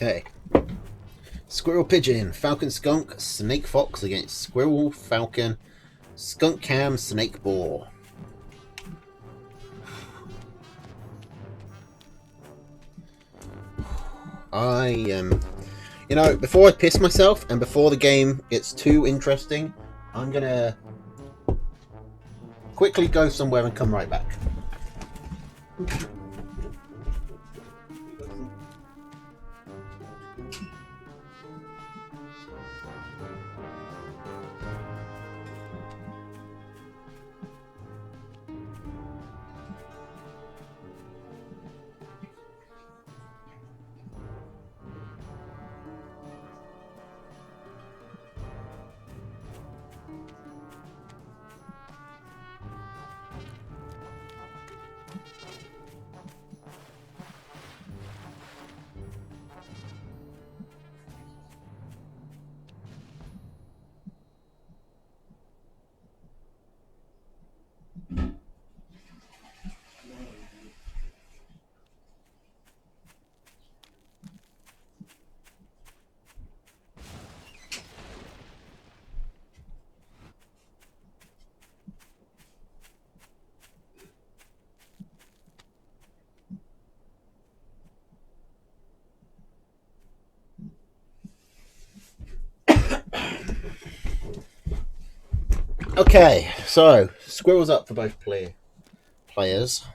Okay. Squirrel Pigeon, Falcon Skunk, Snake Fox against Squirrel Falcon, Skunk Cam, Snake Boar. You know, before I piss myself and before the game gets too interesting, I'm gonna quickly go somewhere and come right back. Okay, so squirrels up for both players.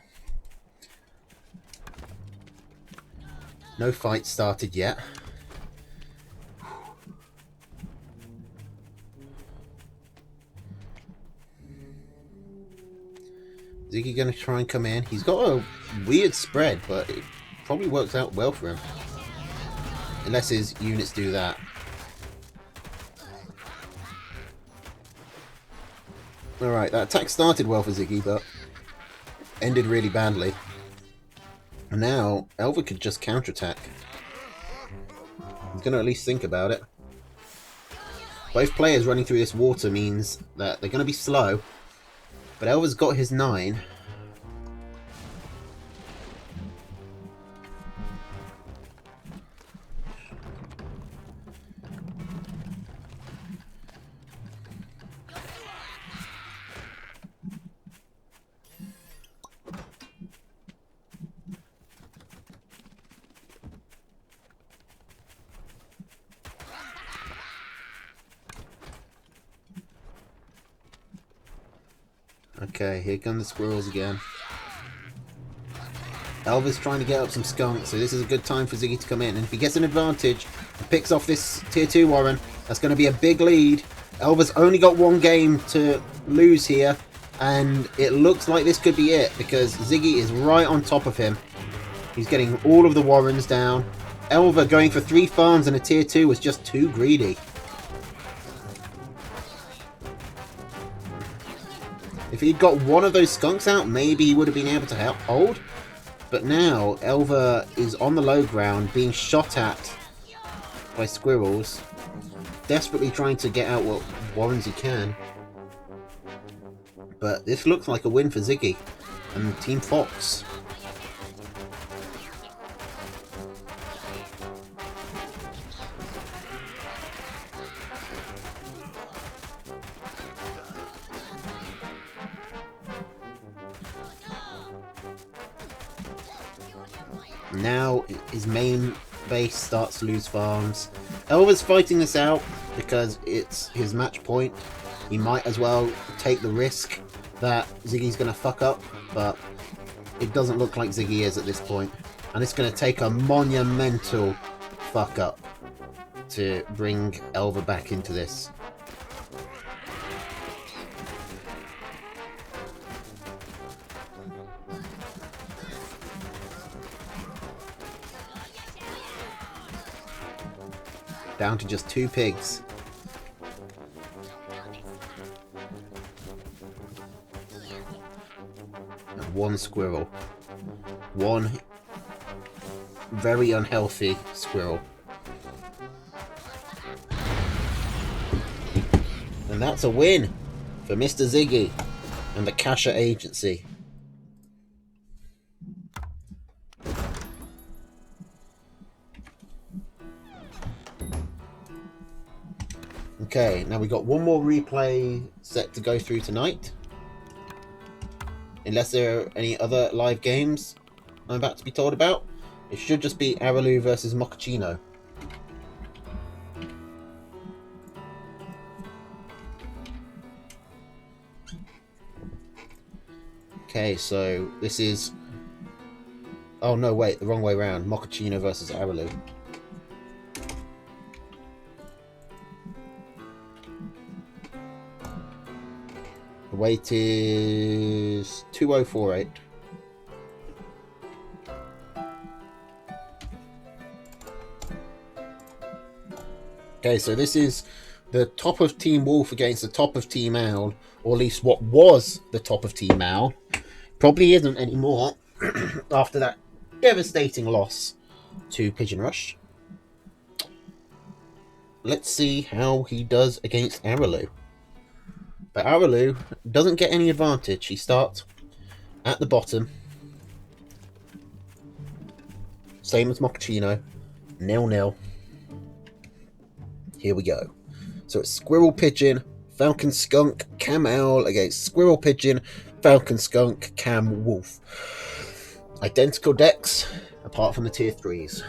No fight started yet. Ziggy gonna try and come in. He's got a weird spread, but it probably works out well for him. Unless his units do that. Alright, that attack started well for Ziggy, but ended really badly. And now, Elva could just counterattack. He's going to at least think about it. Both players running through this water means that they're going to be slow. But Elva's got his 9. Okay, here come the squirrels again. Elva's trying to get up some skunks, so this is a good time for Ziggy to come in. And if he gets an advantage and picks off this tier 2 Warren, that's going to be a big lead. Elva's only got 1 game to lose here, and it looks like this could be it, because Ziggy is right on top of him. He's getting all of the Warrens down. Elva going for 3 farms and a tier 2 was just too greedy. If he'd got one of those skunks out, maybe he would have been able to hold. But now, Elva is on the low ground, being shot at by squirrels, desperately trying to get out what Warrens he can. But this looks like a win for Ziggy and Team Fox. Now his main base starts to lose farms. Elva's fighting this out because it's his match point. He might as well take the risk that Ziggy's going to fuck up, but it doesn't look like Ziggy is at this point. And it's going to take a monumental fuck up to bring Elva back into this. Down to just 2 pigs. And 1 squirrel. 1 very unhealthy squirrel. And that's a win for Mr. Ziggy and the Kasha Agency. Okay, now we've got 1 more replay set to go through tonight. Unless there are any other live games I'm about to be told about. It should just be Araloo versus Mochaccino. Okay, so this is... Oh no, wait, the wrong way around. Mochaccino versus Araloo. The weight is 2048. Okay, so this is the top of Team Wolf against the top of Team Owl, or at least what was the top of Team Owl. Probably isn't anymore after that devastating loss to Pigeon Rush. Let's see how he does against Araloo. But Araloo doesn't get any advantage. He starts at the bottom. Same as Mochaccino. 0-0. Here we go. So it's Squirrel Pigeon, Falcon Skunk, Cam Owl against Squirrel Pigeon, Falcon Skunk, Cam Wolf. Identical decks, apart from the tier 3s.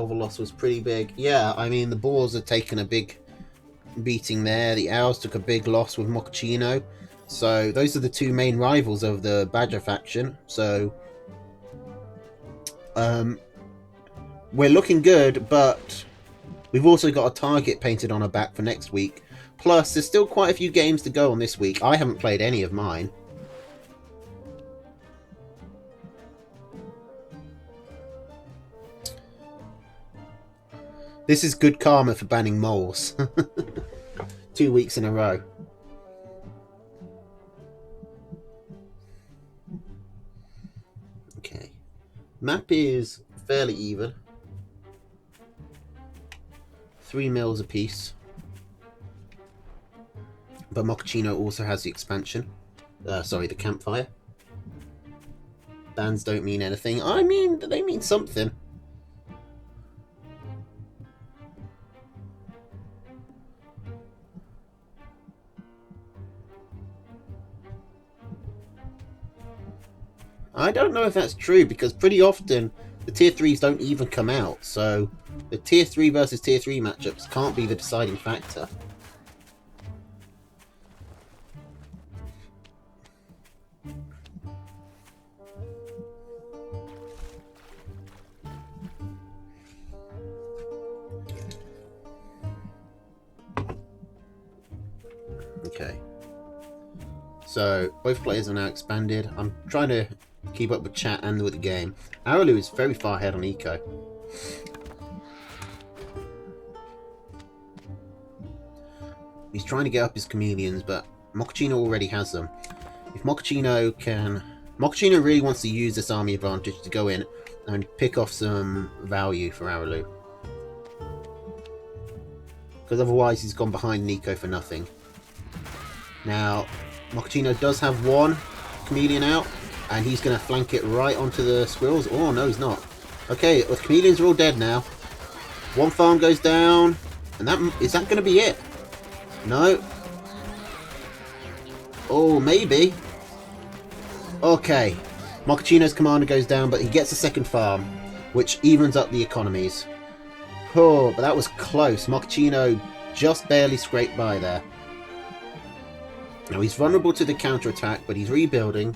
Elver loss was pretty big. Yeah, I mean, the Boars are taking a big beating there. The Owls took a big loss with Mochaccino. So those are the two main rivals of the Badger faction. So we're looking good, but we've also got a target painted on our back for next week. Plus, there's still quite a few games to go on this week. I haven't played any of mine. This is good karma for banning moles. 2 weeks in a row. Okay. Map is fairly even. 3 mils apiece. But Mochaccino also has the expansion. Sorry, the campfire. Bans don't mean anything. I mean, they mean something. I don't know if that's true, because pretty often the tier 3s don't even come out, so the tier 3 versus tier 3 matchups can't be the deciding factor. Okay. So, both players are now expanded. I'm trying to keep up with chat and with the game. Araloo is very far ahead on eco. He's trying to get up his chameleons, but Mochaccino already has them. If Mochaccino can... Mochaccino really wants to use this army advantage to go in and pick off some value for Araloo. Because otherwise he's gone behind Nico for nothing. Now, Mochaccino does have one chameleon out, and he's going to flank it right onto the squirrels. Oh, no, he's not. Okay, the chameleons are all dead now. One farm goes down, and is that going to be it? No. Oh, maybe. Okay. Mochaccino's commander goes down, but he gets a second farm, which evens up the economies. Oh, but that was close. Mochaccino just barely scraped by there. Now, he's vulnerable to the counter-attack, but he's rebuilding.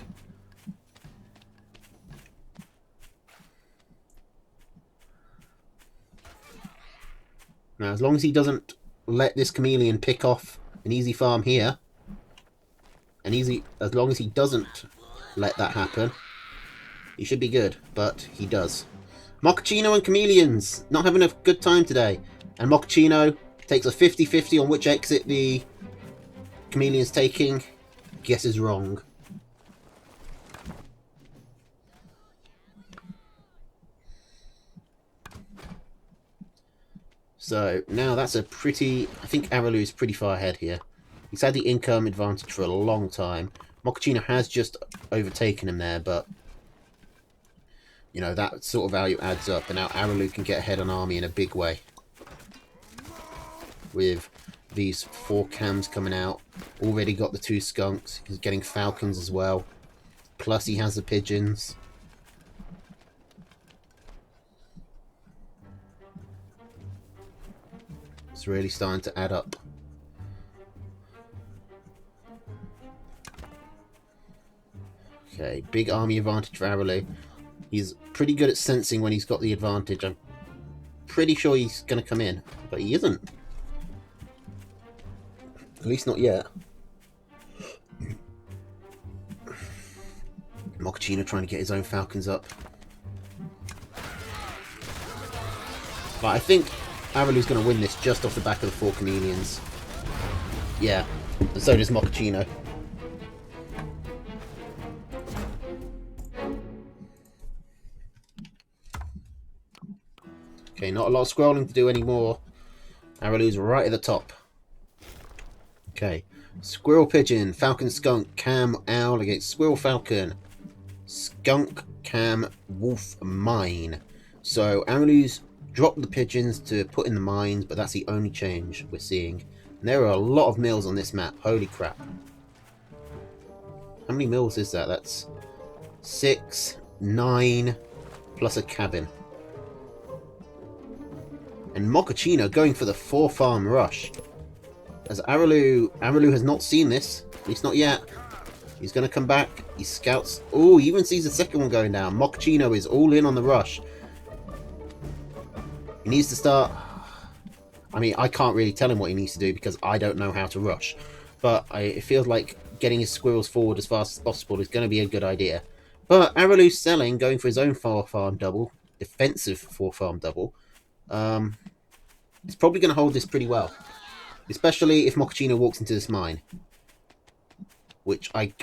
Now, as long as he doesn't let this chameleon pick off an easy farm here, as long as he doesn't let that happen, he should be good, but he does. Mochaccino and chameleons not having a good time today, and Mochaccino takes a 50-50 on which exit the chameleon's taking. Guesses wrong. So now that's a pretty... I think Araloo is pretty far ahead here. He's had the income advantage for a long time. Mochaccino has just overtaken him there, but you know, that sort of value adds up, and now Araloo can get ahead on army in a big way. With these 4 cams coming out. Already got the 2 skunks. He's getting falcons as well. Plus he has the pigeons. It's really starting to add up. Okay, big army advantage for Araloo. He's pretty good at sensing when he's got the advantage. I'm pretty sure he's going to come in, but he isn't. At least not yet. Mochaccino trying to get his own falcons up. But I think Araloo's going to win this just off the back of the 4 chameleons. Yeah, and so does Mochaccino. Okay, not a lot of scrolling to do anymore. Araloo's right at the top. Okay, Squirrel Pigeon, Falcon Skunk, Cam Owl against Squirrel Falcon, Skunk Cam Wolf Mine. So Araloo's dropped the pigeons to put in the mines, but that's the only change we're seeing. And there are a lot of mills on this map. Holy crap! How many mills is that? That's 6, 9, plus a cabin. And Mochaccino going for the 4-farm rush. As Araloo has not seen this, at least not yet. He's going to come back. He scouts. Oh, he even sees the second one going down. Mochaccino is all in on the rush. He needs to start... I mean, I can't really tell him what he needs to do because I don't know how to rush. But it feels like getting his squirrels forward as fast as possible is going to be a good idea. But Araloo's selling, going for his own 4-farm double. Defensive 4-farm double. He's probably going to hold this pretty well. Especially if Mochaccino walks into this mine. Which I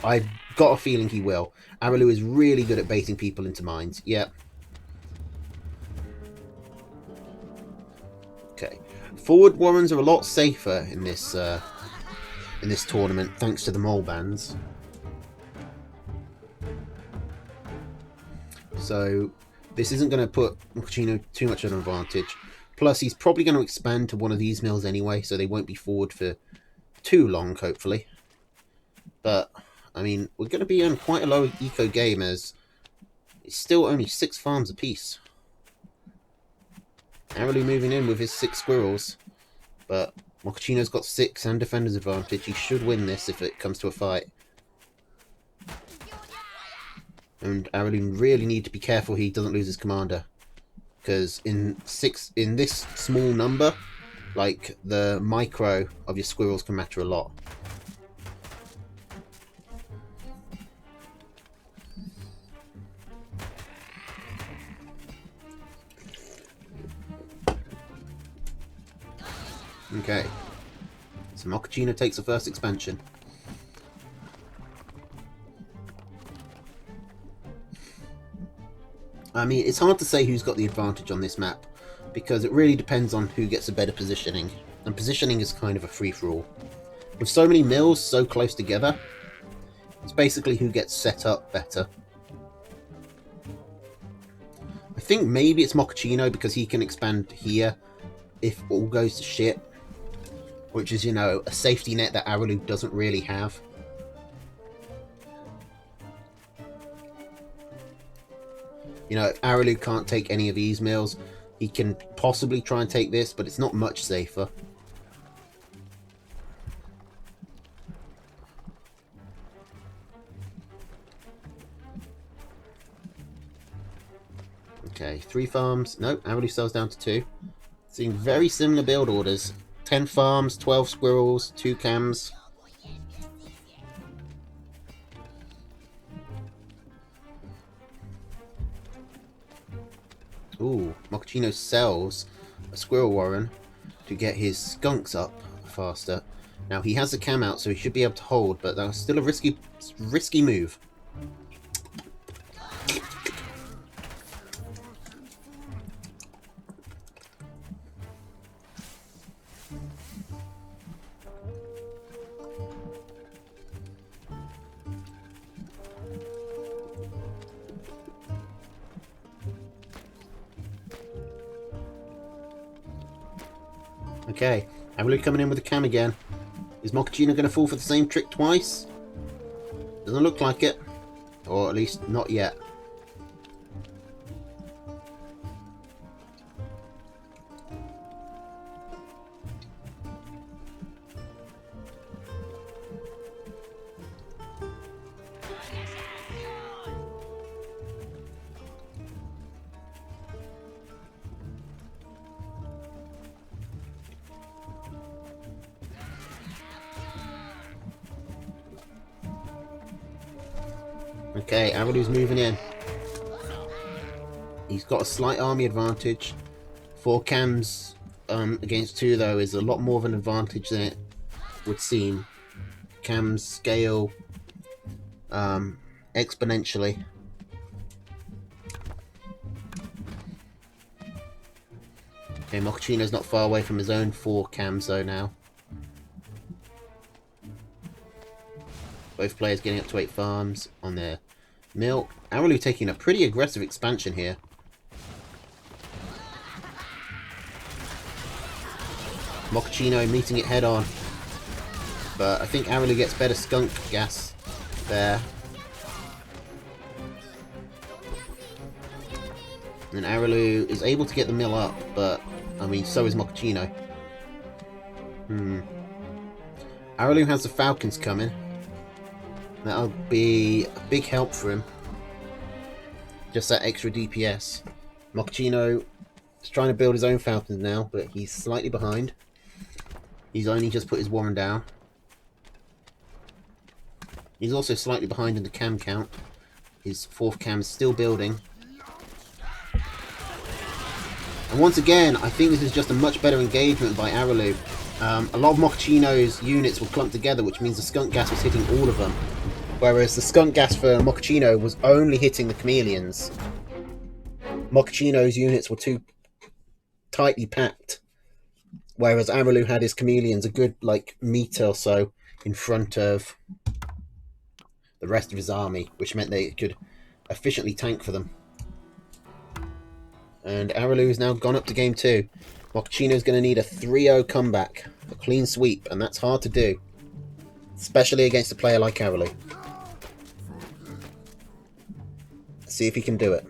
got a feeling he will. Araloo is really good at baiting people into mines. Yep. Okay. Forward warrens are a lot safer in this tournament, thanks to the mole bans. So this isn't going to put Mochaccino too much of an advantage. Plus, he's probably going to expand to one of these mills anyway, so they won't be forward for too long, hopefully. But, I mean, we're going to be on quite a low eco game, as it's still only 6 farms apiece. Araloo moving in with his 6 squirrels. But Mochaccino's got 6 and defender's advantage. He should win this if it comes to a fight. And Araloo really need to be careful he doesn't lose his commander. Because in this small number, like, the micro of your squirrels can matter a lot. Okay, so Mochaccino takes the first expansion. I mean, it's hard to say who's got the advantage on this map, because it really depends on who gets a better positioning, and positioning is kind of a free-for-all. With so many mills so close together, it's basically who gets set up better. I think maybe it's Mochaccino because he can expand here if all goes to shit. Which is, you know, a safety net that Araloo doesn't really have. You know, if Araloo can't take any of these mills, he can possibly try and take this, but it's not much safer. Okay, 3 farms. Nope, Araloo sells down to 2. Seeing very similar build orders. 10 farms, 12 squirrels, 2 cams. Ooh, Mochaccino sells a squirrel warren to get his skunks up faster. Now he has the cam out, so he should be able to hold, but that's still a risky move. Okay, Araloo coming in with the cam again. Is Mochaccino going to fall for the same trick twice? Doesn't look like it. Or at least not yet. Okay, Araloo's moving in. He's got a slight army advantage. 4 cams against 2, though, is a lot more of an advantage than it would seem. Cams scale exponentially. Okay, Mochaccino's not far away from his own 4 cams, though, now. Both players getting up to 8 farms on their mill. Araloo taking a pretty aggressive expansion here. Mochaccino meeting it head on. But I think Araloo gets better skunk gas there. And Araloo is able to get the mill up, but I mean, so is Mochaccino. Araloo has the Falcons coming. That'll be a big help for him. Just that extra DPS. Mochaccino is trying to build his own Falcons now, but he's slightly behind. He's only just put his Warren down. He's also slightly behind in the cam count. His 4th cam is still building. And once again, I think this is just a much better engagement by Araloo. A lot of Mochaccino's units were clumped together, which means the Skunk Gas was hitting all of them. Whereas the Skunk Gas for Mochaccino was only hitting the Chameleons. Mochaccino's units were too tightly packed. Whereas Araloo had his Chameleons a good, like, meter or so in front of the rest of his army, which meant they could efficiently tank for them. And Araloo has now gone up to game 2. Mochaccino's going to need a 3-0 comeback, a clean sweep, and that's hard to do. Especially against a player like Araloo. Let's see if he can do it.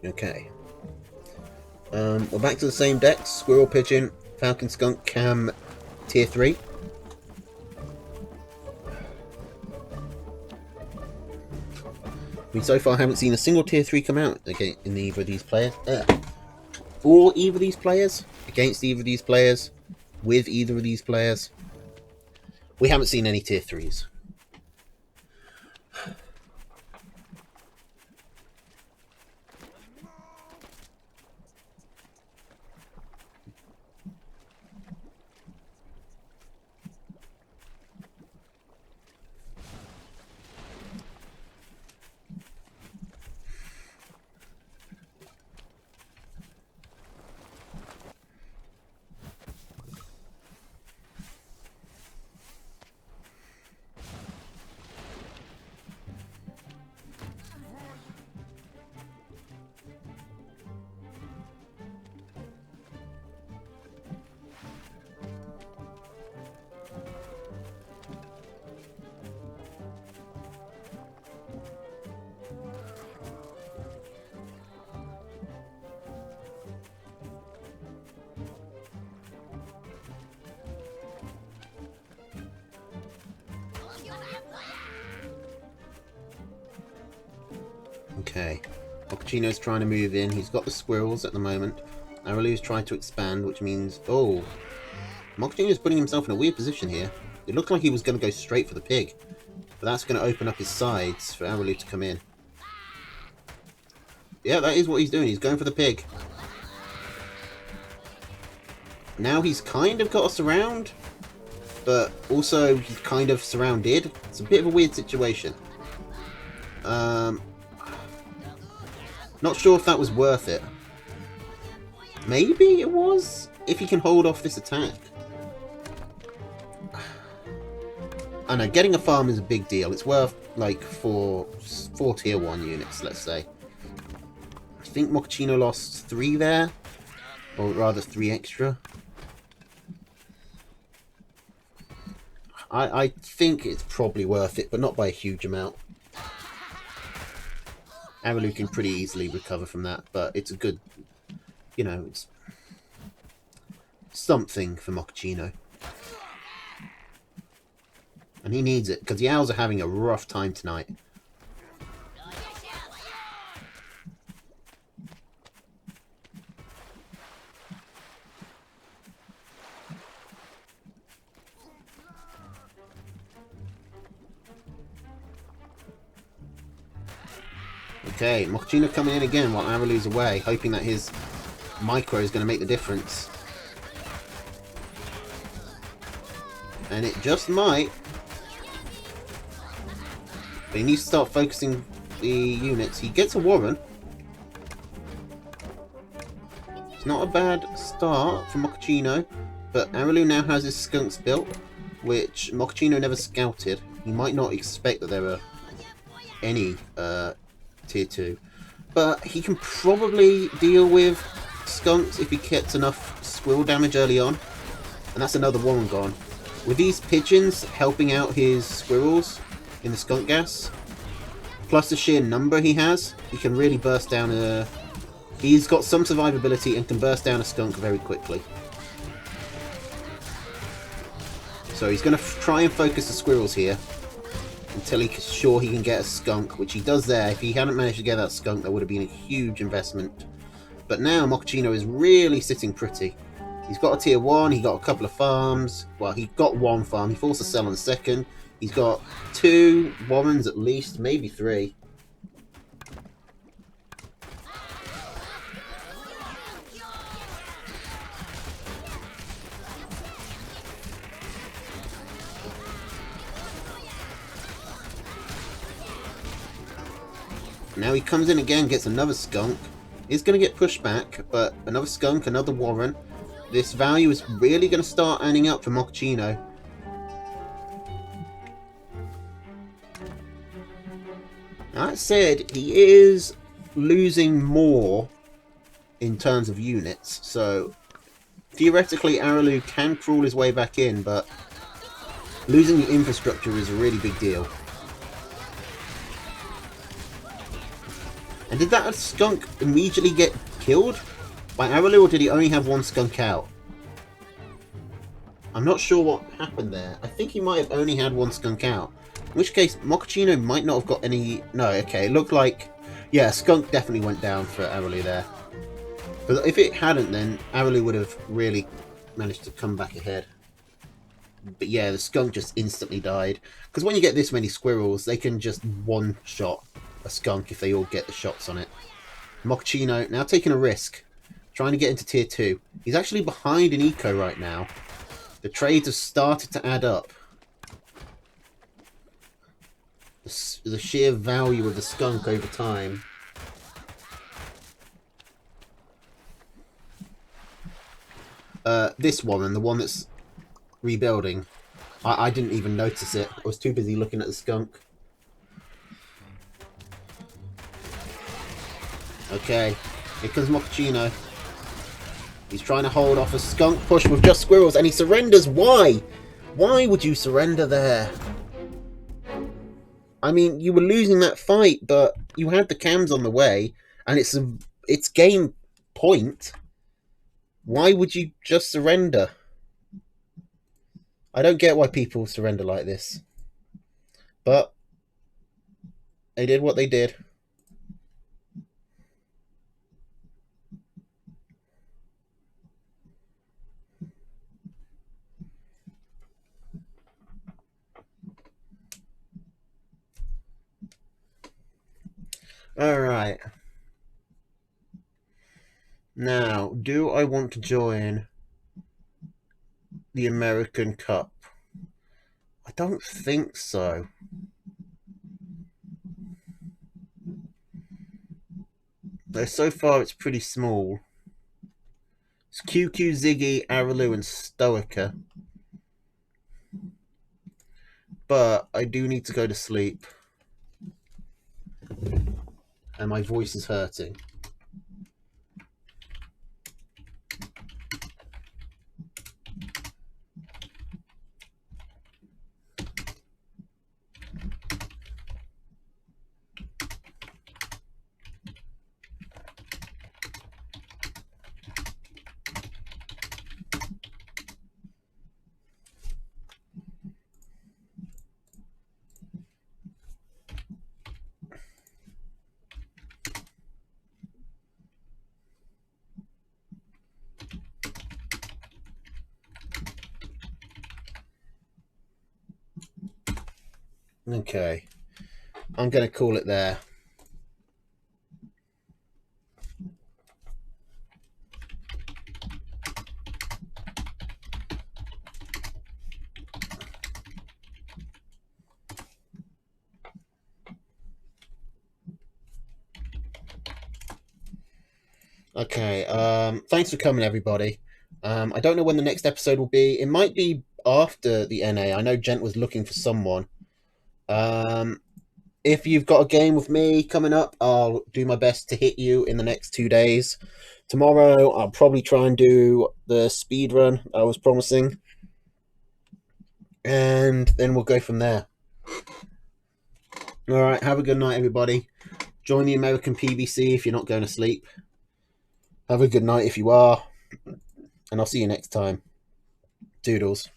Okay. We're back to the same decks. Squirrel, Pigeon, Falcon, Skunk, Cam, Tier 3. We so far haven't seen a single Tier 3 come out in either of these players. For either of these players, against either of these players, with either of these players. We haven't seen any Tier 3s. Okay, Mochaccino's trying to move in. He's got the squirrels at the moment. Araloo's trying to expand, which means... Oh! Mochaccino's putting himself in a weird position here. It looked like he was going to go straight for the pig. But that's going to open up his sides for Araloo to come in. Yeah, that is what he's doing. He's going for the pig. Now he's kind of got us around, but also he's kind of surrounded. It's a bit of a weird situation. Not sure if that was worth it. Maybe it was, if he can hold off this attack. I know, getting a farm is a big deal. It's worth, like, four tier 1 units, let's say. I think Mochaccino lost 3 there. Or rather, 3 extra. I think it's probably worth it, but not by a huge amount. Araloo can pretty easily recover from that, but it's a good, you know, it's something for Mochaccino. And he needs it, because the Owls are having a rough time tonight. Okay, Mochaccino coming in again while Araloo's away, hoping that his micro is going to make the difference. And it just might. But he needs to start focusing the units. He gets a Warren. It's not a bad start for Mochaccino, but Araloo now has his skunks built, which Mochaccino never scouted. He might not expect that there are any tier 2, but he can probably deal with skunks if he gets enough squirrel damage early on. And that's another Warren gone. With these pigeons helping out his squirrels in the skunk gas, plus the sheer number he has, he can really burst down a... He's got some survivability and can burst down a skunk very quickly. So he's going to try and focus the squirrels here until he's sure he can get a skunk, which he does there. If he hadn't managed to get that skunk, that would have been a huge investment. But now Mochaccino is really sitting pretty. He's got a tier 1, he got a couple of farms. Well, he got one farm, he forced to sell on the second. He's got 2 Warrens at least, maybe 3. Now he comes in again, gets another skunk. He's going to get pushed back, but another skunk, another Warren. This value is really going to start earning up for Mochaccino. That said, he is losing more in terms of units, so theoretically Araloo can crawl his way back in, but losing the infrastructure is a really big deal. And did that skunk immediately get killed by Araloo, or did he only have one skunk out? I'm not sure what happened there. I think he might have only had one skunk out. In which case, Mochaccino might not have got any... No, okay, it looked like... Yeah, skunk definitely went down for Araloo there. But if it hadn't, then Araloo would have really managed to come back ahead. But yeah, the skunk just instantly died. Because when you get this many squirrels, they can just one-shot a skunk if they all get the shots on it. Mochaccino now taking a risk, trying to get into tier 2. He's actually behind in eco right now. The trades have started to add up. The sheer value of the skunk over time. This one, the one that's rebuilding, I didn't even notice it. I was too busy looking at the skunk. Okay, here comes Mochaccino. He's trying to hold off a skunk push with just squirrels, and he surrenders. Why? Why would you surrender there? I mean, you were losing that fight, but you had the cams on the way, and it's game point. Why would you just surrender? I don't get why people surrender like this. But they did what they did. Alright. Now, do I want to join the American Cup? I don't think so. Though so far it's pretty small. It's QQ, Ziggy, Araloo, and Stoica. But I do need to go to sleep. And my voice is hurting. Okay, I'm going to call it there. Okay, thanks for coming, everybody. I don't know when the next episode will be. It might be after the NA. I know Gent was looking for someone. if you've got a game with me coming up, I'll do my best to hit you in the next 2 days. Tomorrow, I'll probably try and do the speed run I was promising, and then we'll go from there. All right, have a good night, everybody. Join the American PBC if you're not going to sleep. Have a good night if you are, and I'll see you next time. Doodles.